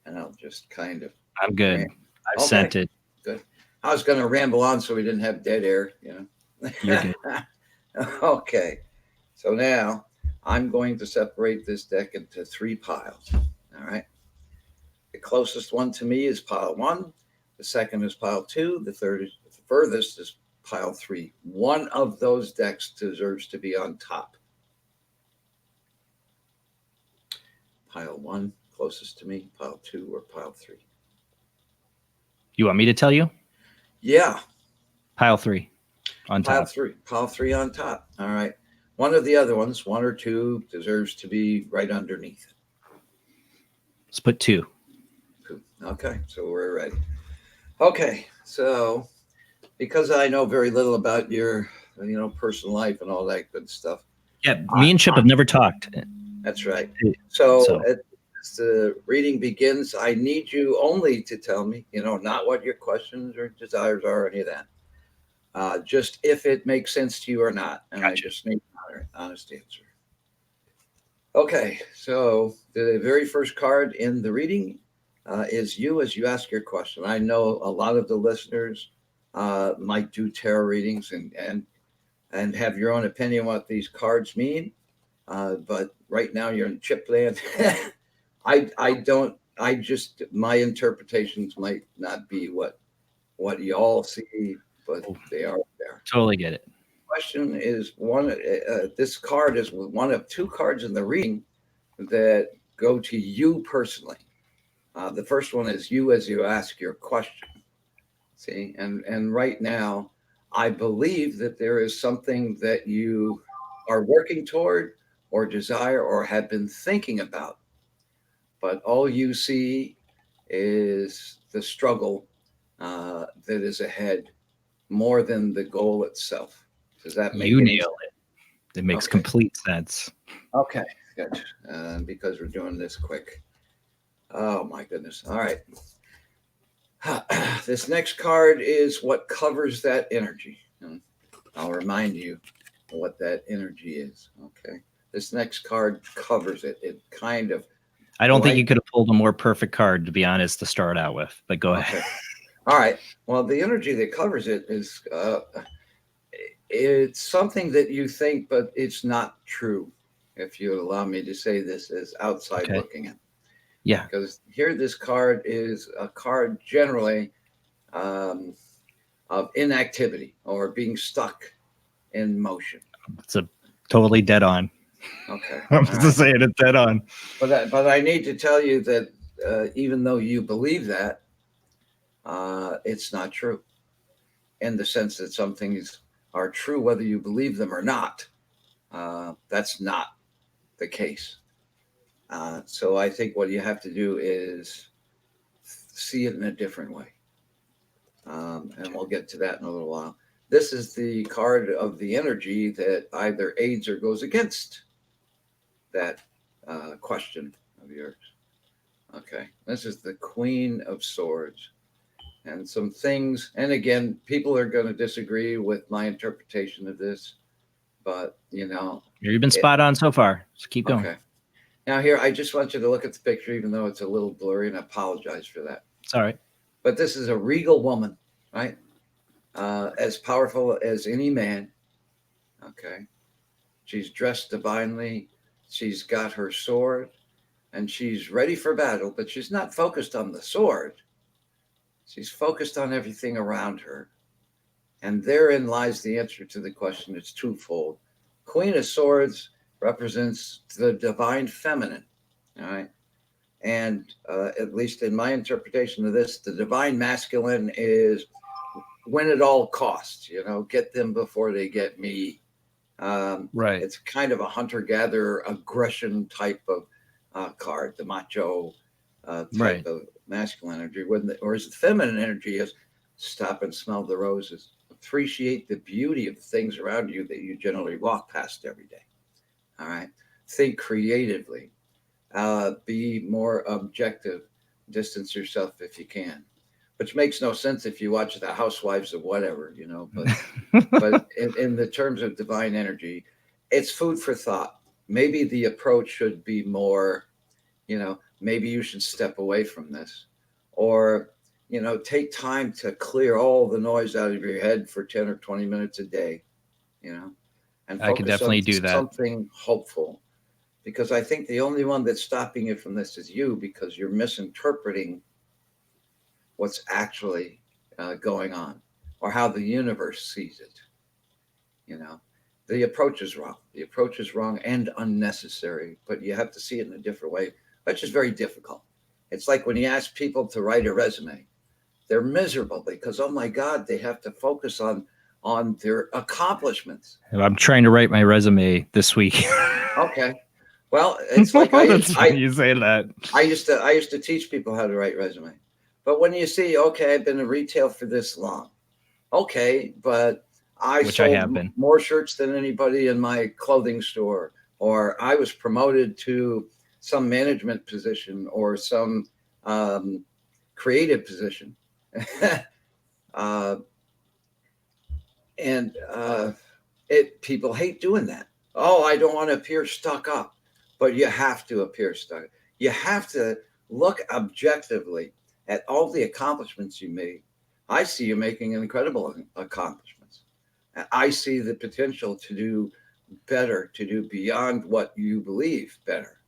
And I'll just kind of. I'm good. I've sent it. Good. I was going to ramble on so we didn't have dead air, you know. You're good. Okay. So now I'm going to separate this deck into 3 piles. All right. The closest one to me is pile 1. The second is pile 2. The third is the furthest is pile 3. One of those decks deserves to be on top. Pile 1, closest to me, pile 2, or pile 3. You want me to tell you? Yeah. Pile 3 on Pile top. 3. Pile 3 on top. All right. One of the other ones, 1 or 2, deserves to be right underneath. Let's put 2. Okay, so we're ready. Okay, so because I know very little about your, personal life and all that good stuff. Yeah, me and Chip have never talked. That's right. So as the reading begins, I need you only to tell me, not what your questions or desires are, or any of that. Just if it makes sense to you or not. And I just need an honest answer. Okay, so the very first card in the reading is you as you ask your question. I know a lot of the listeners might do tarot readings and have your own opinion what these cards mean. But right now you're in Chip land. My interpretations might not be what y'all see, but they are there. Totally get it. Question is this card is one of 2 cards in the reading that go to you personally. The first one is you as you ask your question. See, and right now, I believe that there is something that you are working toward or desire or have been thinking about. But all you see is the struggle that is ahead more than the goal itself. Does that make You any nailed it. It makes complete sense. Okay, good. Because we're doing this quick. Oh my goodness. All right. This next card is what covers that energy. And I'll remind you what that energy is. Okay. This next card covers it. It kind of. I don't think you could have pulled a more perfect card, to be honest, to start out with. But go ahead. All right. Well, the energy that covers it is it's something that you think, but it's not true. If you allow me to say this as outside looking in. Yeah. Because here this card is a card generally of inactivity or being stuck in motion. It's a totally dead on. Okay. I'm just saying it's dead on. But I need to tell you that even though you believe that, it's not true. In the sense that some things are true whether you believe them or not. That's not the case. So I think what you have to do is see it in a different way. And we'll get to that in a little while. This is the card of the energy that either aids or goes against that question of yours. Okay. This is the Queen of Swords. And some things, and again, people are going to disagree with my interpretation of this, but You've been spot on so far. Just keep going. Okay. Now here, I just want you to look at the picture, even though it's a little blurry, and I apologize for that. It's all right. But this is a regal woman, right? As powerful as any man. Okay. She's dressed divinely. She's got her sword, and she's ready for battle, but she's not focused on the sword. She's focused on everything around her. And therein lies the answer to the question. It's twofold. Queen of Swords represents the divine feminine, all right? And at least in my interpretation of this, the divine masculine is win at all costs, get them before they get me. Right. It's kind of a hunter-gatherer aggression type of card, the macho type of masculine energy. Whereas the feminine energy is stop and smell the roses. Appreciate the beauty of the things around you that you generally walk past every day. All right. Think creatively. Be more objective. Distance yourself if you can. Which makes no sense if you watch the Housewives or whatever, But in the terms of divine energy, it's food for thought. Maybe the approach should be more, maybe you should step away from this. Or, take time to clear all the noise out of your head for 10 or 20 minutes a day, and I could definitely do that. Something hopeful, because I think the only one that's stopping you from this is you, because you're misinterpreting what's actually going on, or how the universe sees it. You know, the approach is wrong. The approach is wrong and unnecessary, but you have to see it in a different way, which is very difficult. It's like when you ask people to write a resume, they're miserable because, oh my God, they have to focus on their accomplishments. I'm trying to write my resume this week. Okay. Well, it's like you say that. I used to teach people how to write resume. But when you see, okay, I've been in retail for this long. Okay, but I sold more shirts than anybody in my clothing store, or I was promoted to some management position or some creative position. People hate doing that. Oh, I don't want to appear stuck up, but you have to appear stuck. You have to look objectively at all the accomplishments you made. I see you making incredible accomplishments. I see the potential to do better, to do beyond what you believe better.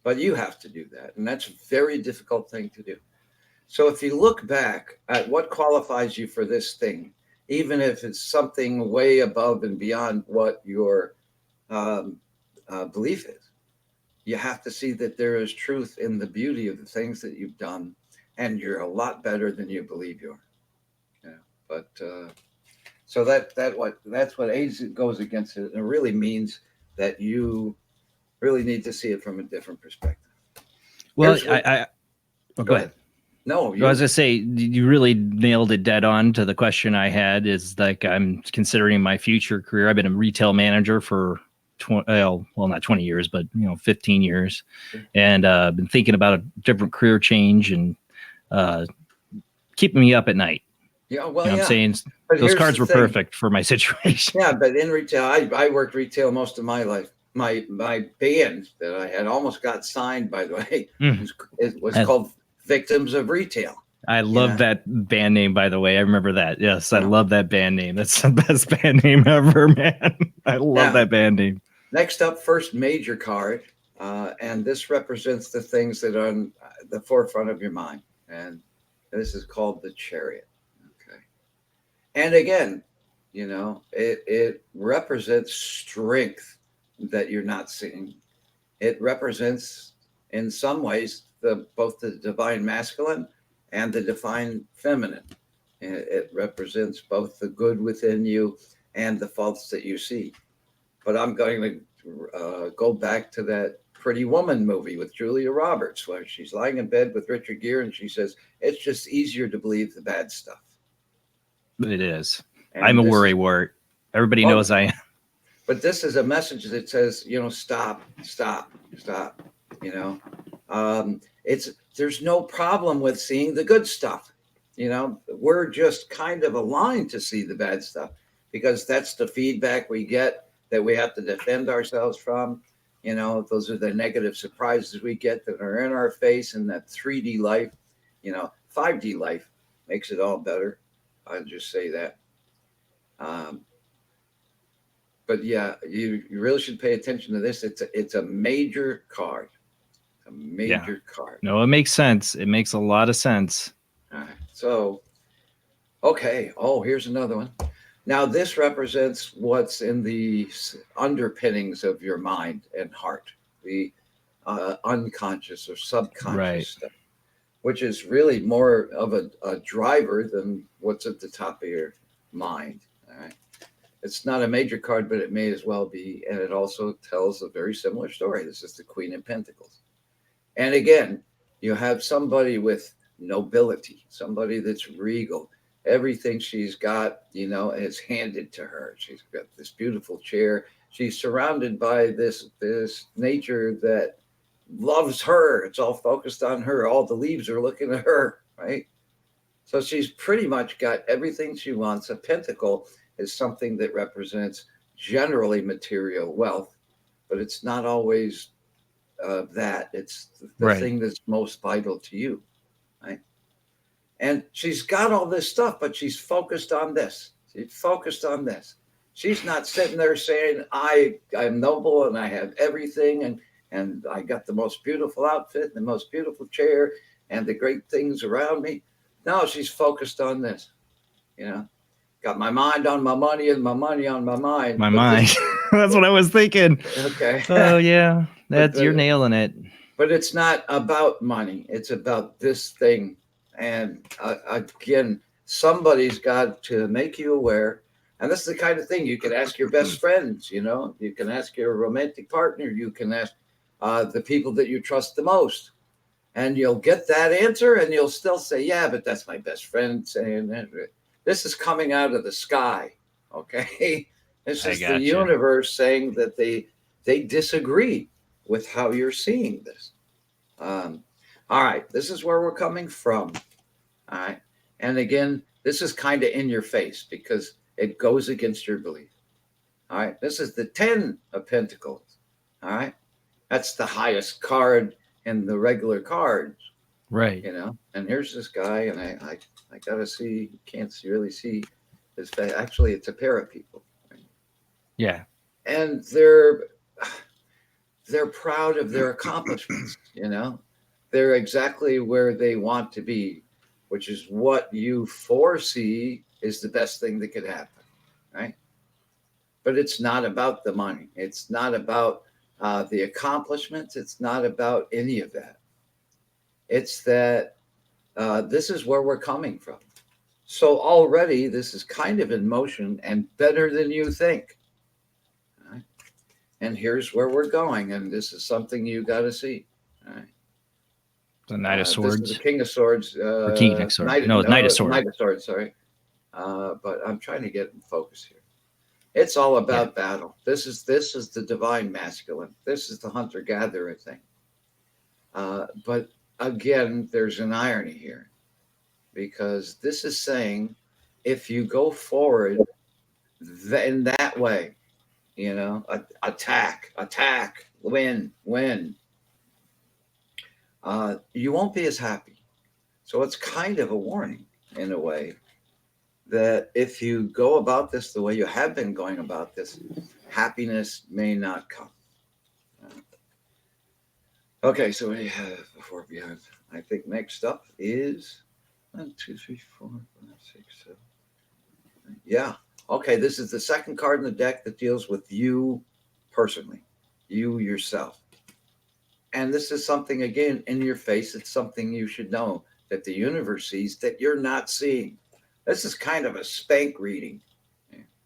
But you have to do that. And that's a very difficult thing to do. So if you look back at what qualifies you for this thing, even if it's something way above and beyond what your belief is, you have to see that there is truth in the beauty of the things that you've done, and you're a lot better than you believe you are. Yeah, but so that's what aids goes against it. And it really means that you really need to see it from a different perspective. Well, go ahead. No, I was gonna say you really nailed it dead on to the question I had. Is like I'm considering my future career. I've been a retail manager for not 20 years, but 15 years, and been thinking about a different career change and keeping me up at night. Yeah, well, I'm saying those cards were perfect for my situation. Yeah, but in retail, I worked retail most of my life. My band that I had almost got signed, by the way, it was called Victims of Retail. I love that band name, by the way. I remember that. Yes, I love that band name. That's the best band name ever, man. I love that band name. Next up, first major card. And this represents the things that are on the forefront of your mind. And this is called the Chariot. Okay. And again, it represents strength that you're not seeing. It represents, in some ways, both the divine masculine and the divine feminine. It represents both the good within you and the faults that you see. But I'm going to go back to that Pretty Woman movie with Julia Roberts, where she's lying in bed with Richard Gere and she says, it's just easier to believe the bad stuff. It is. And I'm a worrywart. Everybody knows I am. But this is a message that says, stop. There's no problem with seeing the good stuff. We're just kind of aligned to see the bad stuff because that's the feedback we get that we have to defend ourselves from. Those are the negative surprises we get that are in our face, and that 3D life, 5D life makes it all better. I'll just say that. But yeah, you really should pay attention to this. It's a major card. A major card. No, it makes sense. It makes a lot of sense. All right. So, okay. Oh, here's another one. Now, this represents what's in the underpinnings of your mind and heart, the unconscious or subconscious stuff, which is really more of a driver than what's at the top of your mind. All right. It's not a major card, but it may as well be. And it also tells a very similar story. This is the Queen of Pentacles. And again, you have somebody with nobility, somebody that's regal. Everything she's got, is handed to her. She's got this beautiful chair. She's surrounded by this nature that loves her. It's all focused on her. All the leaves are looking at her, right? So she's pretty much got everything she wants. A pentacle is something that represents generally material wealth, but it's not always that. It's the thing that's most vital to you, right? And she's got all this stuff, but she's focused on this. She's focused on this. She's not sitting there saying, I'm noble and I have everything and I got the most beautiful outfit and the most beautiful chair and the great things around me. No, she's focused on this. You know, got my mind on my money and my money on my mind. My mind. That's what I was thinking. Okay. Oh yeah, you're nailing it. But it's not about money. It's about this thing. And again, somebody's got to make you aware. And this is the kind of thing you can ask your best friends. You know, you can ask your romantic partner. You can ask the people that you trust the most. And you'll get that answer and you'll still say, yeah, but that's my best friend saying that. This is coming out of the sky. Okay. This is the universe saying that they disagree with how you're seeing this. All right. This is where we're coming from. All right. And again, this is kind of in your face because it goes against your belief. All right. This is the 10 of Pentacles. All right. That's the highest card in the regular cards. Right. You know, and here's this guy, and I gotta see, can't really see this face. Actually, it's a pair of people. Right? Yeah. And they're proud of their accomplishments, you know. They're exactly where they want to be, which is what you foresee is the best thing that could happen, right? But it's not about the money. It's not about the accomplishments. It's not about any of that. It's that this is where we're coming from. So already this is kind of in motion and better than you think. All right? And here's where we're going. And this is something you got to see. All right. The Knight of Swords. This is the King of Swords. Or King of Swords. Knight of Swords. Knight of Swords, sorry. But I'm trying to get in focus here. It's all about battle. This is the divine masculine. This is the hunter-gatherer thing. But again, there's an irony here because this is saying if you go forward in that way, you know, attack, win, you won't be as happy. So it's kind of a warning in a way that if you go about this the way you have been going about this, happiness may not come. Okay, so we have before beyond. I think next up is 1, 2, 3, 4, 5, 6, 7. Yeah. Okay, this is the second card in the deck that deals with you personally, you yourself. And this is something, again, in your face. It's something you should know that the universe sees that you're not seeing. This is kind of a spank reading.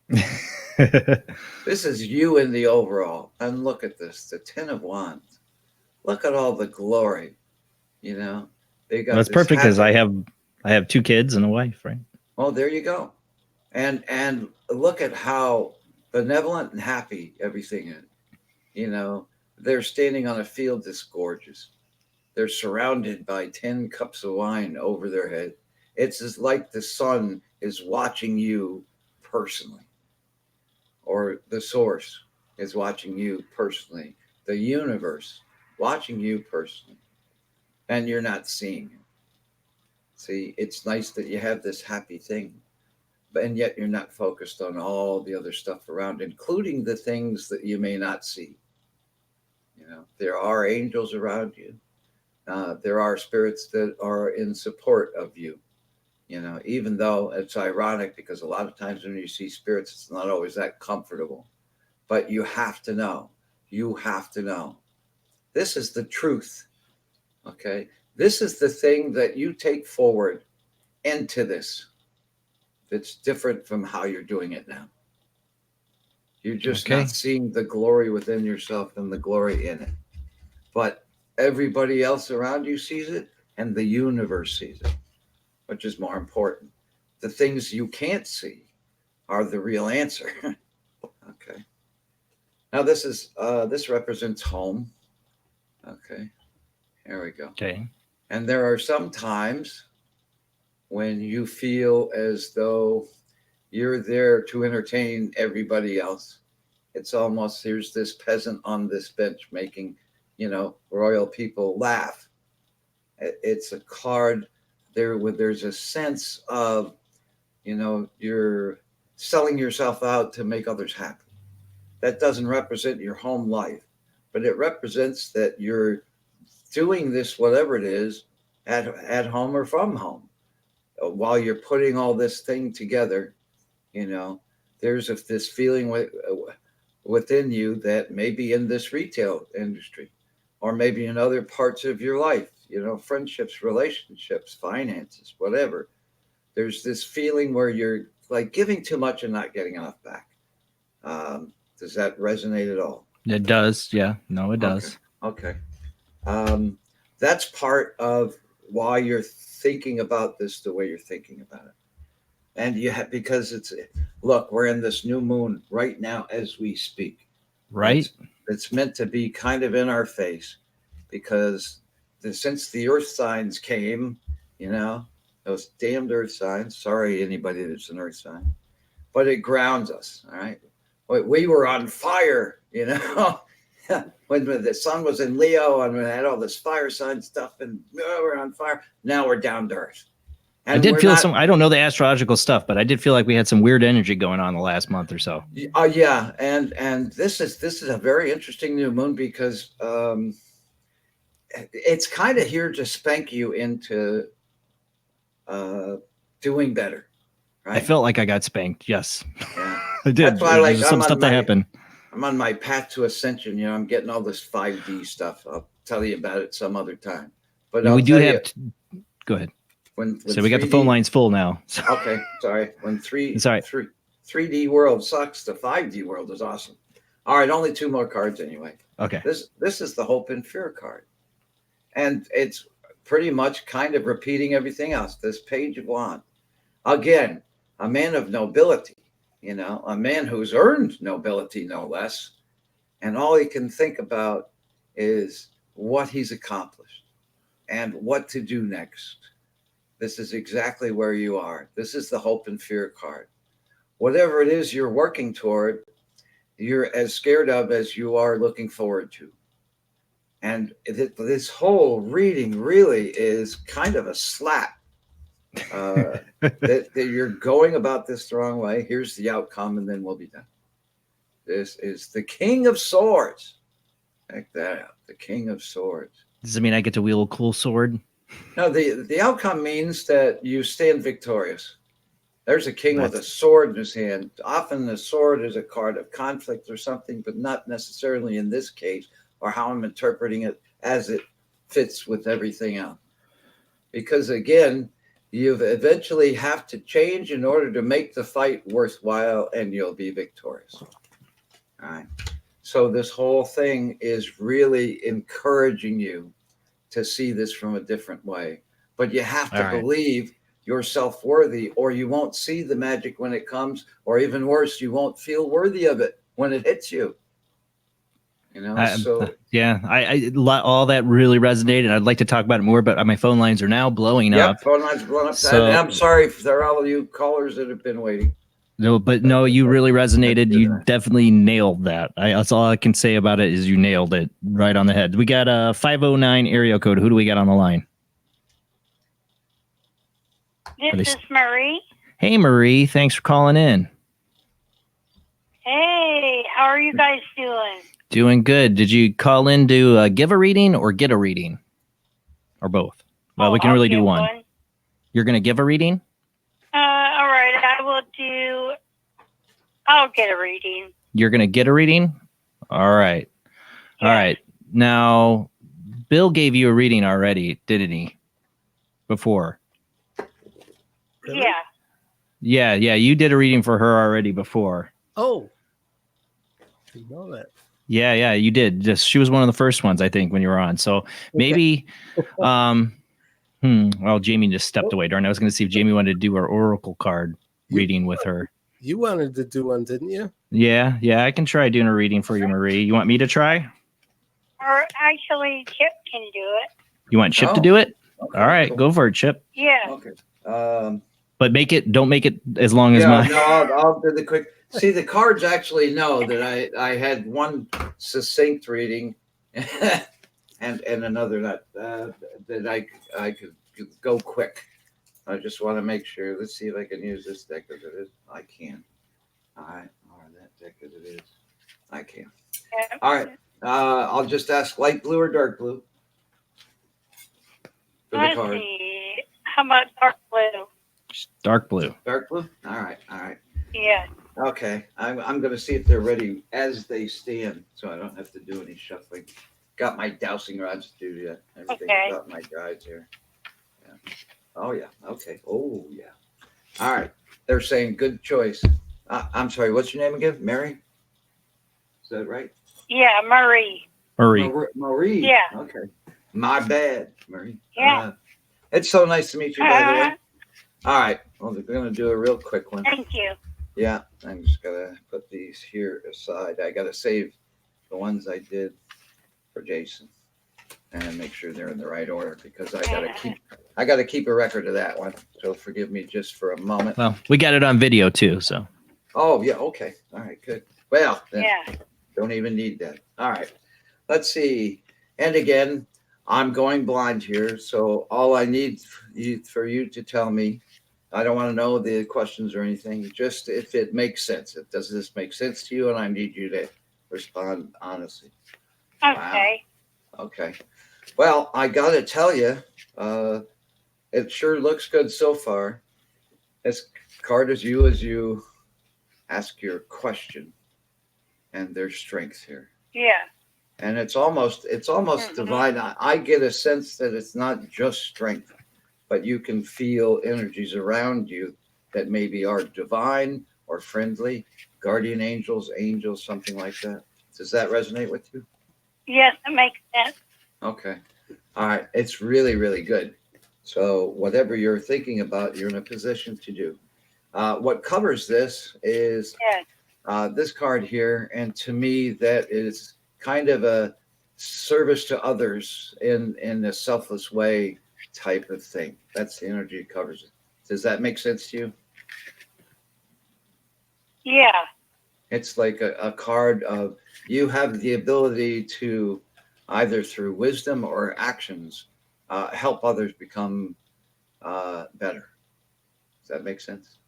This is you in the overall. And look at this, the 10 of Wands. Look at all the glory. You know, they got. That's perfect because I have 2 kids and a wife, right? Oh, there you go. And look at how benevolent and happy everything is. You know, they're standing on a field that's gorgeous. They're surrounded by 10 cups of wine over their head. It's as like the sun is watching you personally, or the source is watching you personally, the universe watching you personally, and you're not seeing it. See, it's nice that you have this happy thing, and yet you're not focused on all the other stuff around, including the things that you may not see. You know, there are angels around you. There are spirits that are in support of you. You know, even though it's ironic because a lot of times when you see spirits, it's not always that comfortable. But you have to know. You have to know. This is the truth. Okay? This is the thing that you take forward into this. That's different from how you're doing it now. You're just not seeing the glory within yourself and the glory in it. But everybody else around you sees it, and the universe sees it. Which is more important. The things you can't see are the real answer. Okay. Now this represents home. Okay. Here we go. Okay. And there are some times when you feel as though you're there to entertain everybody else. It's almost, here's this peasant on this bench making, you know, royal people laugh. It's a card there where there's a sense of, you know, you're selling yourself out to make others happy. That doesn't represent your home life, but it represents that you're doing this, whatever it is, at home or from home. while you're putting all this thing together, there's this feeling within you that maybe in this retail industry, or maybe in other parts of your life, friendships, relationships, finances, whatever. There's this feeling where you're like giving too much and not getting enough back. Does that resonate at all? It does. Yeah. No, it does. Okay. That's part of why you're thinking about this the way you're thinking about it. And because look, we're in this new moon right now as we speak. Right. It's meant to be kind of in our face, because since the earth signs came, those damned earth signs, sorry, anybody that's an earth sign, but it grounds us. All right. We were on fire, when the sun was in Leo and we had all this fire sign stuff and we're on fire. Now we're down to earth. And I did feel I don't know the astrological stuff, but I did feel like we had some weird energy going on the last month or so. Yeah. And this is a very interesting new moon, because it's kind of here to spank you into doing better. Right? I felt like I got spanked. Yes. Yeah. I did. That's why, There's some stuff that happened. I'm on my path to ascension. I'm getting all this 5D stuff. I'll tell you about it some other time. But we do have. Go ahead. So we got the phone lines full now. So. Okay, sorry. When 3D world sucks, the 5D world is awesome. All right, only 2 more cards anyway. Okay. This is the Hope and Fear card, and it's pretty much kind of repeating everything else. This Page of Wands, again, a man of nobility. A man who's earned nobility, no less, and all he can think about is what he's accomplished and what to do next. This is exactly where you are. This is the Hope and Fear card. Whatever it is you're working toward, you're as scared of as you are looking forward to. And this whole reading really is kind of a slap. That you're going about this the wrong way. Here's the outcome, and then we'll be done. This is the King of Swords. Check that out. The King of Swords. Does it mean I get to wield a cool sword? No, the outcome means that you stand victorious. There's a king with a sword in his hand. Often the sword is a card of conflict or something, but not necessarily in this case, or how I'm interpreting it as it fits with everything else. Because again, you eventually have to change in order to make the fight worthwhile, and you'll be victorious. All right. So this whole thing is really encouraging you to see this from a different way. But you have to believe yourself worthy, or you won't see the magic when it comes, or even worse, you won't feel worthy of it when it hits you. Yeah, I all that really resonated. I'd like to talk about it more, but my phone lines are now blowing up. Phone lines are blowing up. So, and I'm sorry if there are all of you callers that have been waiting. No, you really resonated. You definitely nailed that. That's all I can say about it is you nailed it right on the head. We got a 509 area code. Who do we got on the line? This is Marie. Hey, Marie. Thanks for calling in. Hey, how are you guys doing? Doing good. Did you call in to give a reading or get a reading? Or both? Well, we can really do one. You're going to give a reading? All right. I'll get a reading. You're going to get a reading? All right. Yeah. All right. Now, Bill gave you a reading already, didn't he? Before. Yeah. Yeah. You did a reading for her already before. Oh. I didn't know that. Yeah, you did. She was one of the first ones, I think, when you were on. So maybe, well, Jamie just stepped away. Darn, I was going to see if Jamie wanted to do her oracle card reading with her. You wanted to do one, didn't you? Yeah, I can try doing a reading for you, Marie. You want me to try? Or actually, Chip can do it. You want Chip to do it? Okay, all right, go for it, Chip. Yeah. Okay. But don't make it as long as mine. No, I'll do the quick. See, the cards actually know that I had one succinct reading and another that I could go quick. I just want to make sure. Let's see if I can use this deck as it is. I can. All right. Or that deck as it is. I can. Yeah. All right. I'll just ask light blue or dark blue. Let's see. How about dark blue? Dark blue. Dark blue? All right. Yeah. Okay. I'm going to see if they're ready as they stand so I don't have to do any shuffling. Got my dowsing rods to do yet. Everything about my guides here. Yeah. Oh, yeah. Okay. Oh, yeah. All right. They're saying good choice. I'm sorry. What's your name again? Mary? Is that right? Yeah, Marie. Marie. Yeah. Okay. My bad, Marie. Yeah. It's so nice to meet you, by the way. All right. Well, we're going to do a real quick one. Thank you. Yeah. I'm just going to put these here aside. I got to save the ones I did for Jason and make sure they're in the right order because I got to keep a record of that one. So forgive me just for a moment. Well, we got it on video too, so. Oh, yeah. Okay. All right. Good. Well, then don't even need that. All right. Let's see. And again, I'm going blind here. So all I need for you to tell me, I don't want to know the questions or anything, just if it makes sense. Does this make sense to you? And I need you to respond honestly. Okay. Wow. Okay. Well, I got to tell you, it sure looks good so far. As card as you ask your question and there's strength here. Yeah. And it's almost divine. I get a sense that it's not just strength, but you can feel energies around you that maybe are divine or friendly, guardian angels, something like that. Does that resonate with you? Yes, it makes sense. Okay. All right. It's really, really good. So whatever you're thinking about, you're in a position to do. What covers this is this card here. And to me, that is kind of a service to others in a selfless way type of thing. That's the energy it covers it. Does that make sense to you? Yeah. It's like a card of you have the ability to either through wisdom or actions help others become better. Does that make sense?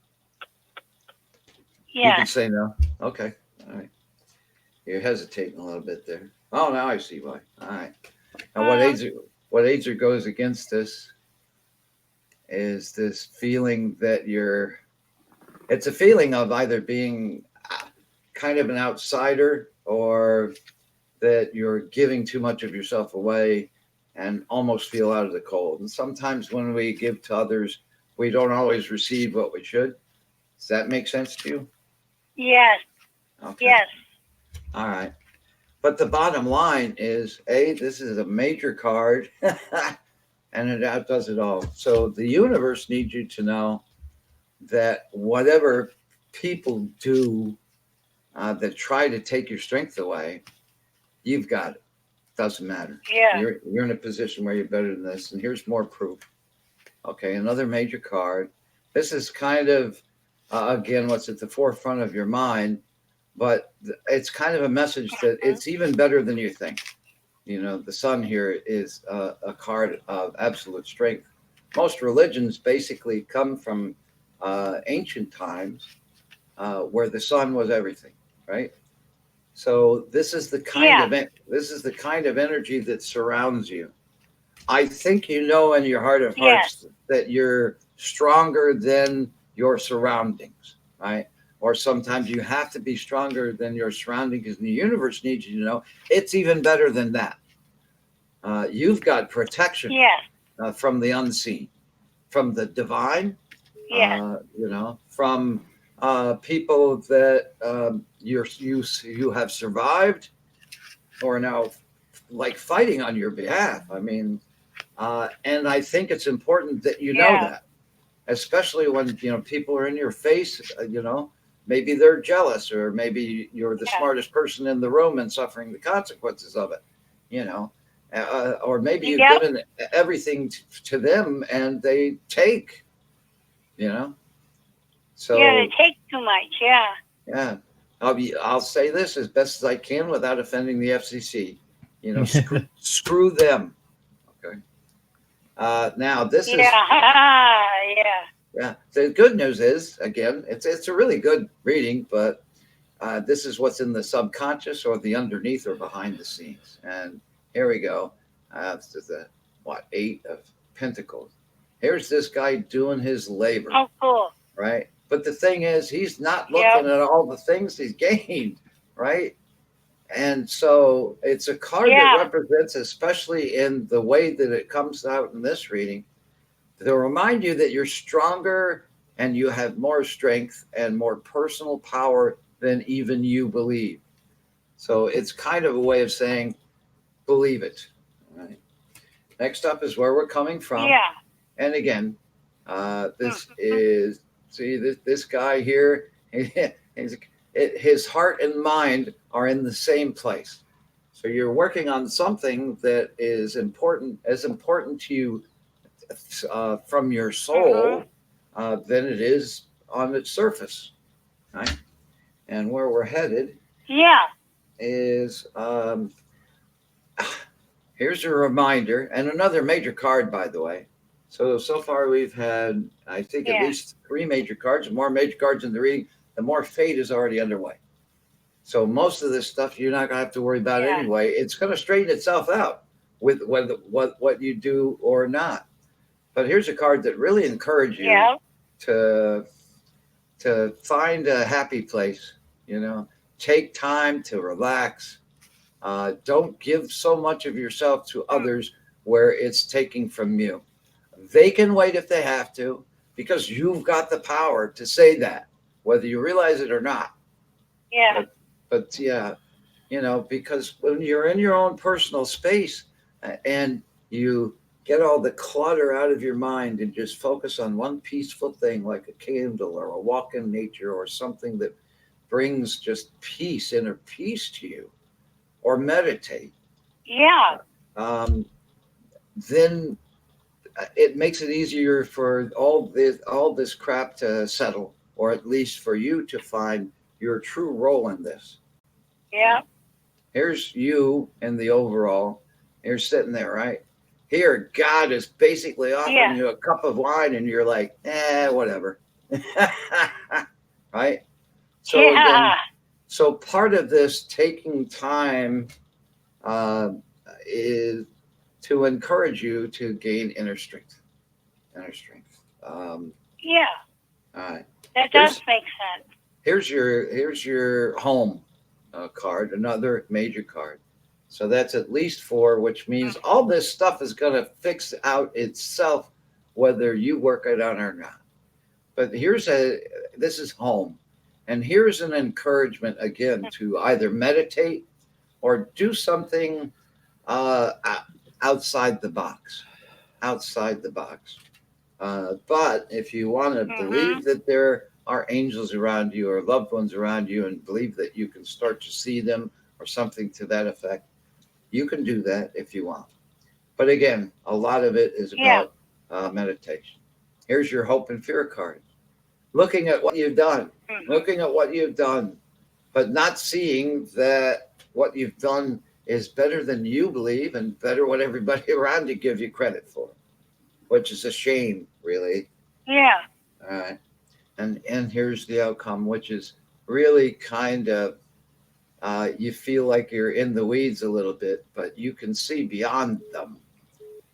Yeah. You can say no. Okay. All right. You're hesitating a little bit there. Oh, now I see why. All right. Now, what aids or goes against this is this feeling that it's a feeling of either being kind of an outsider or that you're giving too much of yourself away and almost feel out of the cold. And sometimes when we give to others, we don't always receive what we should. Does that make sense to you? Yes. Okay. Yes. All right. But the bottom line is, this is a major card and it outdoes it all. So the universe needs you to know that whatever people do that try to take your strength away, you've got it. Doesn't matter. Yeah. You're in a position where you're better than this. And here's more proof. Okay, another major card. This is kind of, again, what's at the forefront of your mind, but it's kind of a message that it's even better than you think. You know, the sun here is a card of absolute strength. Most religions basically come from ancient times where the sun was everything, right? So this is the kind of energy that surrounds you. I think you know in your heart of hearts that you're stronger than your surroundings, right? Or sometimes you have to be stronger than your surroundings because the universe needs you to know it's even better than that. You've got protection from the unseen, from the divine, from people that you have survived or are now like fighting on your behalf. I mean, and I think it's important that you know that, especially when people are in your face. Maybe they're jealous, or maybe you're the smartest person in the room and suffering the consequences of it. Or maybe you've given everything to them and they take. So they take too much. Yeah. I'll say this as best as I can without offending the FCC. Screw them. Okay. Now this is. Yeah. The good news is, again, it's a really good reading, but this is what's in the subconscious or the underneath or behind the scenes. And here we go. This is the 8 of Pentacles. Here's this guy doing his labor. Oh, cool. Right? But the thing is, he's not looking at all the things he's gained, right? And so it's a card that represents, especially in the way that it comes out in this reading, to remind you that you're stronger and you have more strength and more personal power than even you believe. So it's kind of a way of saying, believe it. Right? Next up is where we're coming from. Yeah. And again, this is, see, this guy here, his heart and mind are in the same place. So you're working on something that is important, as important to you from your soul than it is on its surface. Right? And where we're headed is, here's a reminder, and another major card, by the way. So far we've had, I think, at least 3 major cards, and more major cards in the reading, the more fate is already underway. So most of this stuff you're not going to have to worry about anyway. It's going to straighten itself out with whether what you do or not. But here's a card that really encourages you to find a happy place. You know, take time to relax. Don't give so much of yourself to others where it's taking from you. They can wait if they have to, because you've got the power to say that, whether you realize it or not. Yeah. But yeah, you know, because when you're in your own personal space and you get all the clutter out of your mind and just focus on one peaceful thing, like a candle or a walk in nature or something that brings just peace, inner peace to you, or meditate. Yeah. Then it makes it easier for all this crap to settle, or at least for you to find your true role in this. Yeah. Here's you in the overall. You're sitting there, right? Here, God is basically offering you a cup of wine, and you're like, whatever. Right? So again, so part of this taking time is to encourage you to gain inner strength. Inner strength. Yeah. All right. That does make sense. Here's your home card, another major card. So that's at least 4, which means all this stuff is going to fix out itself, whether you work it on or not. But this is home. And here's an encouragement again to either meditate or do something outside the box. Outside the box. But if you want to believe that there are angels around you or loved ones around you, and believe that you can start to see them or something to that effect, you can do that if you want. But again, a lot of it is about meditation. Here's your hope and fear card. Looking at what you've done, but not seeing that what you've done is better than you believe and better what everybody around you gives you credit for, which is a shame, really. Yeah. All right. And here's the outcome, which is really kind of, you feel like you're in the weeds a little bit, but you can see beyond them.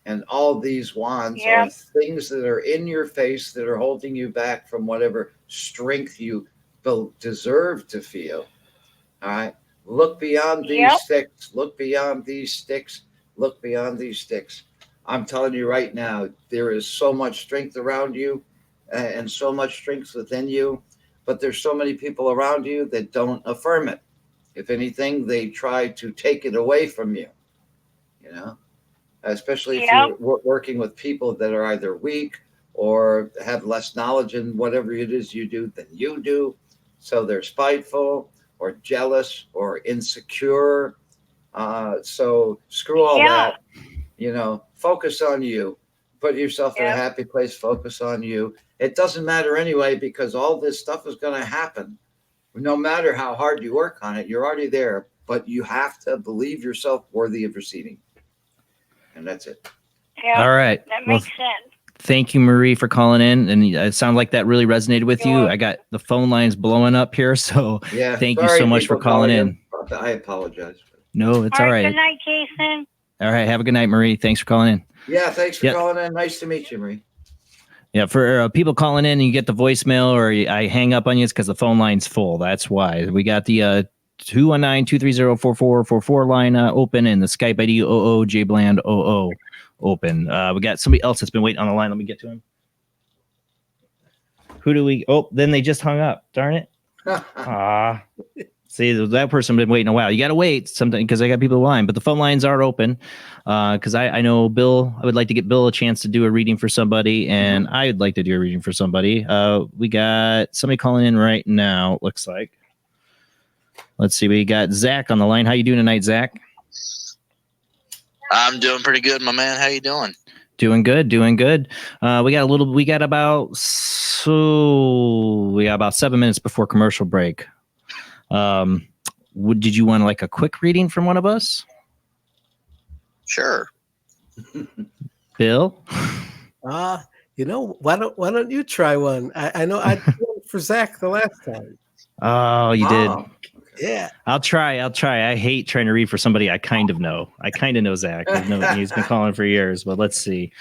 And all these wands are things that are in your face that are holding you back from whatever strength you deserve to feel. All right. Look beyond these sticks. Look beyond these sticks. Look beyond these sticks. I'm telling you right now, there is so much strength around you and so much strength within you, but there's so many people around you that don't affirm it. If anything, they try to take it away from you, you know, especially if you're working with people that are either weak or have less knowledge in whatever it is you do than you do. So they're spiteful or jealous or insecure. So screw all that, you know, focus on you. Put yourself in a happy place, focus on you. It doesn't matter anyway, because all this stuff is going to happen. No matter how hard you work on it, you're already there, but you have to believe yourself worthy of receiving. And that's it. Yeah. All right. That makes sense. Thank you, Marie, for calling in. And it sounds like that really resonated with you. I got the phone lines blowing up here. So thank you so much for calling in. I apologize. No, it's all right. Good night, Jason. All right. Have a good night, Marie. Thanks for calling in. Yeah, thanks for calling in. Nice to meet you, Marie. Yeah, for people calling in and you get the voicemail or I hang up on you, it's because the phone line's full. That's why. We got the 219-230-4444 line open and the Skype ID Jblandoo open. We got somebody else that's been waiting on the line. Let me get to him. Who do we? Oh, then they just hung up. Darn it. See, that person been waiting a while. You got to wait something because I got people in line, but the phone lines are open because I know Bill. I would like to get Bill a chance to do a reading for somebody, and I would like to do a reading for somebody. We got somebody calling in right now. It looks like. Let's see. We got Zach on the line. How you doing tonight, Zach? I'm doing pretty good, my man. How you doing? Doing good. We got about 7 minutes before commercial break. Did you want like a quick reading from one of us? Sure. Bill? Why don't you try one? I know I did one for Zach the last time. Oh, you did. Yeah. I'll try. I hate trying to read for somebody I kind of know. I kind of know Zach. He's been calling for years, but let's see.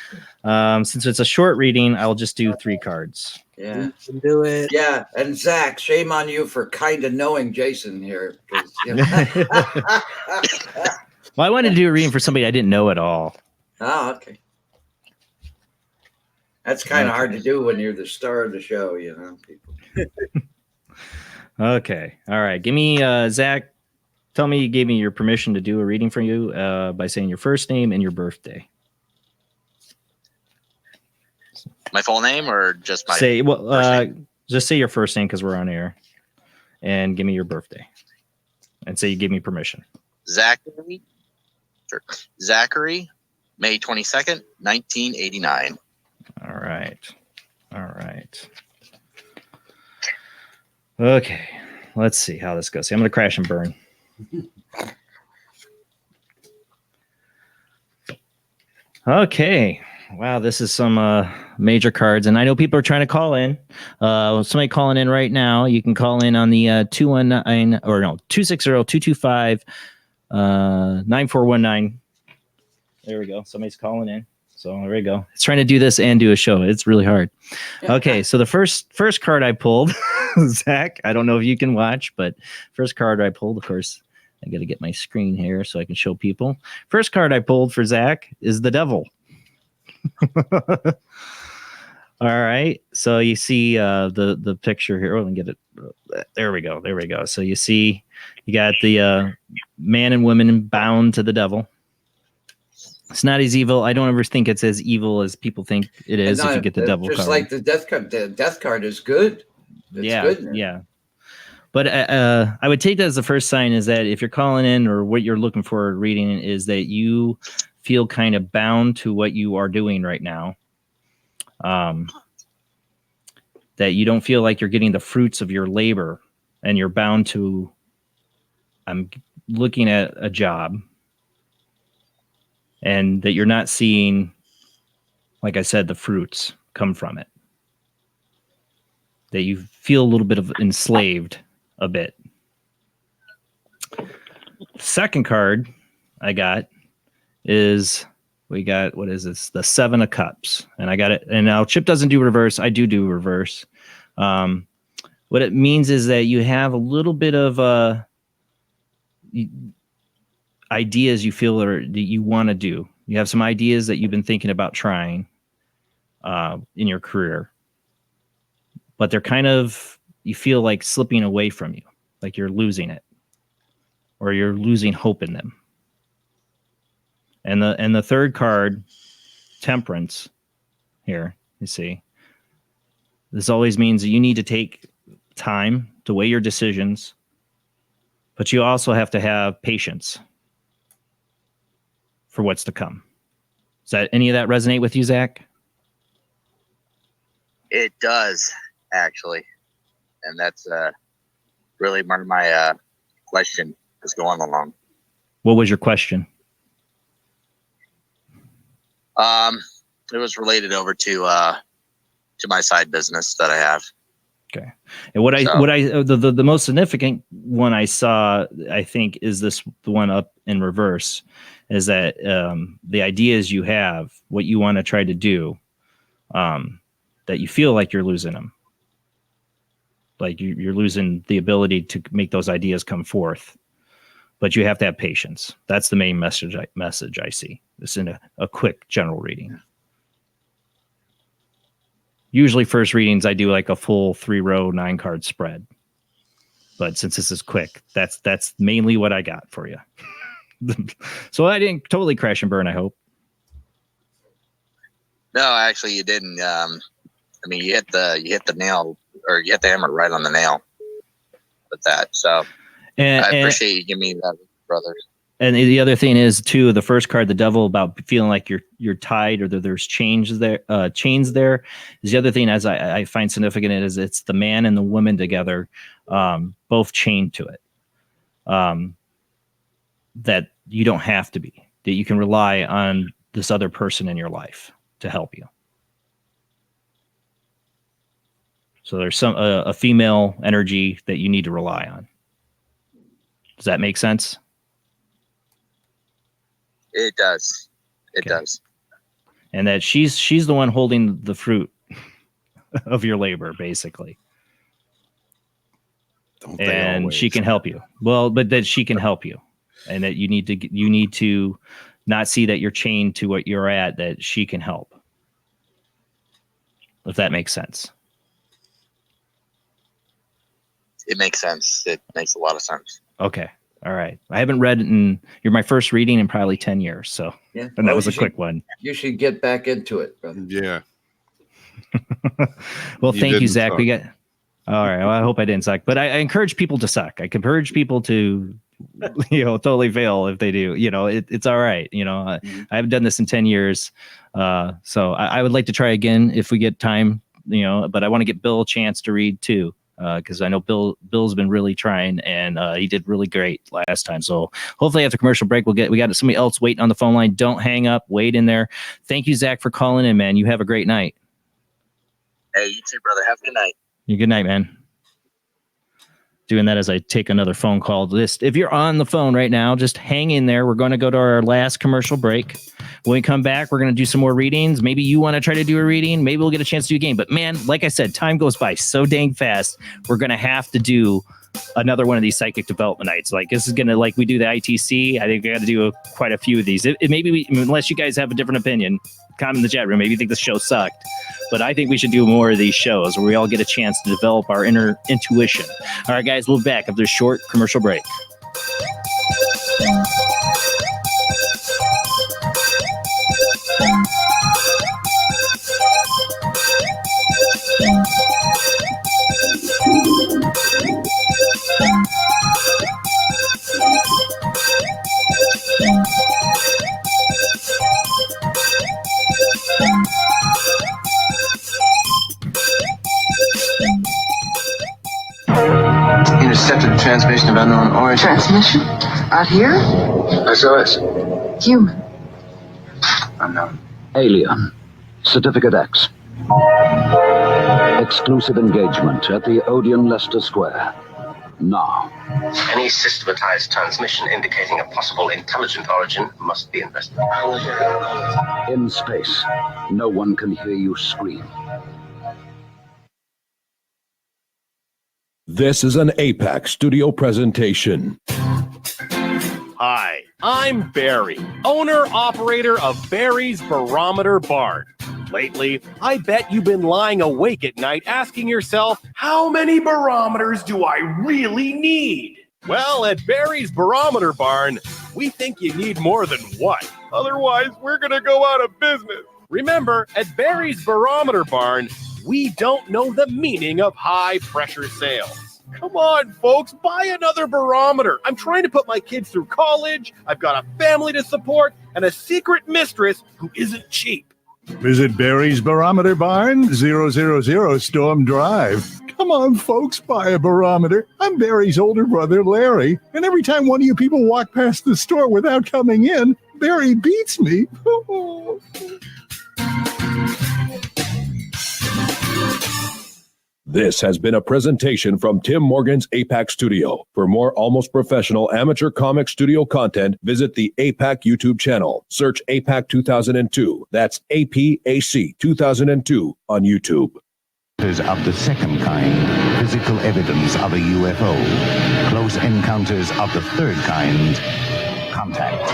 Since it's a short reading, I'll just do 3 cards. Yeah. You can do it. Yeah. And Zach, shame on you for kind of knowing Jason here. You know. Well, I wanted to do a reading for somebody I didn't know at all. Oh, okay. That's kind of hard to do when you're the star of the show, you know. People. Okay. All right. Give me, Zach, tell me you gave me your permission to do a reading for you by saying your first name and your birthday. My full name or just my just say your first name because we're on air and give me your birthday and say you gave me permission. Zachary, May 22nd, 1989. All right. Okay, let's see how this goes. I'm going to crash and burn. Okay. Wow, this is some major cards, and I know people are trying to call in. Somebody calling in right now. You can call in on the 219-265-9419. There we go. Somebody's calling in. So there we go. It's trying to do this and do a show. It's really hard. Okay, so the first card I pulled, Zach, I don't know if you can watch, but first card I pulled, of course, I got to get my screen here so I can show people. First card I pulled for Zach is the Devil. All right, so you see the picture here. Oh, let me get it. There we go. So you see, you got the man and woman bound to the devil. It's not as evil. I don't ever think it's as evil as people think it is if you get the devil just card. Like the death card. The death card is good. It's good. Yeah. But I would take that as the first sign is that if you're calling in or what you're looking for reading is that you feel kind of bound to what you are doing right now. That you don't feel like you're getting the fruits of your labor and you're bound to, I'm looking at a job. And that you're not seeing, like I said, the fruits come from it. That you feel a little bit of enslaved a bit. Second card I got is, what is this? The 7 of Cups. And I got it. And now Chip doesn't do reverse. I do reverse. What it means is that you have a little bit of ideas you feel or that you want to do. You have some ideas that you've been thinking about trying in your career, but they're kind of, you feel like slipping away from you, like you're losing it or you're losing hope in them. And the third card, Temperance, here, you see, this always means that you need to take time to weigh your decisions, but you also have to have patience for what's to come. Does that any of that resonate with you, Zach? It does, actually. And that's really my question is going along. What was your question? It was related over to my side business that I have. Okay. And the most significant one I saw, I think, is the one up in reverse, is that the ideas you have, what you want to try to do, that you feel like you're losing them. Like you're losing the ability to make those ideas come forth. But you have to have patience. That's the main message I see. This in a quick general reading. Usually first readings, I do like a full 3-row 9-card spread. But since this is quick, that's mainly what I got for you. So I didn't totally crash and burn, I hope. No, actually you didn't. I mean, you hit the nail, or you hit the hammer right on the nail with that. So I appreciate you giving me that, brother. And the other thing is too, the first card, the devil, about feeling like you're tied or that there's chains there. Is the other thing, as I find significant, is it's the man and the woman together, both chained to it. That you don't have to be, that you can rely on this other person in your life to help you. So there's a female energy that you need to rely on. Does that make sense? It does. It does. And that she's the one holding the fruit of your labor, basically. And she can help you. Well, but that she can help you, and that you need to not see that you're chained to what you're at. That she can help. If that makes sense. It makes sense. It makes a lot of sense. Okay. All right. I haven't read it you're my first reading in probably 10 years. So, yeah. And that was a quick one. You should get back into it, brother. Yeah. Well, thank you, Zach. Suck. We got, all right. Well, I hope I didn't suck, but I encourage people to suck. I encourage people to, totally fail if they do, it's all right. I haven't done this in 10 years. So I would like to try again if we get time, but I want to get Bill a chance to read too. Because I know Bill's been really trying, and he did really great last time. So hopefully after commercial break, we got somebody else waiting on the phone line. Don't hang up. Wait in there. Thank you, Zach, for calling in, man. You have a great night. Hey, you too, brother. Have a good night. Good night, man. Doing that as I take another phone call list. If you're on the phone right now, just hang in there. We're going to go to our last commercial break. When we come back, we're going to do some more readings. Maybe you want to try to do a reading. Maybe we'll get a chance to do a game. But man, like I said, time goes by so dang fast. We're going to have to do another one of these psychic development nights. Like this is going to, like we do the ITC. I think we got to do quite a few of these. Unless you guys have a different opinion, comment in the chat room. Maybe you think the show sucked. But I think we should do more of these shows where we all get a chance to develop our inner intuition. All right, guys, we'll be back after a short commercial break. Intercepted transmission of unknown origin. Transmission? Out here? SOS. Human. Unknown. Alien. Certificate X. Exclusive engagement at the Odeon Leicester Square. Now. Any systematized transmission indicating a possible intelligent origin must be investigated. In space, no one can hear you scream. This is an APAC studio presentation. Hi, I'm Barry, owner-operator of Barry's Barometer Barn. Lately, I bet you've been lying awake at night asking yourself, how many barometers do I really need? Well, at Barry's Barometer Barn, we think you need more than one. Otherwise, we're going to go out of business. Remember, at Barry's Barometer Barn, we don't know the meaning of high-pressure sales. Come on, folks, buy another barometer. I'm trying to put my kids through college. I've got a family to support and a secret mistress who isn't cheap. Visit Barry's Barometer Barn, 000 Storm Drive. Come on, folks, buy a barometer. I'm Barry's older brother, Larry, and every time one of you people walk past the store without coming in, Barry beats me. This has been a presentation from Tim Morgan's APAC Studio. For more almost professional amateur comic studio content, visit the APAC YouTube channel. Search APAC 2002. That's APAC 2002 on YouTube. Of the second kind, physical evidence of a UFO. Close encounters of the third kind, contact.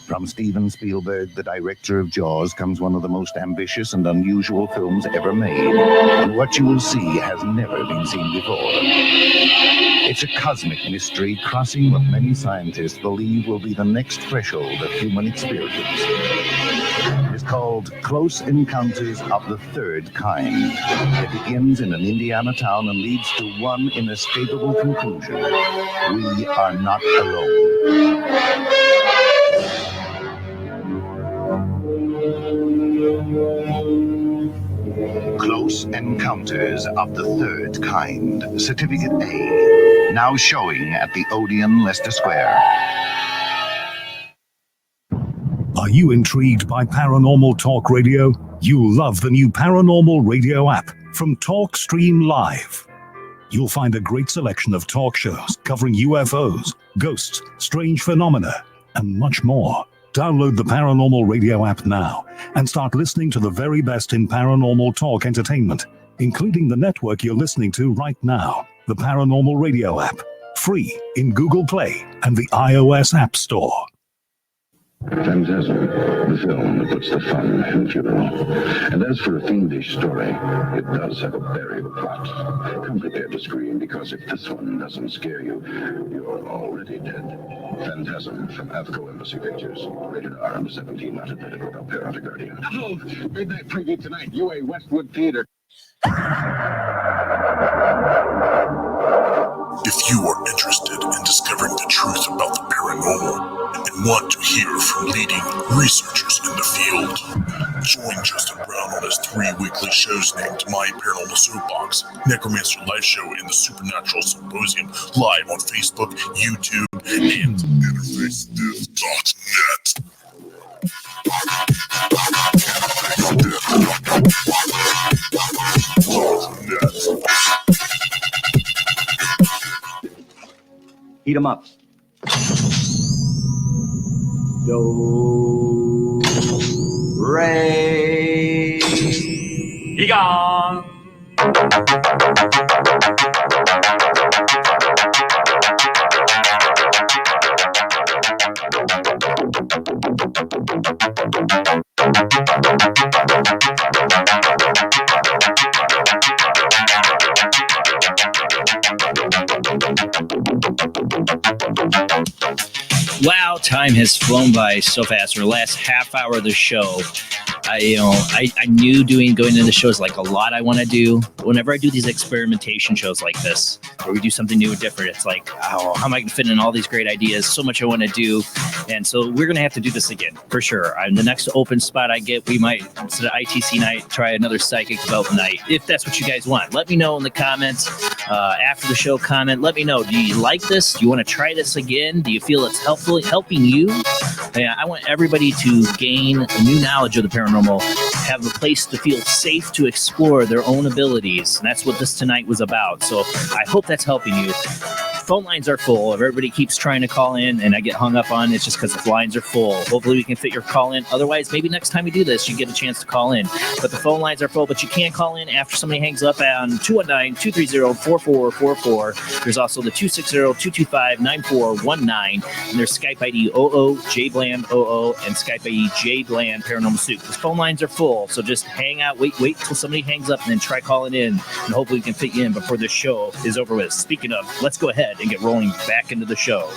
From Steven Spielberg, the director of Jaws, comes one of the most ambitious and unusual films ever made. And what you will see has never been seen before. It's a cosmic mystery crossing what many scientists believe will be the next threshold of human experience. It's called Close Encounters of the Third Kind. It begins in an Indiana town and leads to one inescapable conclusion. We are not alone. Close Encounters of the Third Kind, Certificate A, now showing at the Odeon, Leicester Square. Are you intrigued by Paranormal Talk Radio? You'll love the new Paranormal Radio app from Talkstream Live. You'll find a great selection of talk shows covering UFOs, ghosts, strange phenomena, and much more. Download the Paranormal Radio app now and start listening to the very best in paranormal talk entertainment, including the network you're listening to right now, the Paranormal Radio app, free in Google Play and the iOS App Store. Phantasm, the film that puts the fun in funeral. And as for a fiendish story, it does have a burial plot. Come prepared to scream, because if this one doesn't scare you, you're already dead. Phantasm from Avco Embassy Pictures. Rated R under 17, not admitted without parent or guardian. Oh, midnight preview tonight, UA Westwood Theater. If you are interested in discovering the truth about the paranormal and want to hear from leading researchers in the field, join Justin Brown on his 3 weekly shows named My Paranormal Soapbox, Necromancer Live Show, and the Supernatural Symposium, live on Facebook, YouTube, and interfacedev.net. Heat 'em up. Do, re, Egon. Wow, time has flown by so fast. For the last half hour of the show, I knew going into the show is like a lot I want to do. Whenever I do these experimentation shows like this, where we do something new and different, it's like, oh, how am I going to fit in all these great ideas? So much I want to do. And so we're going to have to do this again, for sure. The next open spot I get, we might, instead of ITC night, try another psychic development night, if that's what you guys want. Let me know in the comments. After the show comment, let me know. Do you like this? Do you want to try this again? Do you feel it's helping you? Yeah, I want everybody to gain new knowledge of the paranormal, have a place to feel safe to explore their own abilities. And that's what this tonight was about. So I hope that's helping you. Phone lines are full. Everybody keeps trying to call in, and I get hung up on. It's just because the lines are full. Hopefully we can fit your call in. Otherwise, maybe next time we do this, you get a chance to call in. But the phone lines are full, but you can call in after somebody hangs up on 219-230-4444. There's also the 260-225-9419. And there's Skype ID Jblandoo, and Skype ID Jblandparanormal Soup. The phone lines are full, so just hang out, wait till somebody hangs up, and then try calling in, and hopefully we can fit you in before this show is over with. Speaking of, let's go ahead and get rolling back into the show.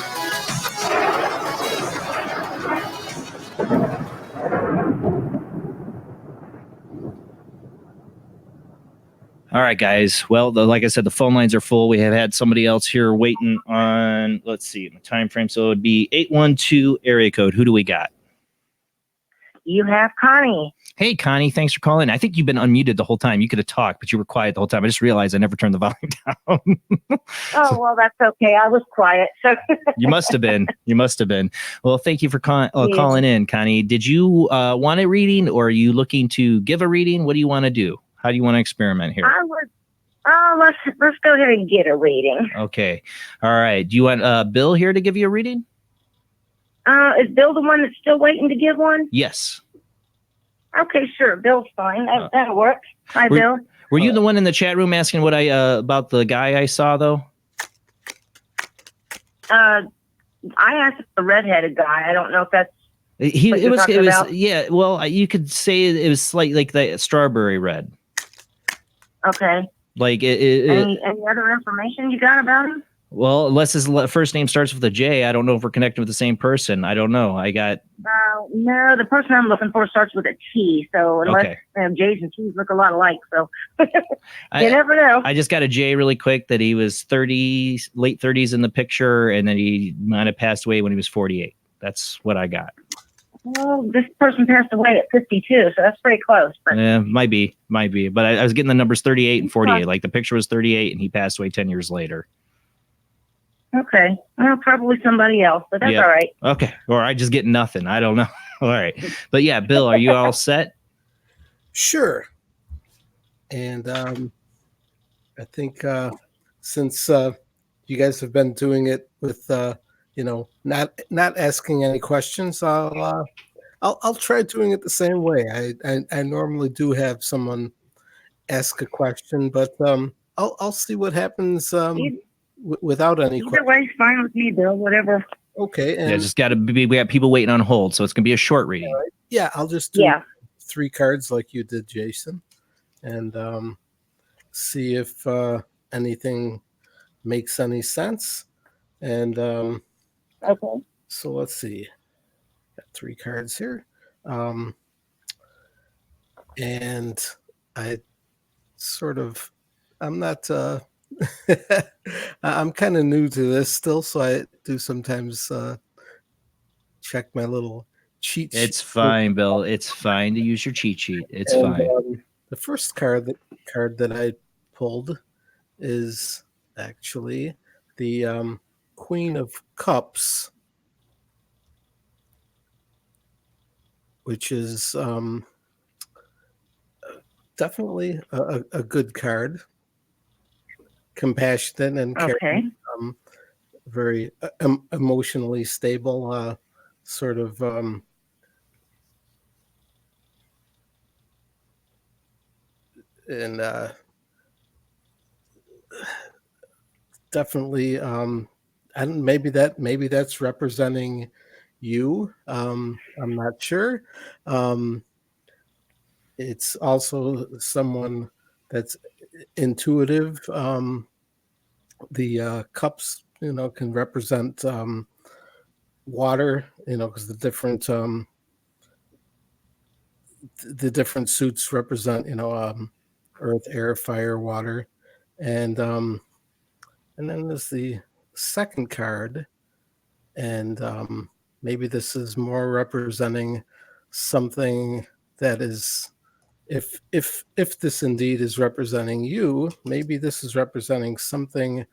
All right, guys. Well, like I said, the phone lines are full. We have had somebody else here waiting on, let's see, the time frame. So it would be 812 area code. Who do we got? You have Connie. Hey, Connie, thanks for calling. I think you've been unmuted the whole time. You could have talked, but you were quiet the whole time. I just realized I never turned the volume down. Oh, well, that's okay. I was quiet. So You must have been. Well, thank you for calling in, Connie. Did you want a reading, or are you looking to give a reading? What do you want to do? How do you want to experiment here? Let's go ahead and get a reading. Okay. All right. Do you want Bill here to give you a reading? Is Bill the one that's still waiting to give one? Yes. Okay, sure. Bill's fine. That'll work. Hi, Bill. Were you the one in the chat room asking what I about the guy I saw though? I asked the redheaded guy. I don't know if that's It was yeah. Well, you could say it was like the strawberry red. okay. Like Any other information you got about him? Well, unless his first name starts with a J, I don't know if we're connected with the same person. I don't know. I got No, the person I'm looking for starts with a T. So unless J's and T's look a lot alike, so you never know. I just got a J really quick that he was late 30s in the picture, and then he might have passed away when he was 48. That's what I got. Well, this person passed away at 52, so that's pretty close. But Might be. But I was getting the numbers 38 and 48. Like the picture was 38, and he passed away 10 years later. okay, well, probably somebody else, but that's all right. Okay, or I just get nothing. I don't know. All right, but yeah, Bill, are you all set? Sure. And I think since you guys have been doing it with not asking any questions, I'll try doing it the same way. I normally do have someone ask a question, but I'll see what happens without any questions. Either way's fine with me, Bill. Whatever. Okay. And Just got to be. We got people waiting on hold, so it's gonna be a short reading. yeah, I'll just do 3 cards like you did, Jason, and see if anything makes any sense. And okay. So let's see. Got 3 cards here. And I'm not I'm kind of new to this still, so I do sometimes check my little cheat sheet. It's fine, Bill. It's fine to use your cheat sheet. It's fine. The first card that I pulled is actually the Queen of Cups, which is definitely a good card. Compassionate and caring, very emotionally stable, sort of and definitely and maybe that's representing you. I'm not sure. It's also someone that's intuitive. The cups, can represent water, because the different suits represent, earth, air, fire, water, and then there's the second card, and maybe this is more representing something that is, if this indeed is representing you, maybe this is representing something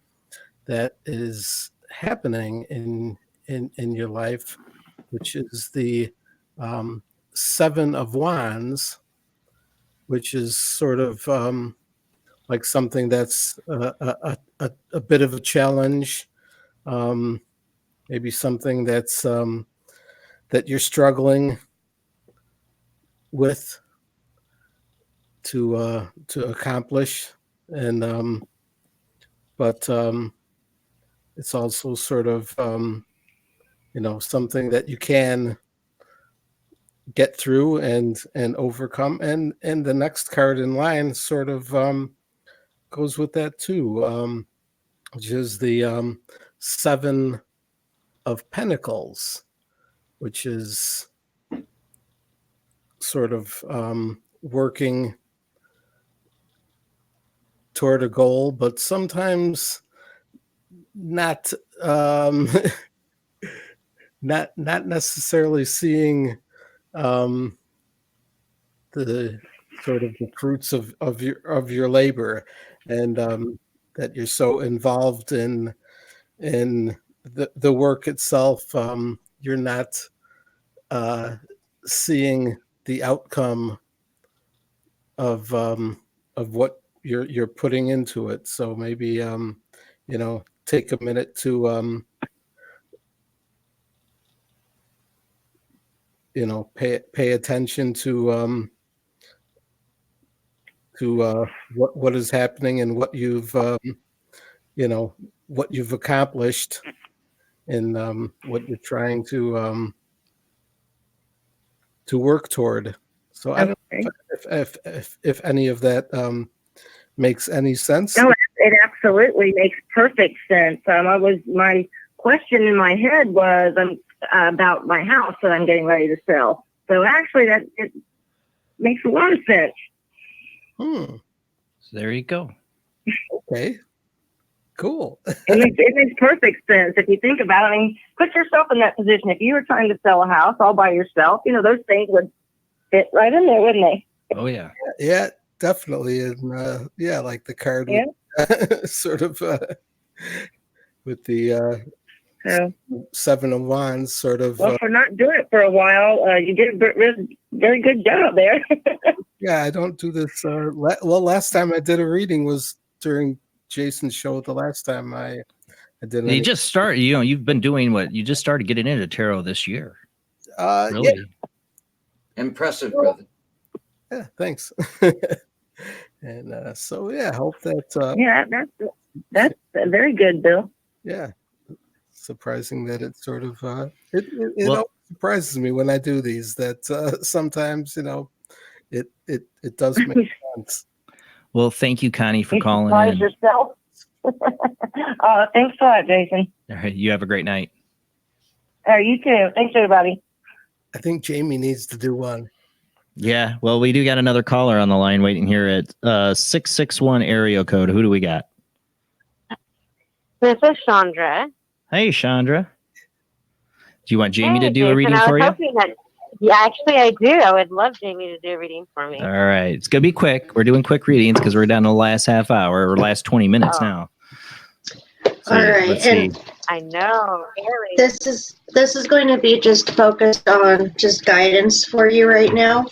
that is happening in your life, which is the 7 of Wands, which is sort of like something that's a bit of a challenge, maybe something that's that you're struggling with to accomplish, and but it's also sort of something that you can get through and overcome, and the next card in line sort of goes with that too, which is the 7 of Pentacles, which is sort of working toward a goal, but sometimes not not necessarily seeing the sort of the fruits of your labor, and that you're so involved in the work itself, you're not seeing the outcome of you're putting into it. So maybe take a minute to pay attention to what is happening and what you've what you've accomplished and what you're trying to work toward. So I don't know if any of that makes any sense. No, it absolutely makes perfect sense. My question in my head was about my house that I'm getting ready to sell. So actually, it makes a lot of sense. So there you go. Okay. Cool. It makes perfect sense if you think about it. I mean, put yourself in that position. If you were trying to sell a house all by yourself, those things would fit right in there, wouldn't they? Oh yeah. Yeah, definitely. And like the card sort of with the Seven of Wands sort of. Well, for not doing it for a while, you did a very good job there. Yeah, I don't do this. Last time I did a reading was during Jason's show. The last time I did. You just started. You've been doing what? You just started getting into tarot this year. Really? Yeah. Impressive, brother. Yeah, thanks. And I hope that. Yeah, that's very good, Bill. Yeah, surprising that it sort of it always surprises me when I do these that sometimes it does make sense. Well, thank you, Connie, for calling surprise in. yourself. Thanks a lot, Jason. All right, you have a great night. You too. Thanks, everybody. I think Jamie needs to do one. Yeah, well, we do got another caller on the line waiting here at 661 area code. Who do we got? This is Chandra. Hey, Chandra. Do you want Jamie to do Jason, a reading for you? Actually, I do. I would love Jamie to do a reading for me. All right. It's going to be quick. We're doing quick readings because we're down to the last half hour or last 20 minutes now. So, all right. let's see. I know. This is going to be just focused on just guidance for you right now.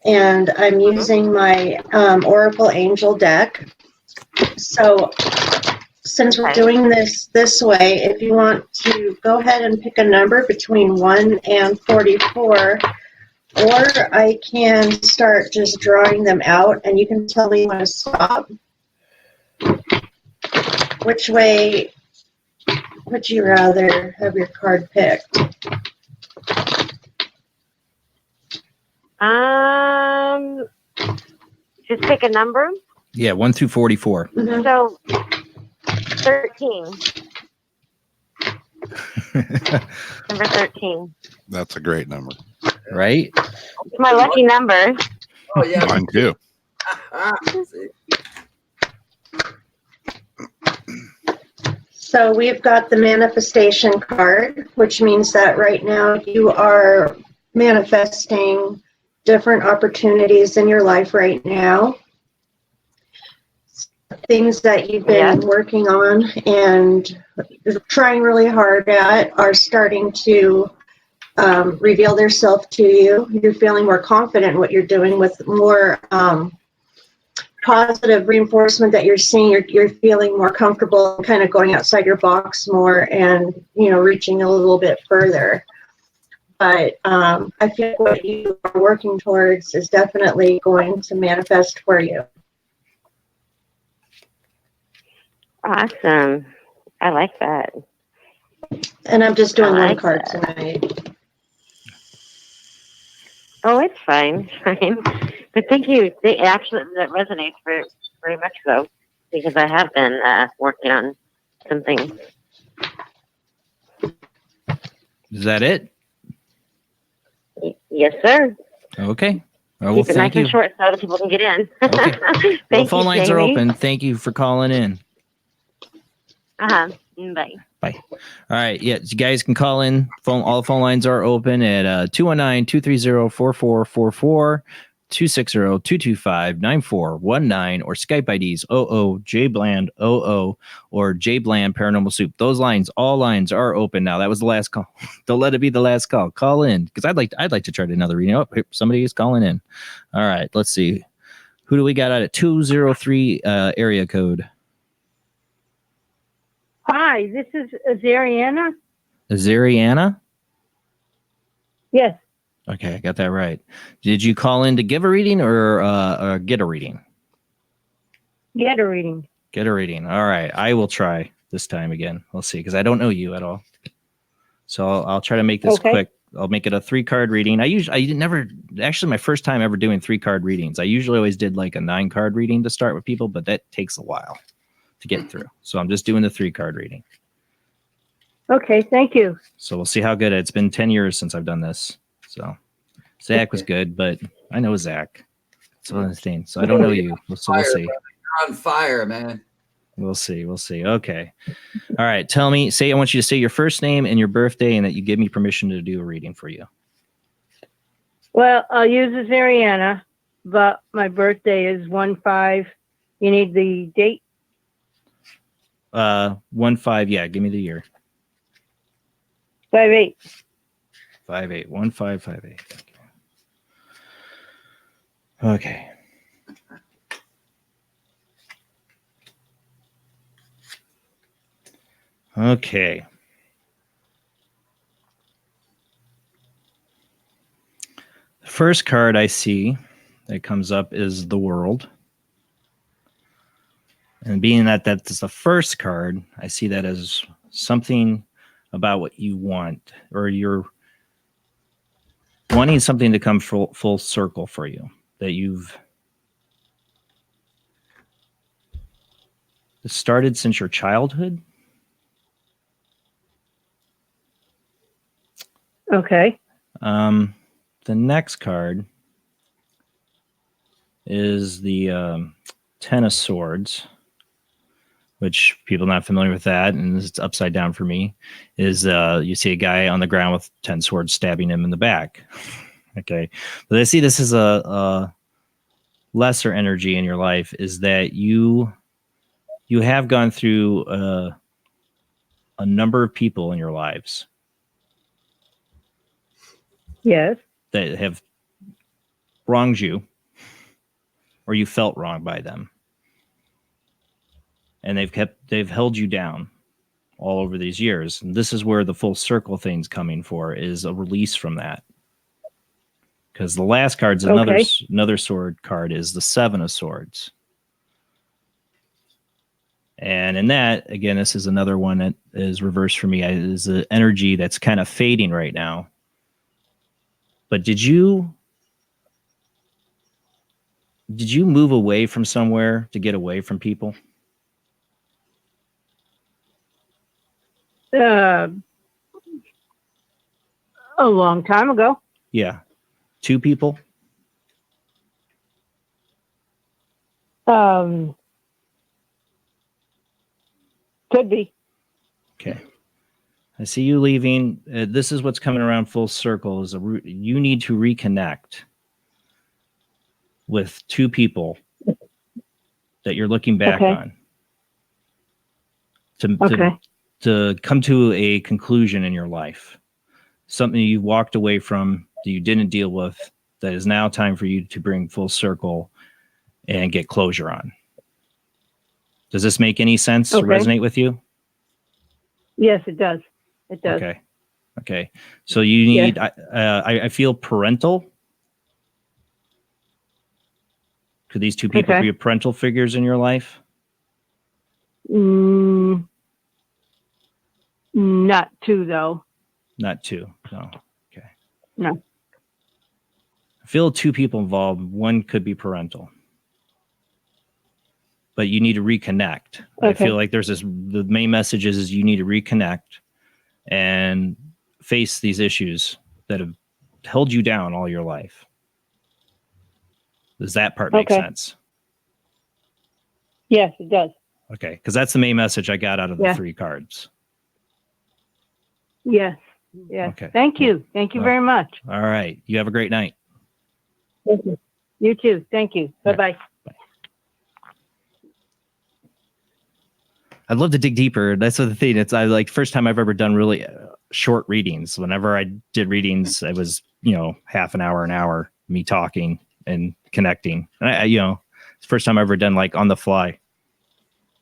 And I'm using my Oracle Angel deck. So since we're doing this way, if you want to go ahead and pick a number between 1 and 44, or I can start just drawing them out and you can tell me when to stop. Which way would you rather have your card picked? Just pick a number. Yeah, 1 through 44. Mm-hmm. So 13. Number 13. That's a great number. Right? It's my lucky number. Oh yeah. Mine too. So we've got the manifestation card, which means that right now you are manifesting different opportunities in your life right now. Things that you've been working on and trying really hard at are starting to reveal themselves to you. You're feeling more confident in what you're doing with more positive reinforcement that you're seeing. You're feeling more comfortable kind of going outside your box more and, reaching a little bit further. But I feel what you are working towards is definitely going to manifest for you. Awesome. I like that. And I'm just doing one card tonight. Oh, it's fine. Fine. But thank you. Actually, that resonates very much so, because I have been working on some things. Is that it? Yes, sir. Okay. Well, Keep it nice thank you. and short so that people can get in. Okay. Well, phone lines are Jamie. open. Thank you for calling in. Uh-huh. Bye. Bye. All right. Yeah, you guys can call in. All the phone lines are open at 219-230-4444, 260-225-9419, or Skype IDs Jblandoo or Jblandparanormalsoup. Those lines, all lines are open now. That was the last call. Don't let it be the last call. Call in because I'd like to try another reading. Oh, somebody is calling in. All right. Let's see. Who do we got out at 203 area code? Hi, this is Azariana. Azariana? Yes. Okay, I got that right. Did you call in to give a reading or get a reading? Get a reading. Get a reading. All right, I will try this time again. We'll see, because I don't know you at all. So I'll try to make this quick. I'll make it a 3-card reading. I never, actually my first time ever doing 3-card readings. I usually always did like a 9-card reading to start with people, but that takes a while to get through. So I'm just doing the 3-card reading. Okay, thank you. So we'll see how good. It's been 10 years since I've done this. So Zach was good, but I know Zach. So understand. So I don't know you. So we'll see. You're on fire, man. We'll see. We'll see. Okay. All right. Tell me, I want you to say your first name and your birthday and that you give me permission to do a reading for you. Well, I'll use Azariana, but my birthday is 1/5. You need the date? 1/5. Yeah. Give me the year. 5/8. 5/8. 1/5/5/8. Okay. Okay. The first card I see that comes up is the World. And being that that's the first card, I see that as something about what you want, or you're wanting something to come full circle for you, that you've started since your childhood. Okay. The next card is the 10 of Swords, which people not familiar with that, and it's upside down for me, is you see a guy on the ground with 10 swords stabbing him in the back. Okay. But I see this as a lesser energy in your life, is that you have gone through a number of people in your lives. Yes. That have wronged you, or you felt wronged by them. And they've held you down all over these years. And this is where the full circle thing's coming for, is a release from that. Because the last card's another sword card, is the 7 of Swords. And in that, again, this is another one that is reversed for me. Is the energy that's kind of fading right now. But did you move away from somewhere to get away from people? A long time ago. Yeah. 2 people? Could be. Okay. I see you leaving. This is what's coming around full circle. You need to reconnect with 2 people that you're looking back on. To come to a conclusion in your life. Something you walked away from that you didn't deal with, that is now time for you to bring full circle and get closure on. Does this make any sense to resonate with you? Yes, it does. It does. Okay. So you need, I feel parental. Could these 2 people be parental figures in your life? Not 2, though. Not 2. No. Okay. No. I feel 2 people involved. 1 could be parental. But you need to reconnect. I feel like the main message is you need to reconnect and face these issues that have held you down all your life. Does that part make sense? Yes, it does. Okay, because that's the main message I got out of the 3 cards. Yes. Yes. Okay. Thank you. Thank you very much. All right. You have a great night. Thank you. You too. Thank you. Bye-bye. I'd love to dig deeper. That's the thing. It's first time I've ever done really short readings. Whenever I did readings, it was, half an hour, me talking and connecting. And It's the first time I've ever done like on the fly.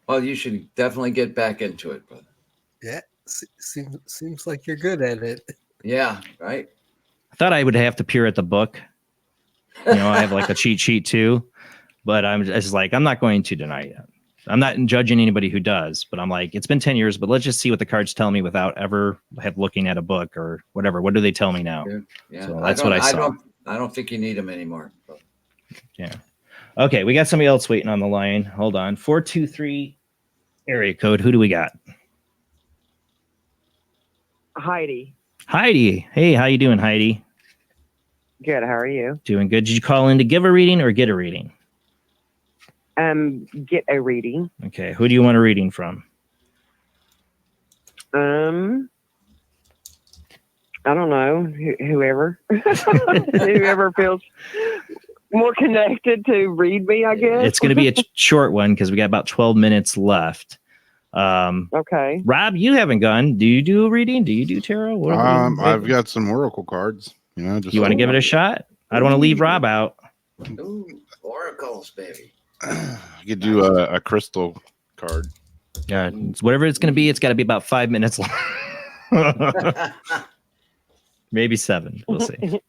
Well, you should definitely get back into it, brother. Yeah, seems like you're good at it. Yeah, right. I thought I would have to peer at the book. You know, I have like a cheat sheet too, but I'm just like, I'm not going to tonight. I'm not judging anybody who does, but I'm like, it's been 10 years, but let's just see what the cards tell me without ever looking at a book or whatever. What do they tell me now? Yeah, so that's what I saw. I don't think you need them anymore. Yeah. Okay, we got somebody else waiting on the line. Hold on. 423 area code. Who do we got? Heidi. Heidi. Hey, how you doing, Heidi? Good. How are you? Doing good. Did you call in to give a reading or get a reading? Get a reading. Okay. Who do you want a reading from? I don't know. Whoever. Whoever feels more connected to read me, I guess. It's going to be a short one because we got about 12 minutes left. Okay. Rob, you haven't gone. Do you do a reading? Do you do tarot? I've got some oracle cards. You know, just you want to give it a shot? I don't want to leave Rob out. Ooh, oracles, baby. You could do a crystal card. Yeah, whatever it's going to be, it's got to be about 5 minutes long. Maybe 7. We'll see.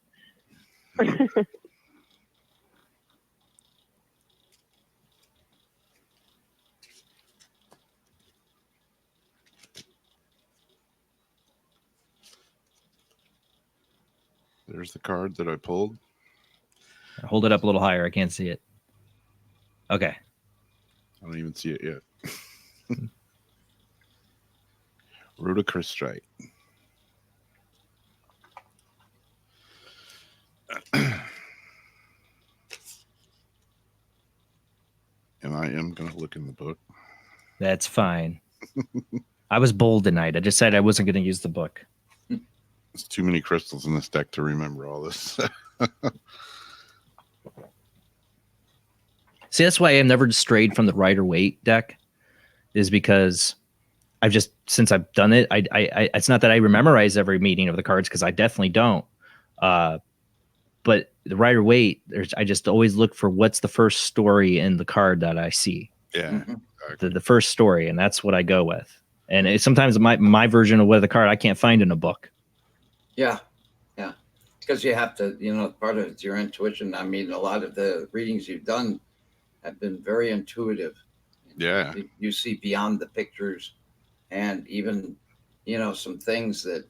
There's the card that I pulled. Hold it up a little higher. I can't see it. Okay. I don't even see it yet. Rhodochristite. And I am going to look in the book. That's fine. I was bold tonight. I decided I wasn't going to use the book. There's too many crystals in this deck to remember all this. See, that's why I've never strayed from the Rider-Waite deck, is because I've just, since I've done it, I it's not that I memorize every meaning of the cards, because I definitely don't. But the Rider-Waite, I just always look for what's the first story in the card that I see. Yeah. The first story, and that's what I go with. And sometimes my version of what the card I can't find in a book. Yeah. Because you have to, part of it's your intuition. I mean, a lot of the readings you've done have been very intuitive. Yeah. You see beyond the pictures, and even, some things that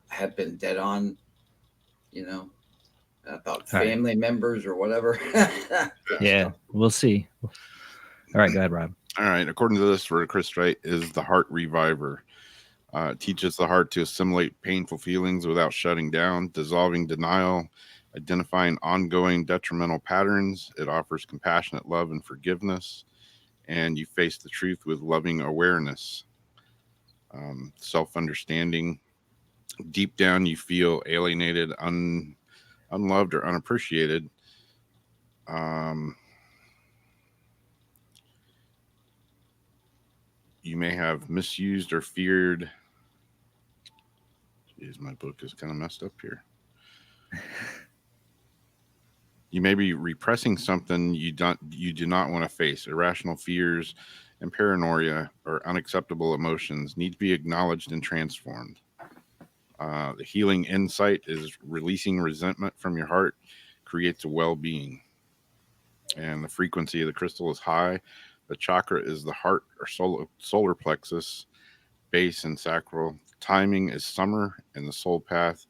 have been dead on, about family members or whatever. Yeah, we'll see. All right, go ahead, Rob. All right. According to this, rhodochristite is the heart reviver. It teaches the heart to assimilate painful feelings without shutting down, dissolving denial, identifying ongoing detrimental patterns. It offers compassionate love and forgiveness, and you face the truth with loving awareness, self-understanding. Deep down, you feel alienated, unloved, or unappreciated. You may have misused or feared. Jeez, my book is kind of messed up here. You may be repressing something you do not want to face. Irrational fears and paranoia or unacceptable emotions need to be acknowledged and transformed. The healing insight is releasing resentment from your heart creates a well-being. And the frequency of the crystal is high. The chakra is the heart or solar plexus, base, and sacral. Timing is summer, and the soul path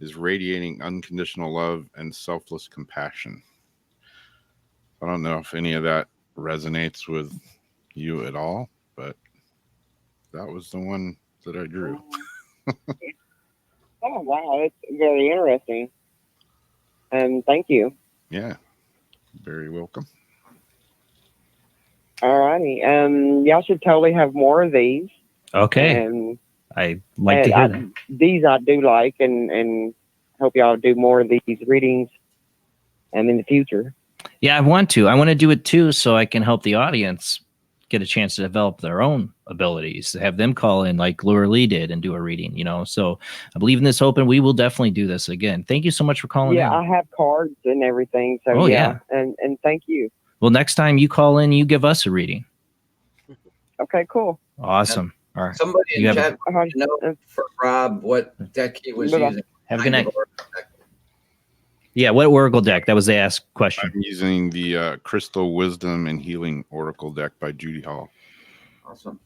is radiating unconditional love and selfless compassion. I don't know if any of that resonates with you at all, but that was the one that I drew. Oh, wow. It's very interesting. Thank you. Yeah. Very welcome. All righty. Y'all should totally have more of these. Okay. I like to hear that. These I do like, and hope y'all do more of these readings in the future. Yeah, I want to. I want to do it too, so I can help the audience get a chance to develop their own abilities, have them call in like Laura Lee did and do a reading, you know. So I believe in this open. We will definitely do this again. Thank you so much for calling in. I have cards and everything. So Oh, yeah. And thank you. Well, next time you call in, you give us a reading. Okay, cool. Awesome. All right. Somebody You in have chat know for Rob what deck he was Bye-bye. using. Have a good night. Yeah, what Oracle deck? That was the asked question. I'm using the Crystal Wisdom and Healing Oracle deck by Judy Hall. Awesome.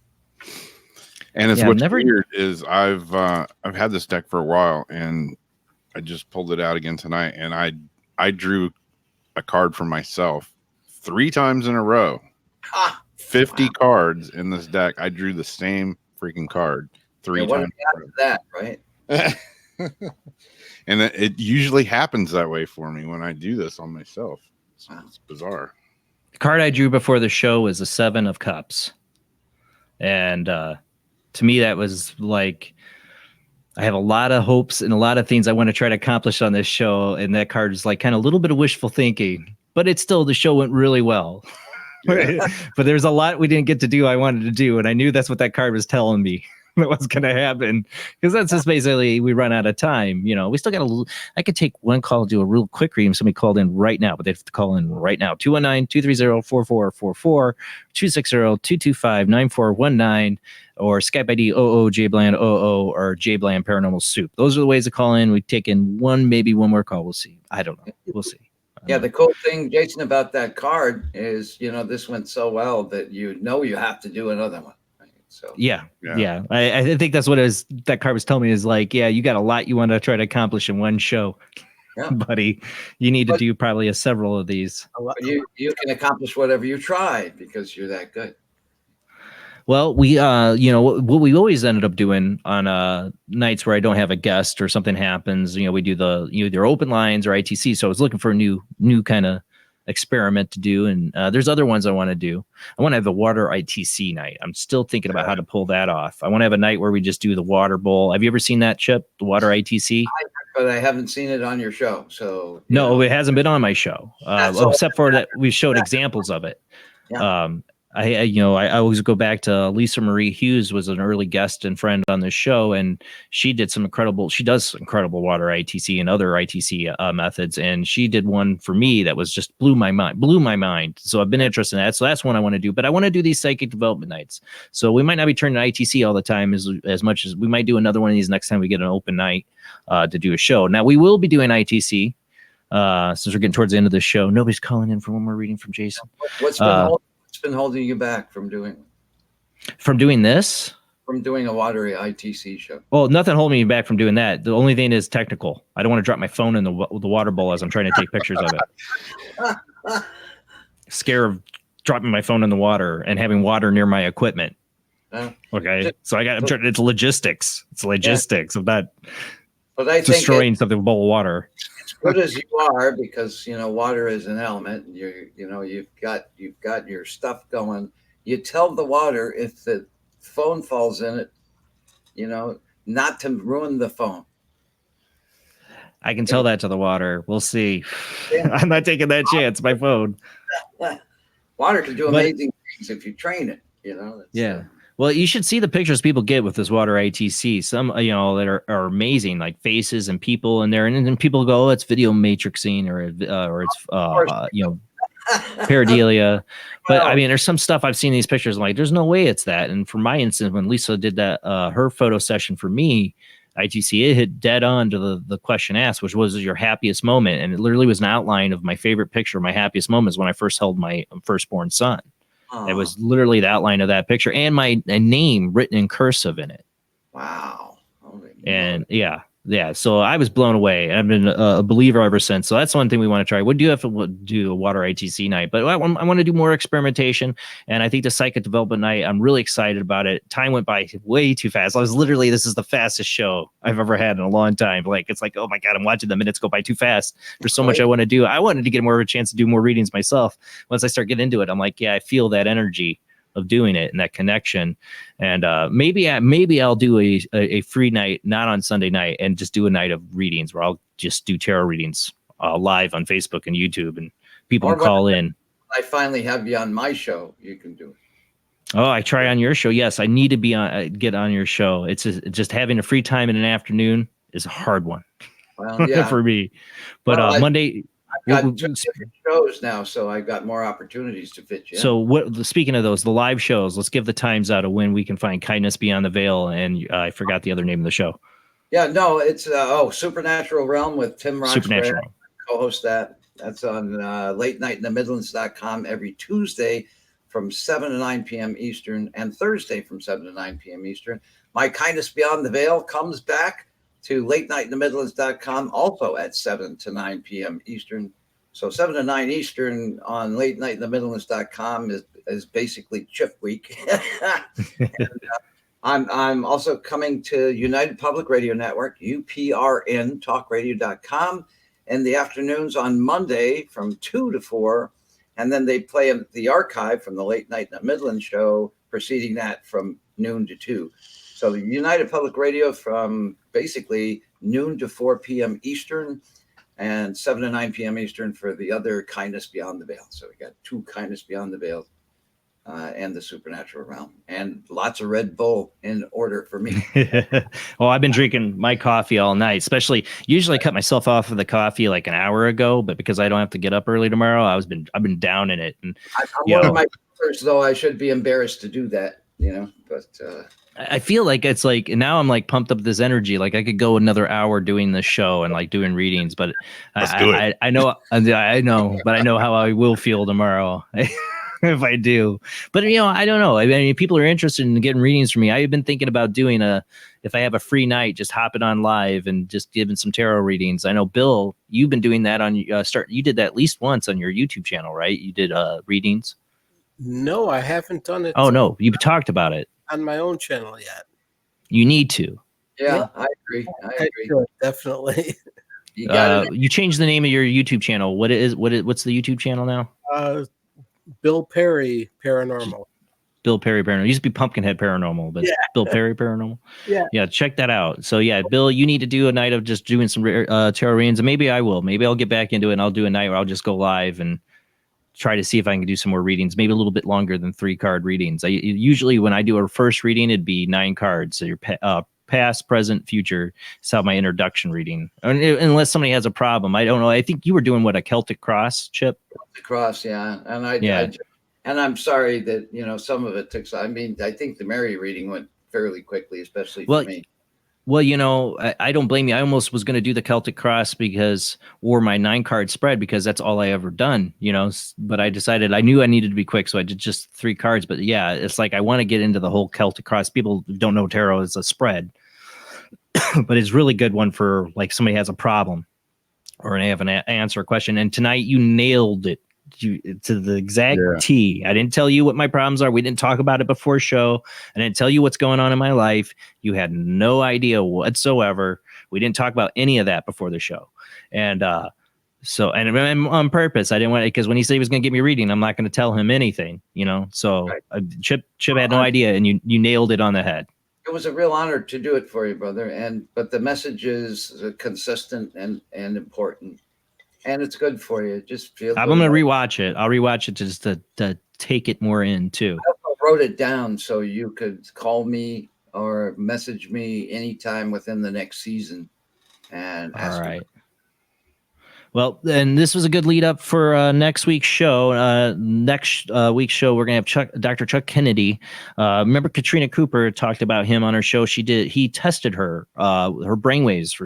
And it's Yeah, what's never- weird is I've had this deck for a while, and I just pulled it out again tonight, and I drew a card for myself 3 times in a row. 50 cards in this deck. I drew the same freaking card 3 What times. happened to that, right? And it usually happens that way for me when I do this on myself. It's bizarre. The card I drew before the show was the 7 of Cups. And to me, that was like, I have a lot of hopes and a lot of things I want to try to accomplish on this show. And that card is like kind of a little bit of wishful thinking, but it's still, the show went really well. Yeah. But there's a lot we didn't get to do I wanted to do. And I knew that's what that card was telling me that was going to happen. Because that's just basically, we run out of time. You know, we still got I could take one call, do a real quick reading. Somebody called in right now, but they have to call in right now. 219-230-4444, 260-225-9419, or Skype ID oojblandoo or Jblandparanormal Soup. Those are the ways to call in. We take in one, maybe one more call. We'll see. I don't know. We'll see. Yeah, the cool thing, Jason, about that card is, you know, this went so well that you have to do another one. Right? So Yeah. I think that's what that card was telling me is like, yeah, you got a lot you want to try to accomplish in one show, buddy. You need to do probably several of these. You can accomplish whatever you try because you're that good. Well, we, you know, what we always ended up doing on nights where I don't have a guest or something happens, you know, we do the either open lines or ITC. So I was looking for a new kind of experiment to do, and there's other ones I want to do. I want to have a water ITC night. I'm still thinking about how to pull that off. I want to have a night where we just do the water bowl. Have you ever seen that, Chip? The water ITC? But I haven't seen it on your show, so no, it hasn't been on my show, except for that we showed examples of it. Yeah. I always go back to Lisa Marie Hughes was an early guest and friend on this show, and she does incredible water ITC and other ITC methods, and she did one for me that was just blew my mind. So I've been interested in that. So that's one I want to do, but I want to do these psychic development nights. So we might not be turning to ITC all the time as much as we might do another one of these next time we get an open night to do a show. Now we will be doing ITC since we're getting towards the end of the show. Nobody's calling in for one more reading from Jason. What's been holding you back from doing this? From doing a watery ITC show? Well, nothing holding me back from doing that. The only thing is technical. I don't want to drop my phone in the water bowl as I'm trying to take pictures of it. Scare of dropping my phone in the water and having water near my equipment. Okay, so I'm trying. It's logistics. It's logistics of that. But I destroying think something with a bowl of water. As good as you are, because water is an element. You've got your stuff going. You tell the water if the phone falls in it, not to ruin the phone. I can tell that to the water. We'll see. I'm not taking that chance. My phone. Water can do amazing things if you train it. Yeah. Well, you should see the pictures people get with this water ITC. Some, that are amazing, like faces and people in there, and then people go, "Oh, it's video matrixing, or it's pareidolia." But I mean, there's some stuff I've seen in these pictures. I'm like, there's no way it's that. And for my instance, when Lisa did that, her photo session for me, ITC, it hit dead on to the question asked, which was your happiest moment, and it literally was an outline of my favorite picture. My happiest moments when I first held my firstborn son. It was literally the outline of that picture and my name written in cursive in it. Wow. And yeah. So I was blown away. I've been a believer ever since. So that's one thing we want to try. We do have to do a water ITC night, but I want to do more experimentation. And I think the psychic development night, I'm really excited about it. Time went by way too fast. This is the fastest show I've ever had in a long time. It's like, oh my God, I'm watching the minutes go by too fast. There's so much I want to do. I wanted to get more of a chance to do more readings myself. Once I start getting into it, I'm like, yeah, I feel that energy of doing it and that connection. And maybe I'll do a free night, not on Sunday night, and just do a night of readings where I'll just do tarot readings live on Facebook and YouTube, and people can call in. I finally have you on my show. You can do it. Oh, I try on your show. Yes, I need to be on get on your show. It's just having a free time in an afternoon is a hard one for me. But Monday, I've got 2 different shows now, so I've got more opportunities to fit you in. So speaking of those, the live shows, let's give the times out of when we can find Kindness Beyond the Veil. And I forgot the other name of the show. Yeah, no, it's Supernatural Realm with Tim Roxbury. Supernatural. Co-host that. That's on latenightinthe-midlands.com every Tuesday from 7 to 9 p.m. Eastern and Thursday from 7 to 9 p.m. Eastern. My Kindness Beyond the Veil comes back to latenightinthe-midlands.com also at 7 to 9 p.m. Eastern. So 7 to 9 Eastern on latenightinthe-midlands.com is basically Chip Week. And, I'm also coming to United Public Radio Network, UPRN, talkradio.com, in the afternoons on Monday from 2 to 4. And then they play the archive from the Late Night in the Midlands show, preceding that from noon to 2. So the United Public Radio from basically noon to 4 p.m. Eastern and 7 to 9 p.m. Eastern for the other Kindness Beyond the Veil. So we got 2 Kindness Beyond the Veil and the Supernatural Realm, and lots of Red Bull in order for me. Well, I've been drinking my coffee all night, usually I cut myself off of the coffee like an hour ago, but because I don't have to get up early tomorrow, I've been down in it. And I'm one of my brothers, though I should be embarrassed to do that, but I feel like it's like now I'm like pumped up this energy. Like I could go another hour doing this show and like doing readings, but I know, but I know how I will feel tomorrow. If I do, but I don't know. I mean, people are interested in getting readings from me. I've been thinking about doing if I have a free night, just hopping on live and just giving some tarot readings. I know, Bill, you've been doing that on you did that at least once on your YouTube channel, right? You did readings. No, I haven't done it. Oh no, you've talked about it on my own channel yet. You need to. Yeah, I agree. Definitely. You changed the name of your YouTube channel. What's the YouTube channel now? Bill Perry Paranormal. Bill Perry Paranormal. It used to be Pumpkinhead Paranormal, but Bill Perry Paranormal. Yeah, check that out. So yeah, Bill, you need to do a night of just doing some tarot readings, and maybe I will. Maybe I'll get back into it and I'll do a night where I'll just go live and try to see if I can do some more readings, maybe a little bit longer than 3-card readings. Usually when I do a first reading, it'd be 9 cards. So your past, present, future. It's how my introduction reading, unless somebody has a problem. I don't know. I think you were doing a Celtic Cross, Chip? Celtic Cross, yeah. And I'm sorry that, some of it took, I mean, I think the Mary reading went fairly quickly, especially for me. Well, I don't blame you. I almost was going to do the Celtic Cross or my 9-card spread because that's all I ever done, but I decided I knew I needed to be quick. So I did just 3 cards, but yeah, it's like, I want to get into the whole Celtic Cross. People don't know tarot is a spread, but it's really good one for like somebody has a problem or they have an answer a question. And tonight you nailed it to the exact T. I didn't tell you what my problems are. We didn't talk about it before show. I didn't tell you what's going on in my life. You had no idea whatsoever. We didn't talk about any of that before the show. And so on purpose, I didn't want it because when he said he was going to give me a reading, I'm not going to tell him anything, So Chip had no idea, and you nailed it on the head. It was a real honor to do it for you, brother. But the message is consistent and important. And it's good for you. Just feel. I'm going to rewatch it. I'll rewatch it just to take it more in too. I also wrote it down so you could call me or message me anytime within the next season. And all right. Well, then this was a good lead up for next week's show. Next week's show, we're going to have Dr. Chuck Kennedy. Remember Katrina Cooper talked about him on her show. He tested her brainwaves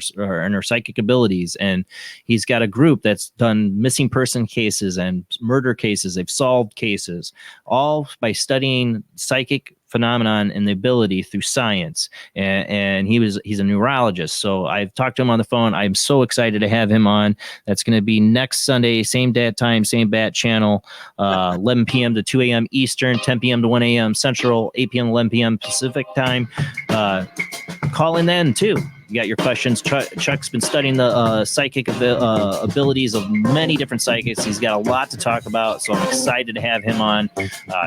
and her psychic abilities. And he's got a group that's done missing person cases and murder cases. They've solved cases all by studying psychic phenomenon and the ability through science. And he's a neurologist. So I've talked to him on the phone. I'm so excited to have him on. That's going to be next Sunday, same date time, same bat channel, 11 p.m. to 2 a.m. Eastern, 10 p.m. to 1 a.m. Central, 8 p.m. to 11 p.m. Pacific time. Call in then too. You got your questions. Chuck's been studying the psychic abilities of many different psychics. He's got a lot to talk about, so I'm excited to have him on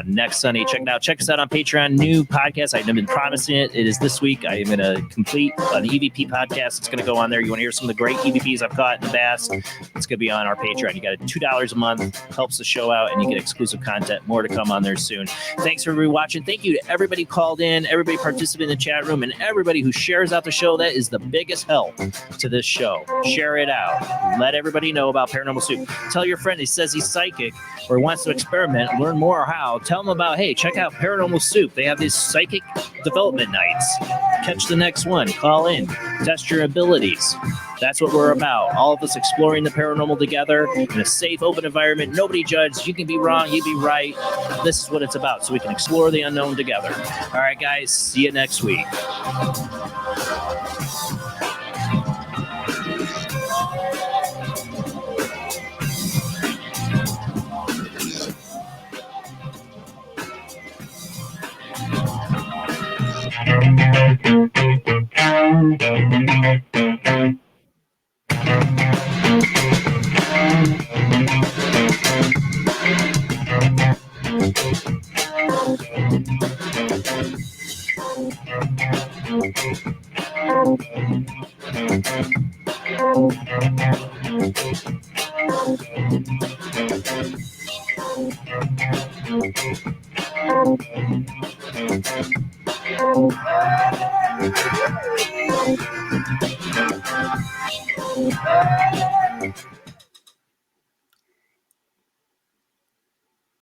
next Sunday. Check it out. Check us out on Patreon. New podcast. I've been promising it. It is this week. I am going to complete an EVP podcast. It's going to go on there. You want to hear some of the great EVPs I've caught in the past? It's going to be on our Patreon. You got $2 a month. Helps the show out, and you get exclusive content. More to come on there soon. Thanks for everybody watching. Thank you to everybody called in, everybody participating in the chat room, and everybody who shares out the show. That is the biggest help to this show. Share it out. Let everybody know about Paranormal Soup. Tell your friend he says he's psychic or wants to experiment, learn more how. Tell them about, hey, check out Paranormal Soup. They have these psychic development nights. Catch the next one. Call in. Test your abilities. That's what we're about. All of us exploring the paranormal together in a safe, open environment. Nobody judged. You can be wrong. You be right. This is what it's about, so we can explore the unknown together. All right, guys. See you next week. Yeah.